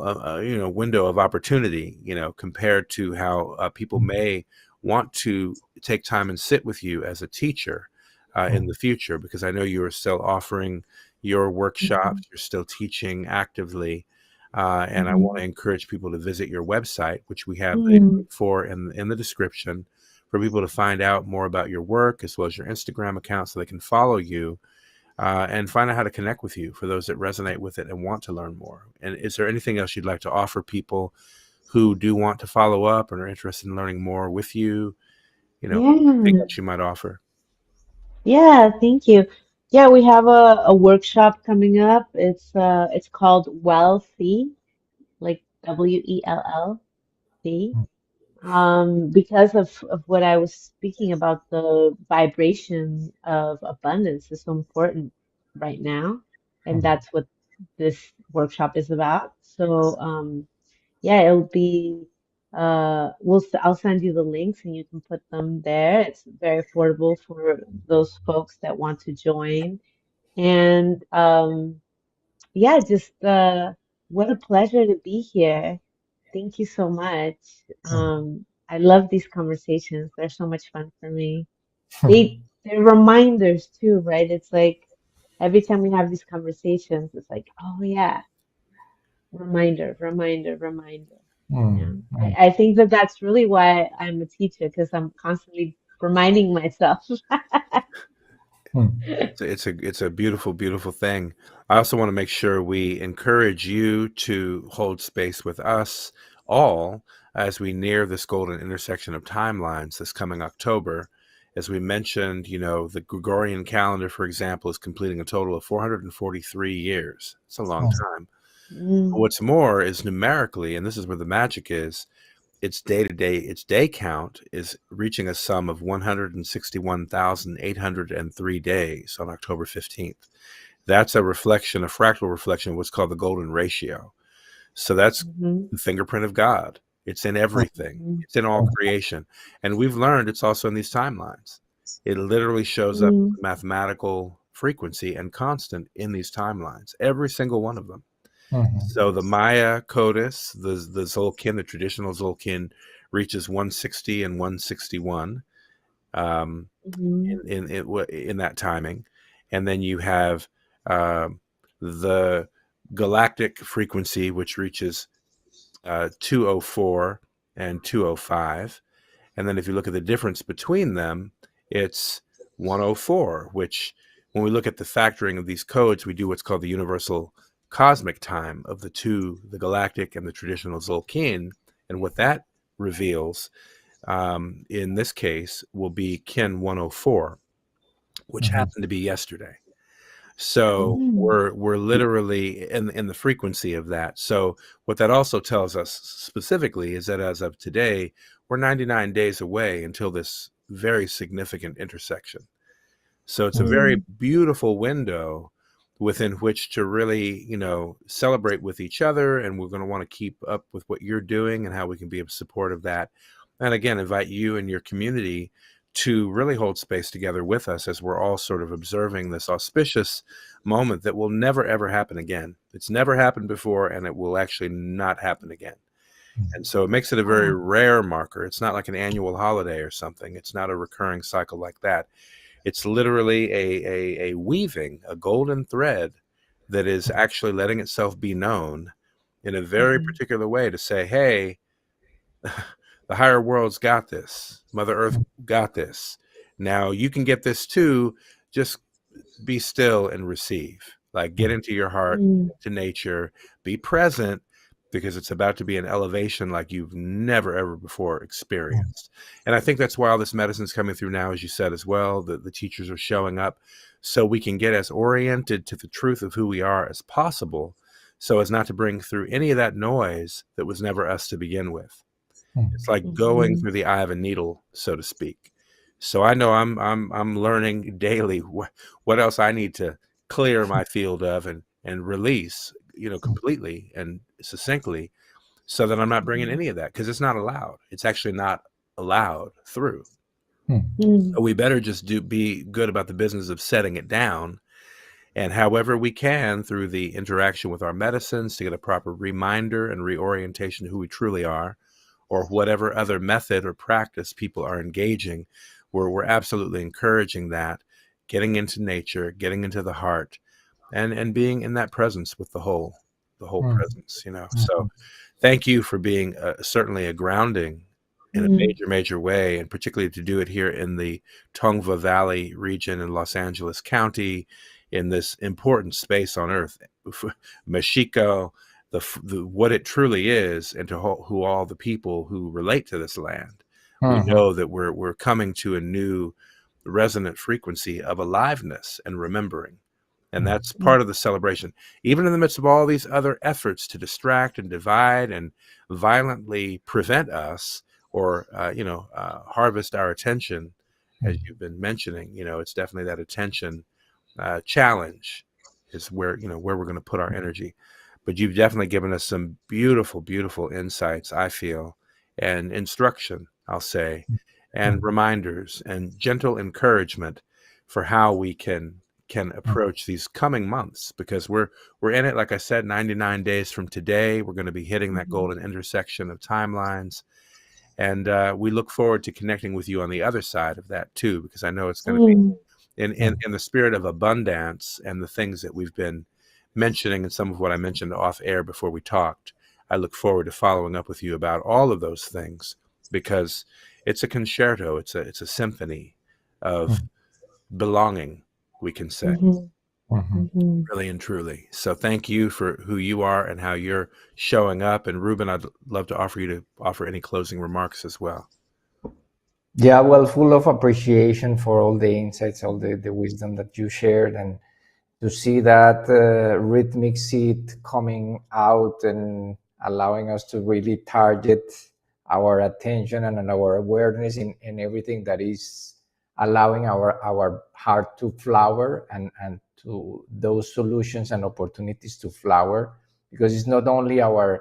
window of opportunity, compared to how people may want to take time and sit with you as a teacher in the future, because I know you are still offering your Hmm. workshops, you're still teaching actively. And I want Hmm. to encourage people to visit your website, which we have the Hmm. link for in the description, for people to find out more about your work, as well as your Instagram account, so they can follow you, and find out how to connect with you for those that resonate with it and want to learn more. And is there anything else you'd like to offer people who do want to follow up and are interested in learning more with you? Anything Yeah. else you might offer? Yeah, thank you. Yeah, we have a workshop coming up. It's called Wealthy, like WELLC. Because of what I was speaking about, the vibration of abundance is so important right now, and that's what this workshop is about. So, yeah, it'll be I'll send you the links and you can put them there. It's very affordable for those folks that want to join. And yeah, just what a pleasure to be here. Thank you so much. I love these conversations. They're so much fun for me. They're reminders too, right? It's like every time we have these conversations, it's like, oh yeah, reminder, reminder, reminder. Yeah. I think that that's really why I'm a teacher, because I'm constantly reminding myself. It's a beautiful, beautiful thing. I also want to make sure we encourage you to hold space with us all as we near this golden intersection of timelines this coming October. As we mentioned, the Gregorian calendar, for example, is completing a total of 443 years. It's a long time. Mm, What's more is numerically, and this is where the magic is, its day count is reaching a sum of 161,803 days on October 15th. That's a fractal reflection of what's called the golden ratio. So that's mhm, the fingerprint of God. It's in everything. mhm, It's in all creation. And we've learned it's also in these timelines. It literally shows up mm, with mathematical frequency and constant in these timelines, every single one of them. So the Maya codis, the Zolkin, the traditional Zolkin, reaches 160 and 161 mhm, in that timing, and then you have the galactic frequency, which reaches 204 and 205, and then if you look at the difference between them, it's 104, which when we look at the factoring of these codes, we do what's called the universal cosmic time of the two, the galactic and the traditional Zolkin. And what that reveals in this case will be Kin 104, which happened to be yesterday. So mm, we're literally in the frequency of that. So what that also tells us specifically is that as of today, we're 99 days away until this very significant intersection. So it's a very mm, beautiful window within which to really, celebrate with each other. And we're going to want to keep up with what you're doing and how we can be of support of that. And again, invite you and your community to really hold space together with us as we're all sort of observing this auspicious moment that will never, ever happen again. It's never happened before, and it will actually not happen again. And so it makes it a very wow. rare marker. It's not like an annual holiday or something. It's not a recurring cycle like that. It's literally a weaving, a golden thread that is actually letting itself be known in a very Mhm, particular way to say, hey, the higher world's got this. Mother Earth got this. Now you can get this too. Just be still and receive. Like get into your heart, mm, to nature, be present because it's about to be an elevation like you've never ever before experienced. And I think that's why all this medicine's coming through now, as you said as well. The teachers are showing up so we can get as oriented to the truth of who we are as possible, so as not to bring through any of that noise that was never us to begin with. It's like going mhm, through the eye of a needle, so to speak. So I know I'm learning daily what else I need to clear my field of and release, completely and succinctly, so that I'm not bringing mhm, any of that because it's not allowed. It's actually not allowed through. mm, So we better just be good about the business of setting it down, and however we can through the interaction with our medicines to get a proper reminder and reorientation to who we truly are, or whatever other method or practice people are engaging, where we're absolutely encouraging that, getting into nature, getting into the heart, and being in that presence with the whole presence. So thank you for being certainly a grounding in a mm, major, major way, and particularly to do it here in the Tongva Valley region in Los Angeles County, in this important space on Earth, Mexico, what it truly is, and to who all the people who relate to this land. We know that we're coming to a new resonant frequency of aliveness and remembering. And that's mm, part of the celebration. Even in the midst of all these other efforts to distract and divide and violently prevent us or, harvest our attention, as you've been mentioning, it's definitely that attention challenge is where we're going to put our energy. But you've definitely given us some beautiful, beautiful insights, I feel, and instruction, I'll say, and reminders and gentle encouragement for how we can can approach these coming months, because we're in it, like I said, 99 days from today. We're going to be hitting that golden intersection of timelines. And we look forward to connecting with you on the other side of that too, because I know it's going to be in the spirit of abundance and the things that we've been mentioning, and some of what I mentioned off air before we talked. I look forward to following up with you about all of those things, because it's a concerto, it's a symphony of belonging, we can say. Really and truly. So thank you for who you are and how you're showing up. And Rubén, I'd love to offer any closing remarks as well. Yeah, well, full of appreciation for all the insights, all the wisdom that you shared, and to see that rhythmic seed coming out and allowing us to really target our attention and our awareness in everything that is allowing our heart to flower, and to those solutions and opportunities to flower, because it's not only the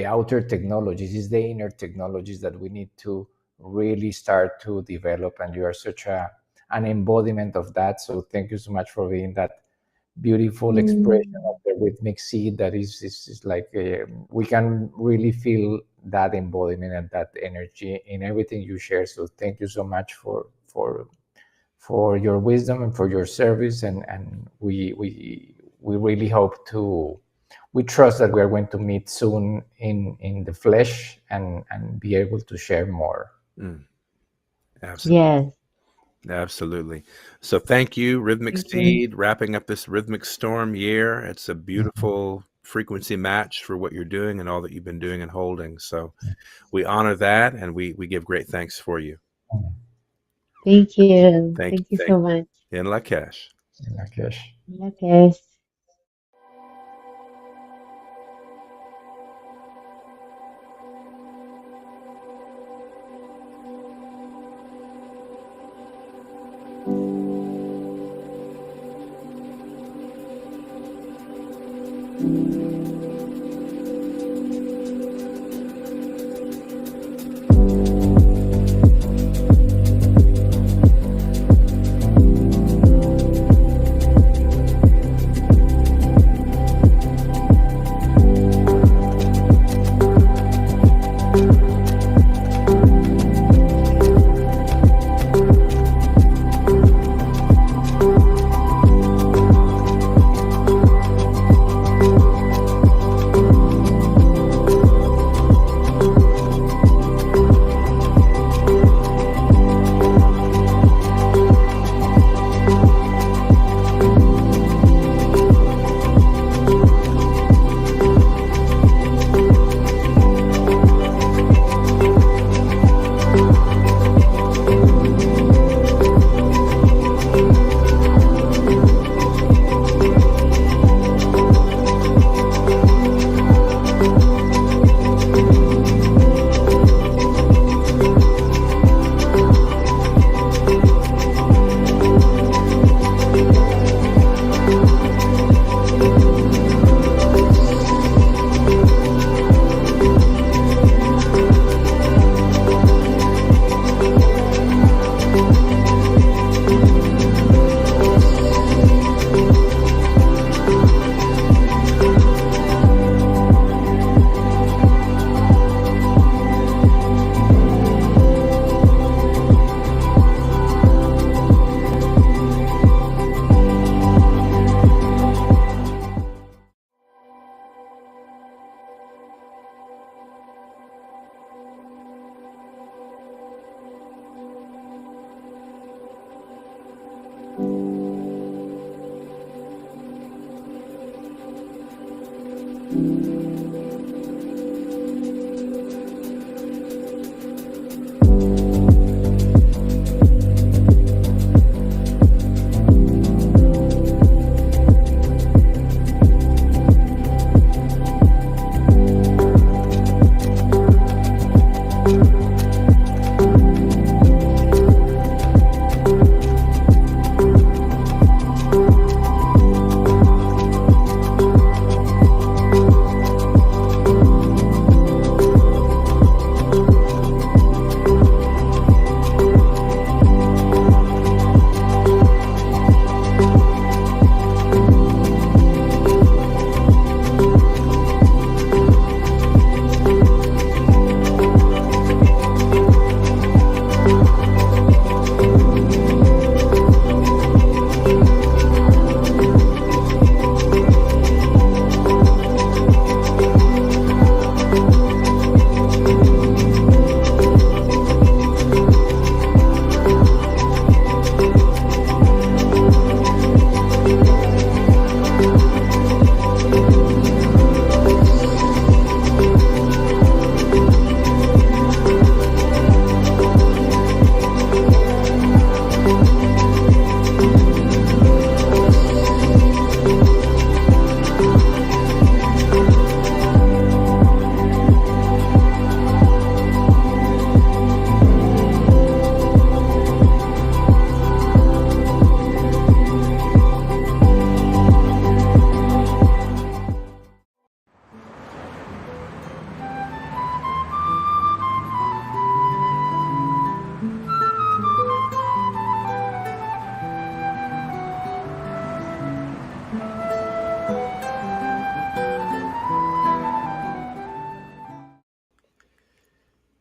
outer technologies, it's the inner technologies that we need to really start to develop, and you are such an embodiment of that. So thank you so much for being that beautiful expression of the rhythmic seed that is like we can really feel that embodiment and that energy in everything you share. So thank you so much for your wisdom and for your service, and we really hope we trust that we are going to meet soon in the flesh and be able to share more. Absolutely. Yes. Absolutely. So thank you, Rhythmic Seed, wrapping up this Rhythmic Storm year. It's a beautiful frequency match for what you're doing and all that you've been doing and holding. So we honor that, and we give great thanks for you. Thank you. Thank you so much. In Lakesh. Lakesh.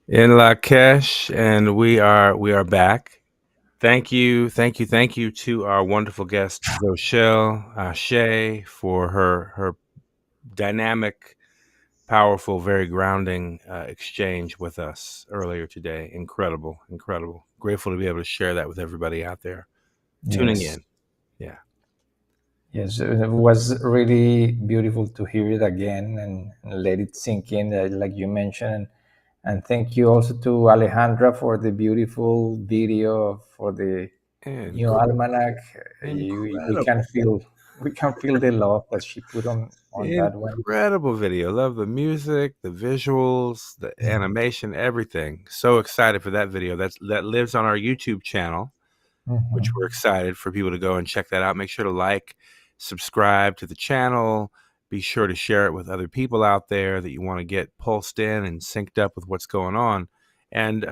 in Lakesh, and we are back. Thank you to our wonderful guest Xóchitl Ashe for her dynamic, powerful, very grounding exchange with us earlier today. Incredible. Grateful to be able to share that with everybody out there tuning Yes. in. Yeah. Yes, it was really beautiful to hear it again and let it sink in, like you mentioned. And thank you also to Alejandra for the beautiful video for the new almanac. Incredible. We can feel the love that she put on that one. Incredible video. Love the music, the visuals, the animation, everything. So excited for that video. That lives on our YouTube channel, which we're excited for people to go and check that out. Make sure to like, subscribe to the channel. Be sure to share it with other people out there that you want to get pulsed in and synced up with what's going on. And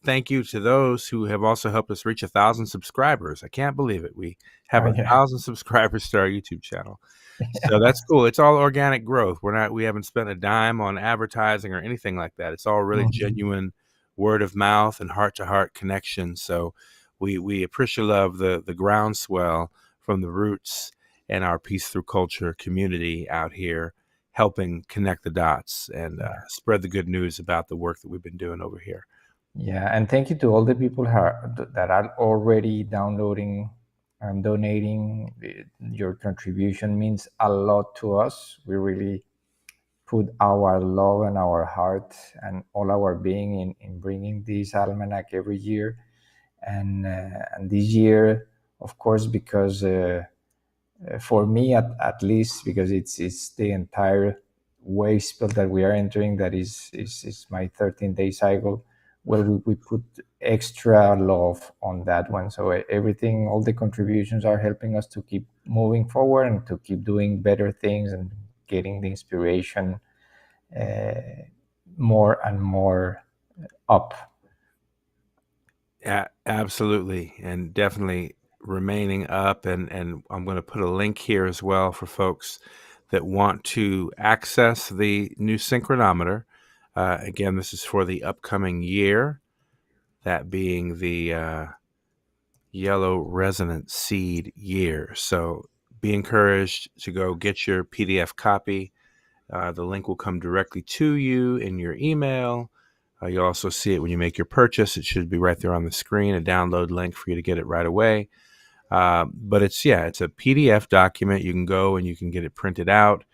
thank you to those who have also helped us reach 1,000 subscribers. I can't believe it. We have Oh, yeah. 1,000 subscribers to our YouTube channel. So that's cool. It's all organic growth. We haven't spent a dime on advertising or anything like that. It's all really genuine word of mouth and heart to heart connection. So we appreciate love the groundswell from the roots and our Peace Through Culture community out here, helping connect the dots and spread the good news about the work that we've been doing over here. Yeah, and thank you to all the people that are already downloading and donating. Your contribution means a lot to us. We really put our love and our heart and all our being in bringing this almanac every year. And this year, of course, because for me at least, because it's the entire wave spell that we are entering, that is my 13-day cycle. Well, we put extra love on that one. So everything, all the contributions are helping us to keep moving forward and to keep doing better things and getting the inspiration more and more up. Yeah, absolutely. And definitely remaining up. And I'm going to put a link here as well for folks that want to access the new synchronometer. Again, this is for the upcoming year, that being the Yellow Resonant Seed year. So be encouraged to go get your PDF copy. The link will come directly to you in your email. You'll also see it when you make your purchase. It should be right there on the screen, a download link for you to get it right away. But it's a PDF document. You can go and you can get it printed out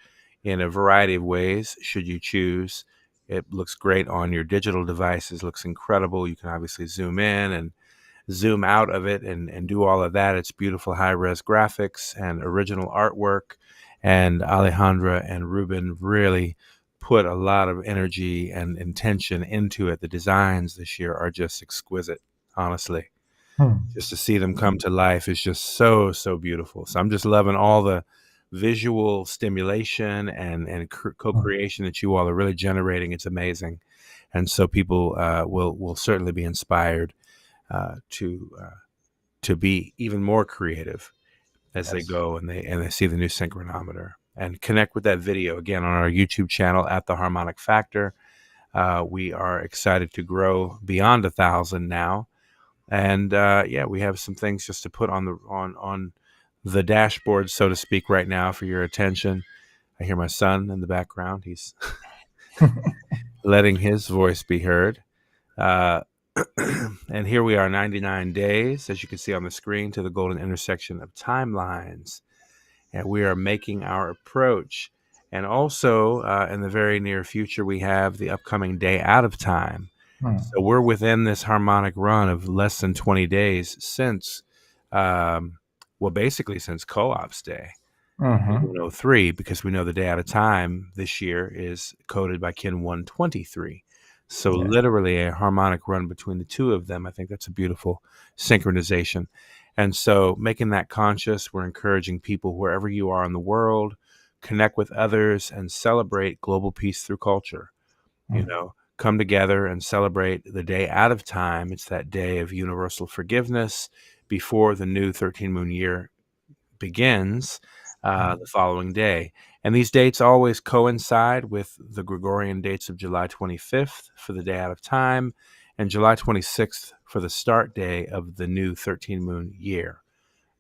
in a variety of ways, should you choose. It looks great on your digital devices, looks incredible. You can obviously zoom in and zoom out of it and do all of that. It's beautiful high-res graphics and original artwork. And Alejandra and Rubén really put a lot of energy and intention into it. The designs this year are just exquisite, honestly. Just to see them come to life is just so beautiful. So I'm just loving all the visual stimulation and co-creation that you all are really generating. It's amazing. And so people will certainly be inspired to be even more creative as they go and they see the new synchronometer and connect with that video again on our YouTube channel at the Harmonic Factor. We are excited to grow beyond 1,000 now, and we have some things just to put on the dashboard, so to speak, right now for your attention. I hear my son in the background; he's letting his voice be heard. And here we are, 99 days, as you can see on the screen, to the golden intersection of timelines. And we are making our approach. And also, in the very near future, we have the upcoming day out of time. So we're within this harmonic run of less than 20 days since, basically since Co-ops Day. 103, because we know the day out of time this year is coded by Kin 123. So literally a harmonic run between the two of them. I think that's a beautiful synchronization. And so making that conscious, we're encouraging people wherever you are in the world, connect with others and celebrate global peace through culture. Come together and celebrate the day out of time. It's that day of universal forgiveness before the new 13 moon year begins. the following day. And these dates always coincide with the Gregorian dates of July 25th for the day out of time and July 26th for the start day of the new 13 moon year.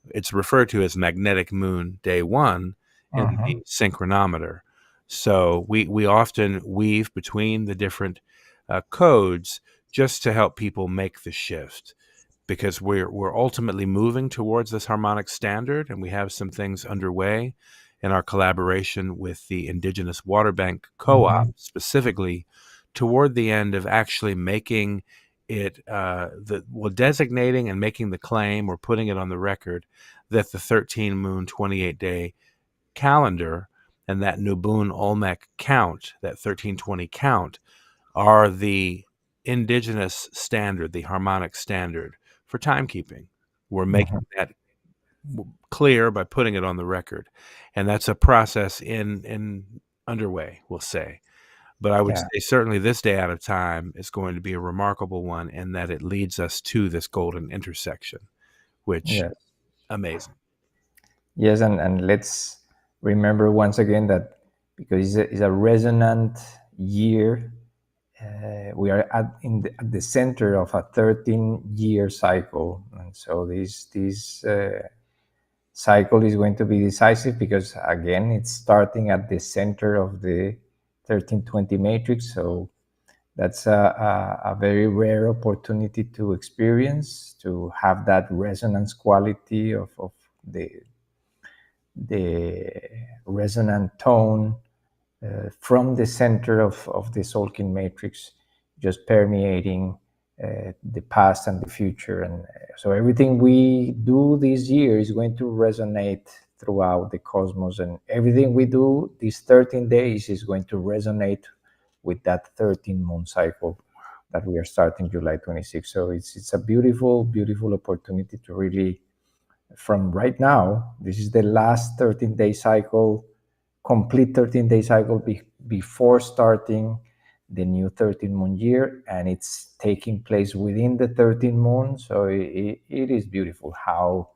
It's referred to as magnetic moon day 1 in the synchronometer. So we often weave between the different codes just to help people make the shift, because we're ultimately moving towards this harmonic standard, and we have some things underway in our collaboration with the Indigenous Water Bank Co-op, specifically toward the end of actually making it designating and making the claim, or putting it on the record, that the 13 moon 28 day calendar and that Nubun Olmec count, that 1320 count, are the indigenous standard, the harmonic standard for timekeeping. We're making that clear by putting it on the record, and that's a process in underway, we'll say. But I would say certainly this day out of time is going to be a remarkable one, in that it leads us to this golden intersection, which amazing. Yes, and let's remember once again that because it's a resonant year, we are at the center of a 13-year cycle, and so this cycle is going to be decisive, because again it's starting at the center of the 1320 matrix. So that's a very rare opportunity to experience, to have that resonance quality of the resonant tone from the center of the Solkin matrix, just permeating the past and the future. And so everything we do this year is going to resonate throughout the cosmos, and everything we do these 13 days is going to resonate with that 13 moon cycle that we are starting July 26th. So it's a beautiful, beautiful opportunity to really, from right now, this is the last 13-day cycle, complete 13-day cycle before starting the new 13 moon year, and it's taking place within the 13 moon. So it is beautiful how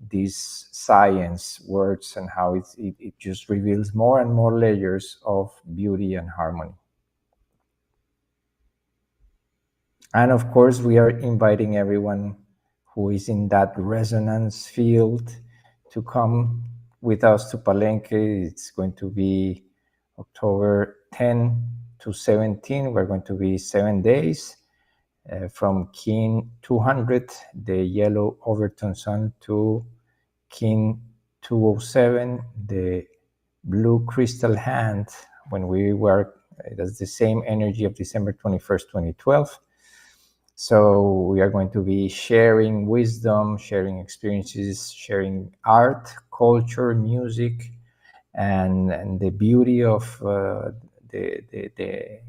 this science works, and how it just reveals more and more layers of beauty and harmony. And of course, we are inviting everyone who is in that resonance field to come with us to Palenque. It's going to be October 10 to 17. We're going to be 7 days from Kin 200, the yellow overtone sun, to Kin 207, the blue crystal hand, when we were, that's the same energy of December 21st, 2012. So we are going to be sharing wisdom, sharing experiences, sharing art, culture, music, and the beauty of the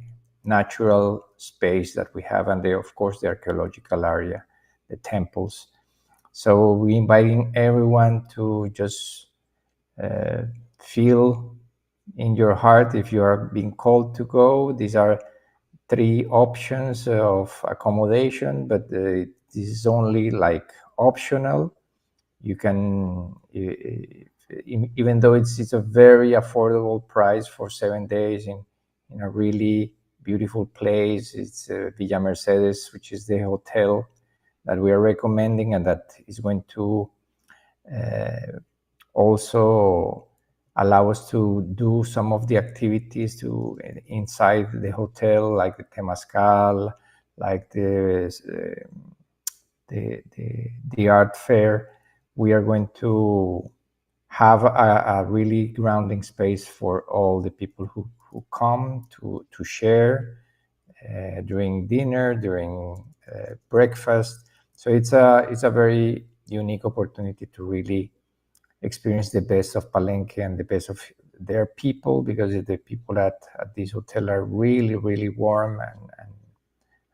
natural space that we have, and of course the archaeological area, the temples. So we're inviting everyone to just feel in your heart if you are being called to go. These are 3 options of accommodation, but this is only like optional. You can, even though it's a very affordable price for 7 days in a really beautiful place. It's Villa Mercedes, which is the hotel that we are recommending, and that is going to also allow us to do some of the activities to inside the hotel, like the Temazcal, like the art fair. We are going to have a really grounding space for all the people who come to share during dinner, during breakfast. So it's a very unique opportunity to really experience the best of Palenque and the best of their people, because the people at this hotel are really, really warm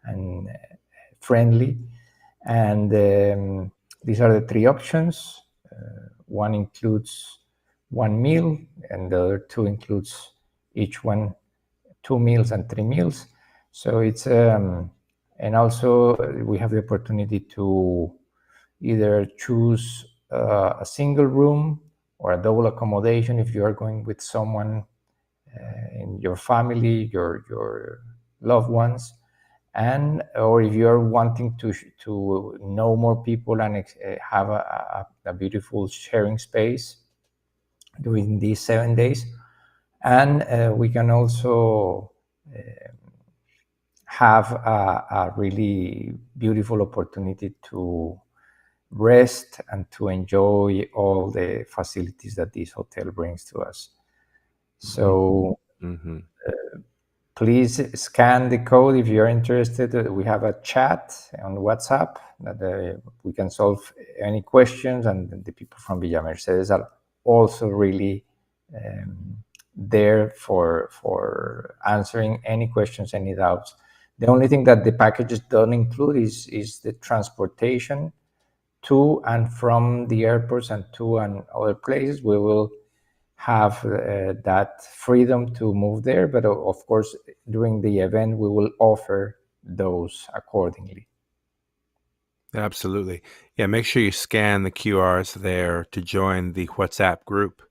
and friendly. And these are the 3 options. One includes 1 meal, and the other 2 includes each one 2 meals and 3 meals. So it's and also we have the opportunity to either choose a single room or a double accommodation if you are going with someone in your family, your loved ones, and or if you are wanting to know more people and have a beautiful sharing space during these 7 days. And we can also have a really beautiful opportunity to rest and to enjoy all the facilities that this hotel brings to us. So Mm-hmm. please scan the code if you're interested. We have a chat on WhatsApp that we can solve any questions, and the people from Villa Mercedes are also really there for answering any questions, any doubts. The only thing that the packages don't include is the transportation to and from the airports and to and other places. We will have that freedom to move there, but of course, during the event, we will offer those accordingly. Absolutely. Yeah, make sure you scan the QRs there to join the WhatsApp group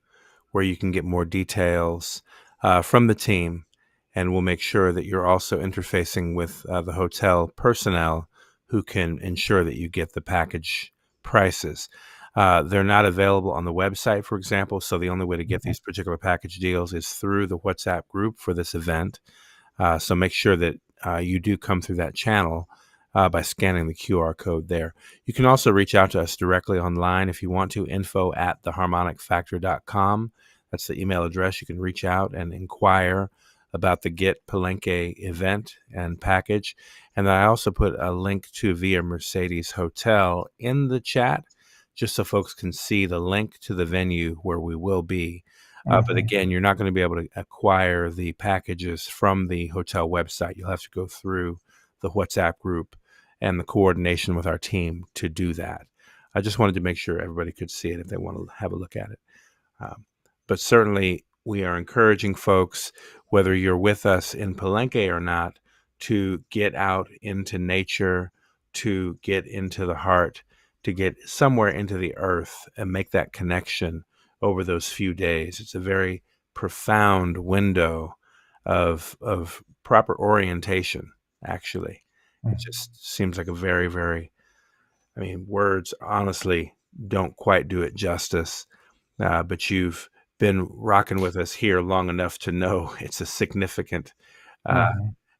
where you can get more details from the team. And we'll make sure that you're also interfacing with the hotel personnel who can ensure that you get the package prices. They're not available on the website, for example, so the only way to get these particular package deals is through the WhatsApp group for this event. So make sure that you do come through that channel by scanning the QR code there. You can also reach out to us directly online if you want to, info@theharmonicfactor.com. That's the email address. You can reach out and inquire about the Get Palenque event and package. And I also put a link to Villa Mercedes Hotel in the chat, just so folks can see the link to the venue where we will be. But again, you're not going to be able to acquire the packages from the hotel website. You'll have to go through the WhatsApp group and the coordination with our team to do that. I just wanted to make sure everybody could see it if they want to have a look at it. But certainly, we are encouraging folks, whether you're with us in Palenque or not, to get out into nature, to get into the heart, to get somewhere into the earth and make that connection over those few days. It's a very profound window of proper orientation, actually. It just seems like a very, very, I mean, words honestly don't quite do it justice, but you've been rocking with us here long enough to know it's a significant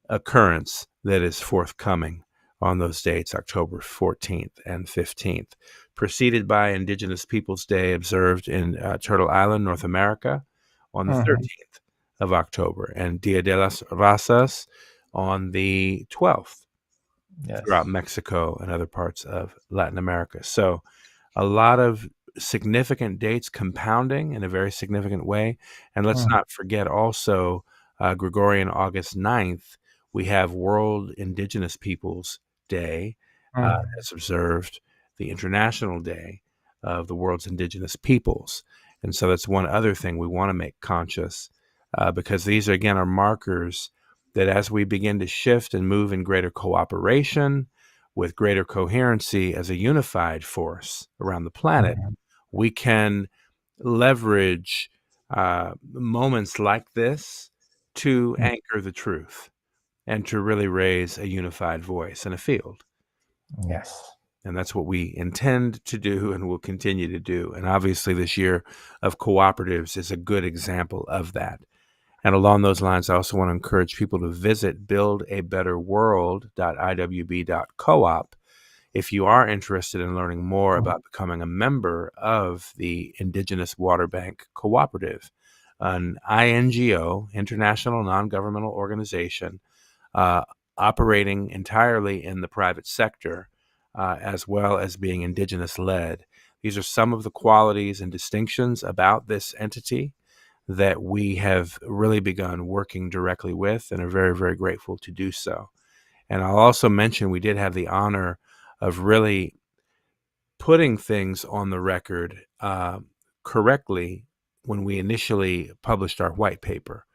occurrence that is forthcoming on those dates, October 14th and 15th, preceded by Indigenous Peoples Day observed in Turtle Island, North America, on the 13th of October, and Dia de las Razas on the 12th. Yes. Throughout Mexico and other parts of Latin America. So a lot of significant dates compounding in a very significant way. And let's not forget also Gregorian August 9th, we have World Indigenous Peoples Day as observed, the International Day of the world's indigenous peoples. And so that's one other thing we want to make conscious because these, again, are markers that as we begin to shift and move in greater cooperation with greater coherency as a unified force around the planet, we can leverage moments like this to anchor the truth and to really raise a unified voice in a field. Yes. And that's what we intend to do and will continue to do. And obviously this year of cooperatives is a good example of that. And along those lines, I also want to encourage people to visit buildabetterworld.iwb.coop if you are interested in learning more about becoming a member of the Indigenous Water Bank Cooperative, an INGO, international non-governmental organization, operating entirely in the private sector, as well as being Indigenous-led. These are some of the qualities and distinctions about this entity that we have really begun working directly with and are very, very grateful to do so. And I'll also mention we did have the honor of really putting things on the record correctly when we initially published our white paper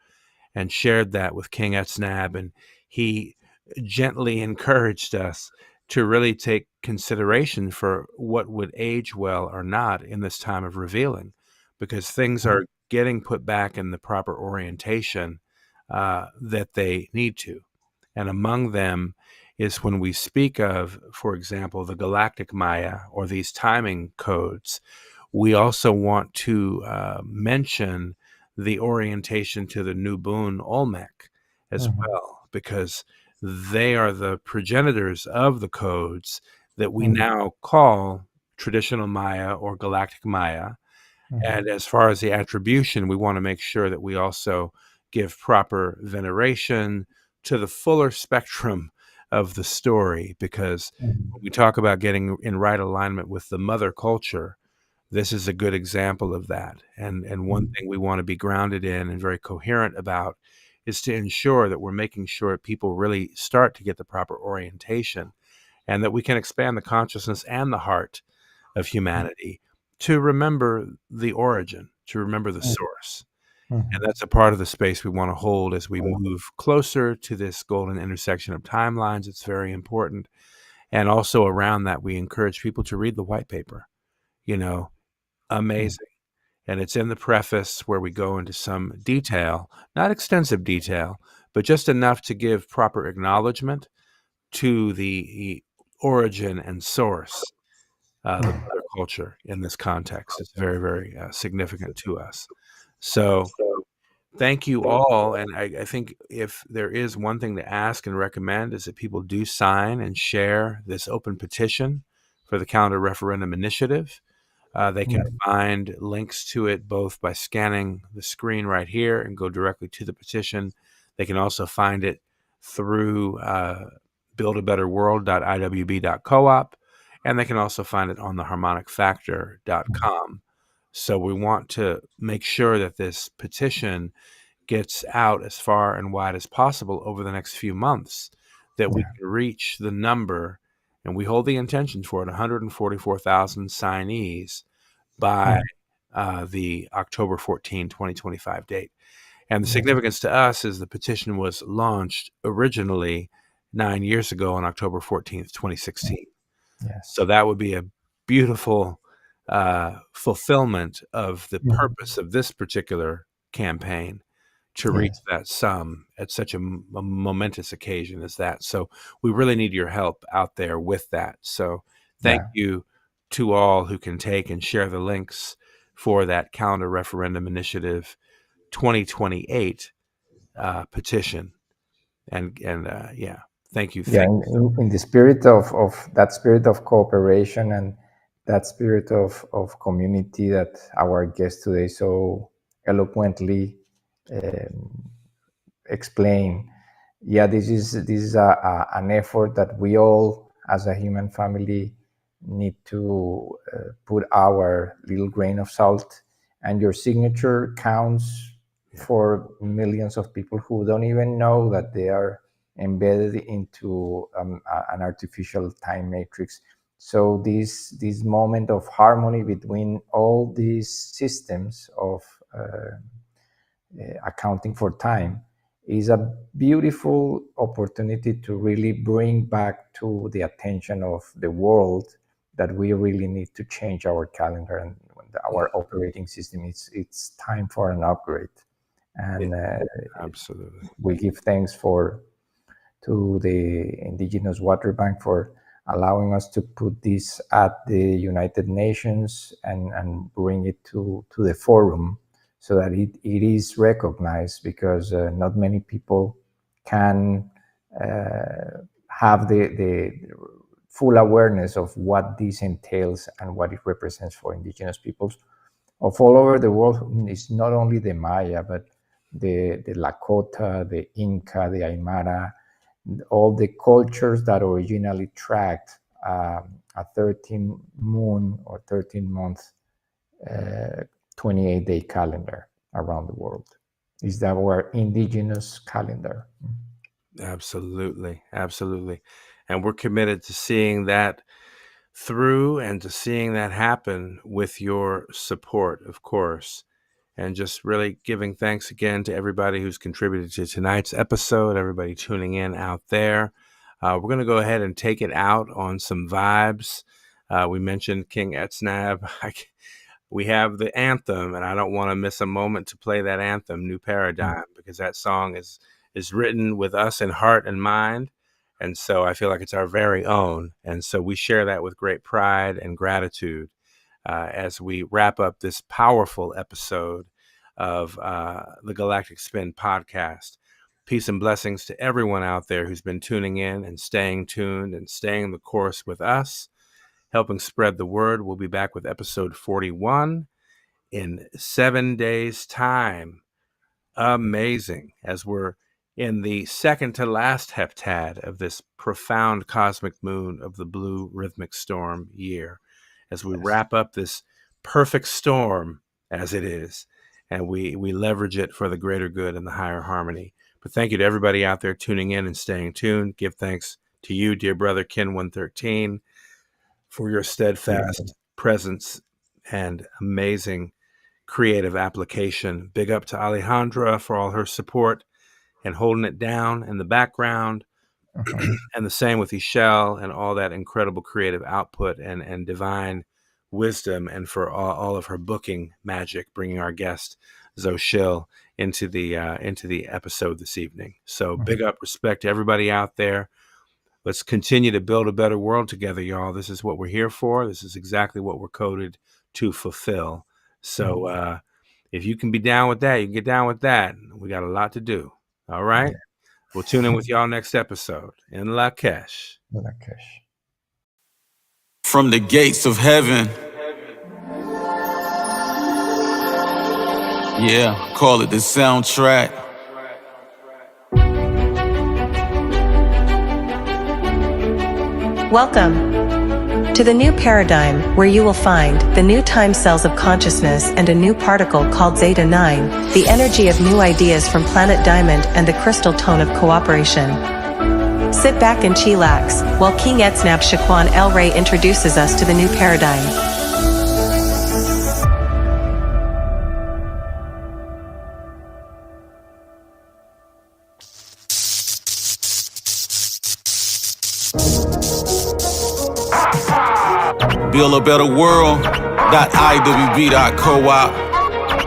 and shared that with King Etsnab, and he gently encouraged us to really take consideration for what would age well or not in this time of revealing. because things are getting put back in the proper orientation that they need to. And among them is when we speak of, for example, the Galactic Maya or these timing codes, we also want to mention the orientation to the Nubun Olmec as well, because they are the progenitors of the codes that we now call traditional Maya or Galactic Maya. And as far as the attribution, we want to make sure that we also give proper veneration to the fuller spectrum of the story, because when we talk about getting in right alignment with the mother culture, this is a good example of that. And one thing we want to be grounded in and very coherent about is to ensure that we're making sure people really start to get the proper orientation, and that we can expand the consciousness and the heart of humanity to remember the origin, to remember the source. And that's a part of the space we want to hold as we move closer to this golden intersection of timelines. It's very important. And also around that, we encourage people to read the white paper. Amazing. And it's in the preface where we go into some detail, not extensive detail, but just enough to give proper acknowledgement to the origin and source, the mother culture in this context. It's very, very significant to us. So thank you all. And I think if there is one thing to ask and recommend is that people do sign and share this open petition for the Calendar Referendum Initiative. They can find links to it both by scanning the screen right here and go directly to the petition. They can also find it through buildabetterworld.iwb.coop, and they can also find it on the harmonicfactor.com. So we want to make sure that this petition gets out as far and wide as possible over the next few months, that we can reach the number, and we hold the intention for it, 144,000 signees by the October 14, 2025 date. And the significance to us is the petition was launched originally 9 years ago on October 14th, 2016. So that would be a beautiful fulfillment of the purpose of this particular campaign, to reach that sum at such a momentous occasion as that. So we really need your help out there with that. So thank you to all who can take and share the links for that Calendar Referendum Initiative 2028 petition. And thank you. In the spirit of that spirit of cooperation and that spirit of community that our guest today so eloquently explain. This is an effort that we all, as a human family, need to put our little grain of salt. And your signature counts for millions of people who don't even know that they are embedded into an artificial time matrix. So this moment of harmony between all these systems of accounting for time is a beautiful opportunity to really bring back to the attention of the world that we really need to change our calendar and our operating system. It's time for an upgrade. And absolutely, we give thanks to the Indigenous Water Bank for allowing us to put this at the United Nations and bring it to the forum, so that it is recognized, because not many people can have the full awareness of what this entails and what it represents for Indigenous peoples of all over the world. It's not only the Maya, but the Lakota, the Inca, the Aymara, all the cultures that originally tracked a 13 moon or 13-month 28-day calendar around the world. Is that our indigenous calendar? Absolutely. And we're committed to seeing that through and to seeing that happen with your support, of course. And just really giving thanks again to everybody who's contributed to tonight's episode, everybody tuning in out there. We're going to go ahead and take it out on some vibes. We mentioned King Etznab. we have the anthem, and I don't want to miss a moment to play that anthem, New Paradigm, because that song is written with us in heart and mind. And so I feel like it's our very own. And so we share that with great pride and gratitude as we wrap up this powerful episode of the Galactic Spin Podcast. Peace and blessings to everyone out there who's been tuning in and staying tuned and staying the course with us, helping spread the word. We'll be back with episode 41 in 7 days' time. Amazing. As we're in the second to last heptad of this profound cosmic moon of the blue rhythmic storm year, as we wrap up this perfect storm as it is, and we leverage it for the greater good and the higher harmony. But thank you to everybody out there tuning in and staying tuned. Give thanks to you, dear brother Kin 113, for your steadfast presence and amazing creative application. Big up to Alejandra for all her support and holding it down in the background. And the same with Ishel and all that incredible creative output and divine wisdom, and for all of her booking magic, bringing our guest Xóchitl into the episode this evening. So big up, respect to everybody out there. Let's continue to build a better world together, y'all. This is what we're here for. This is exactly what we're coded to fulfill. So if you can be down with that, you can get down with that. We got a lot to do. All right. We'll tune in with y'all next episode. In Lakesh. From the gates of heaven. Yeah, call it the soundtrack. Welcome to the new paradigm, where you will find the new time cells of consciousness and a new particle called Zeta 9, the energy of new ideas from Planet Diamond and the crystal tone of cooperation. Sit back and chillax while King Etznab Shaquan El Rey introduces us to the new paradigm. Build a better world.iwb.coop.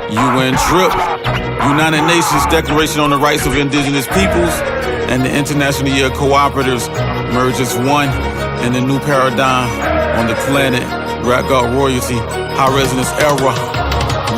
UN DRIP, United Nations Declaration on the Rights of Indigenous Peoples, and the International Year of Cooperatives merge as one in the new paradigm on the planet. Rap God royalty, high resonance era.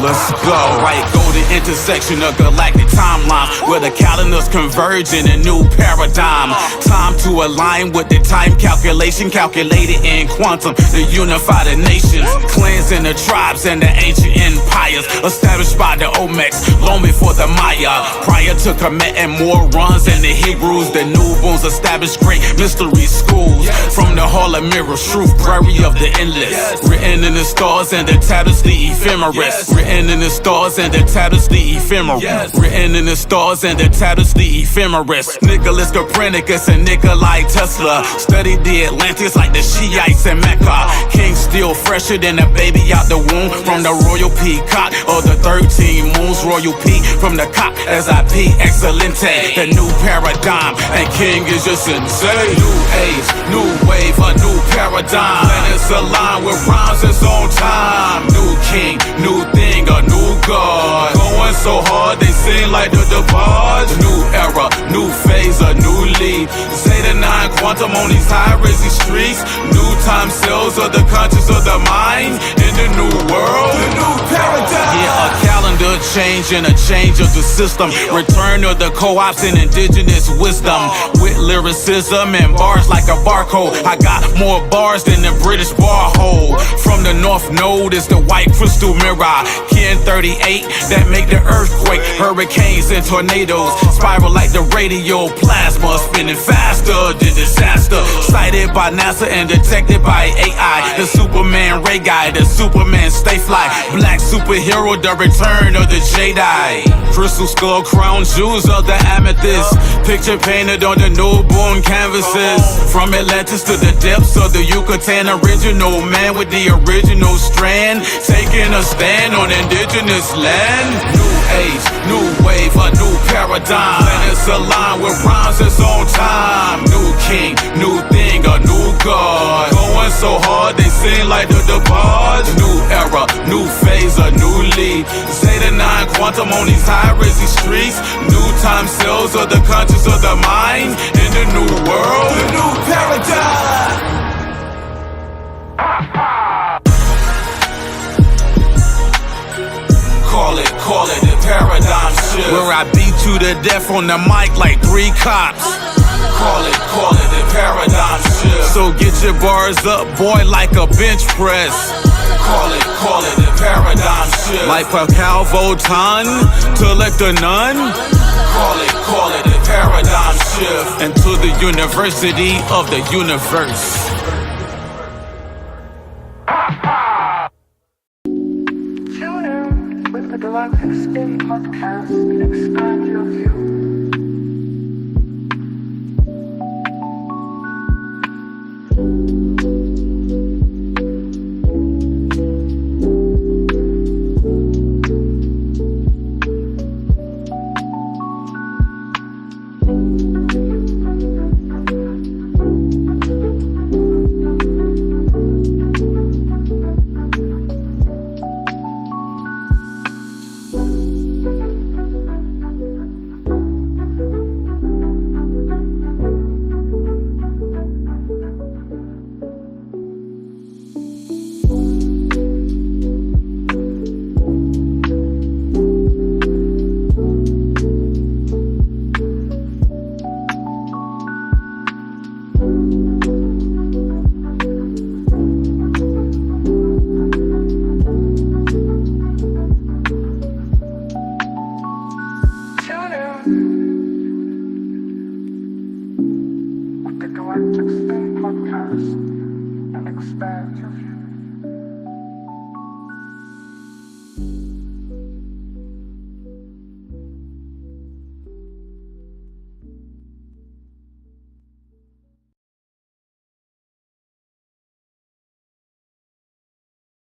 Let's go. Right, go to intersection of galactic timeline, where the calendars converge in a new paradigm. Time to align with the time calculation, calculated in quantum, to unify the nations, cleansing the tribes and the ancient empires established by the Olmecs long before the Maya. Prior to Kemet and more runs and the Hebrews, the newborns established great mystery schools. From the Hall of Mirrors, truth prairie of the endless, written in the stars and the tablets, the ephemeris. Written in the stars and the tablets, the ephemeral. Written in the stars and the tablets, the ephemeris. Nicholas Copernicus and Nikolai Tesla studied the Atlantis like the Shiites in Mecca. King still fresher than a baby out the womb, from the royal peacock or the 13 moons. Royal P from the cock, SIP, excelente. The new paradigm, and King is just insane. New age, new wave, a new paradigm. Planets align with rhymes that's on time. New king, new thing, a new god. Going so hard they seem like the Debarge. New era, new phase, a new lead. Zeta 9 quantum on these high-rising streets. New time cells of the conscious of the mind. In the new world, the new paradigm. Yeah, a calendar change and a change of the system. Return of the co-ops and indigenous wisdom. With lyricism and bars like a barcode. I got more bars than the British bar hole. From the North Node is the white crystal mirror. Kin 38 that make the earthquake. Hurricanes and tornadoes spiral like the radio plasma, spinning faster than disaster. Sighted by NASA and detected by AI. The Superman Ray Guy, the Superman Stay Fly. Black superhero, the return of the Jedi. Crystal skull crown, jewels of the amethyst. Picture painted on the newborn canvases. From Atlantis to the depths of the Yucatan. Original man with the original strand, taking a stand on indigenous land. New age, new wave, a new paradigm. Planets align with rhymes that's on time. New king, new thing, a new god. Going so hard they seem like the Debarge. New era, new phase, Zeta 9 quantum on these high-rising streets. New time cells of the conscious of the mind. In the new world, the new paradigm. Call it the paradigm shift. Where I beat you to death on the mic like 3 cops. Call it the paradigm shift. So get your bars up, boy, like a bench press. Call it the paradigm shift. Like a Calvoton to elect a nun. Call it the paradigm shift. Into the university of the universe. Tune in with the Galactic Spin Podcast and expand your view.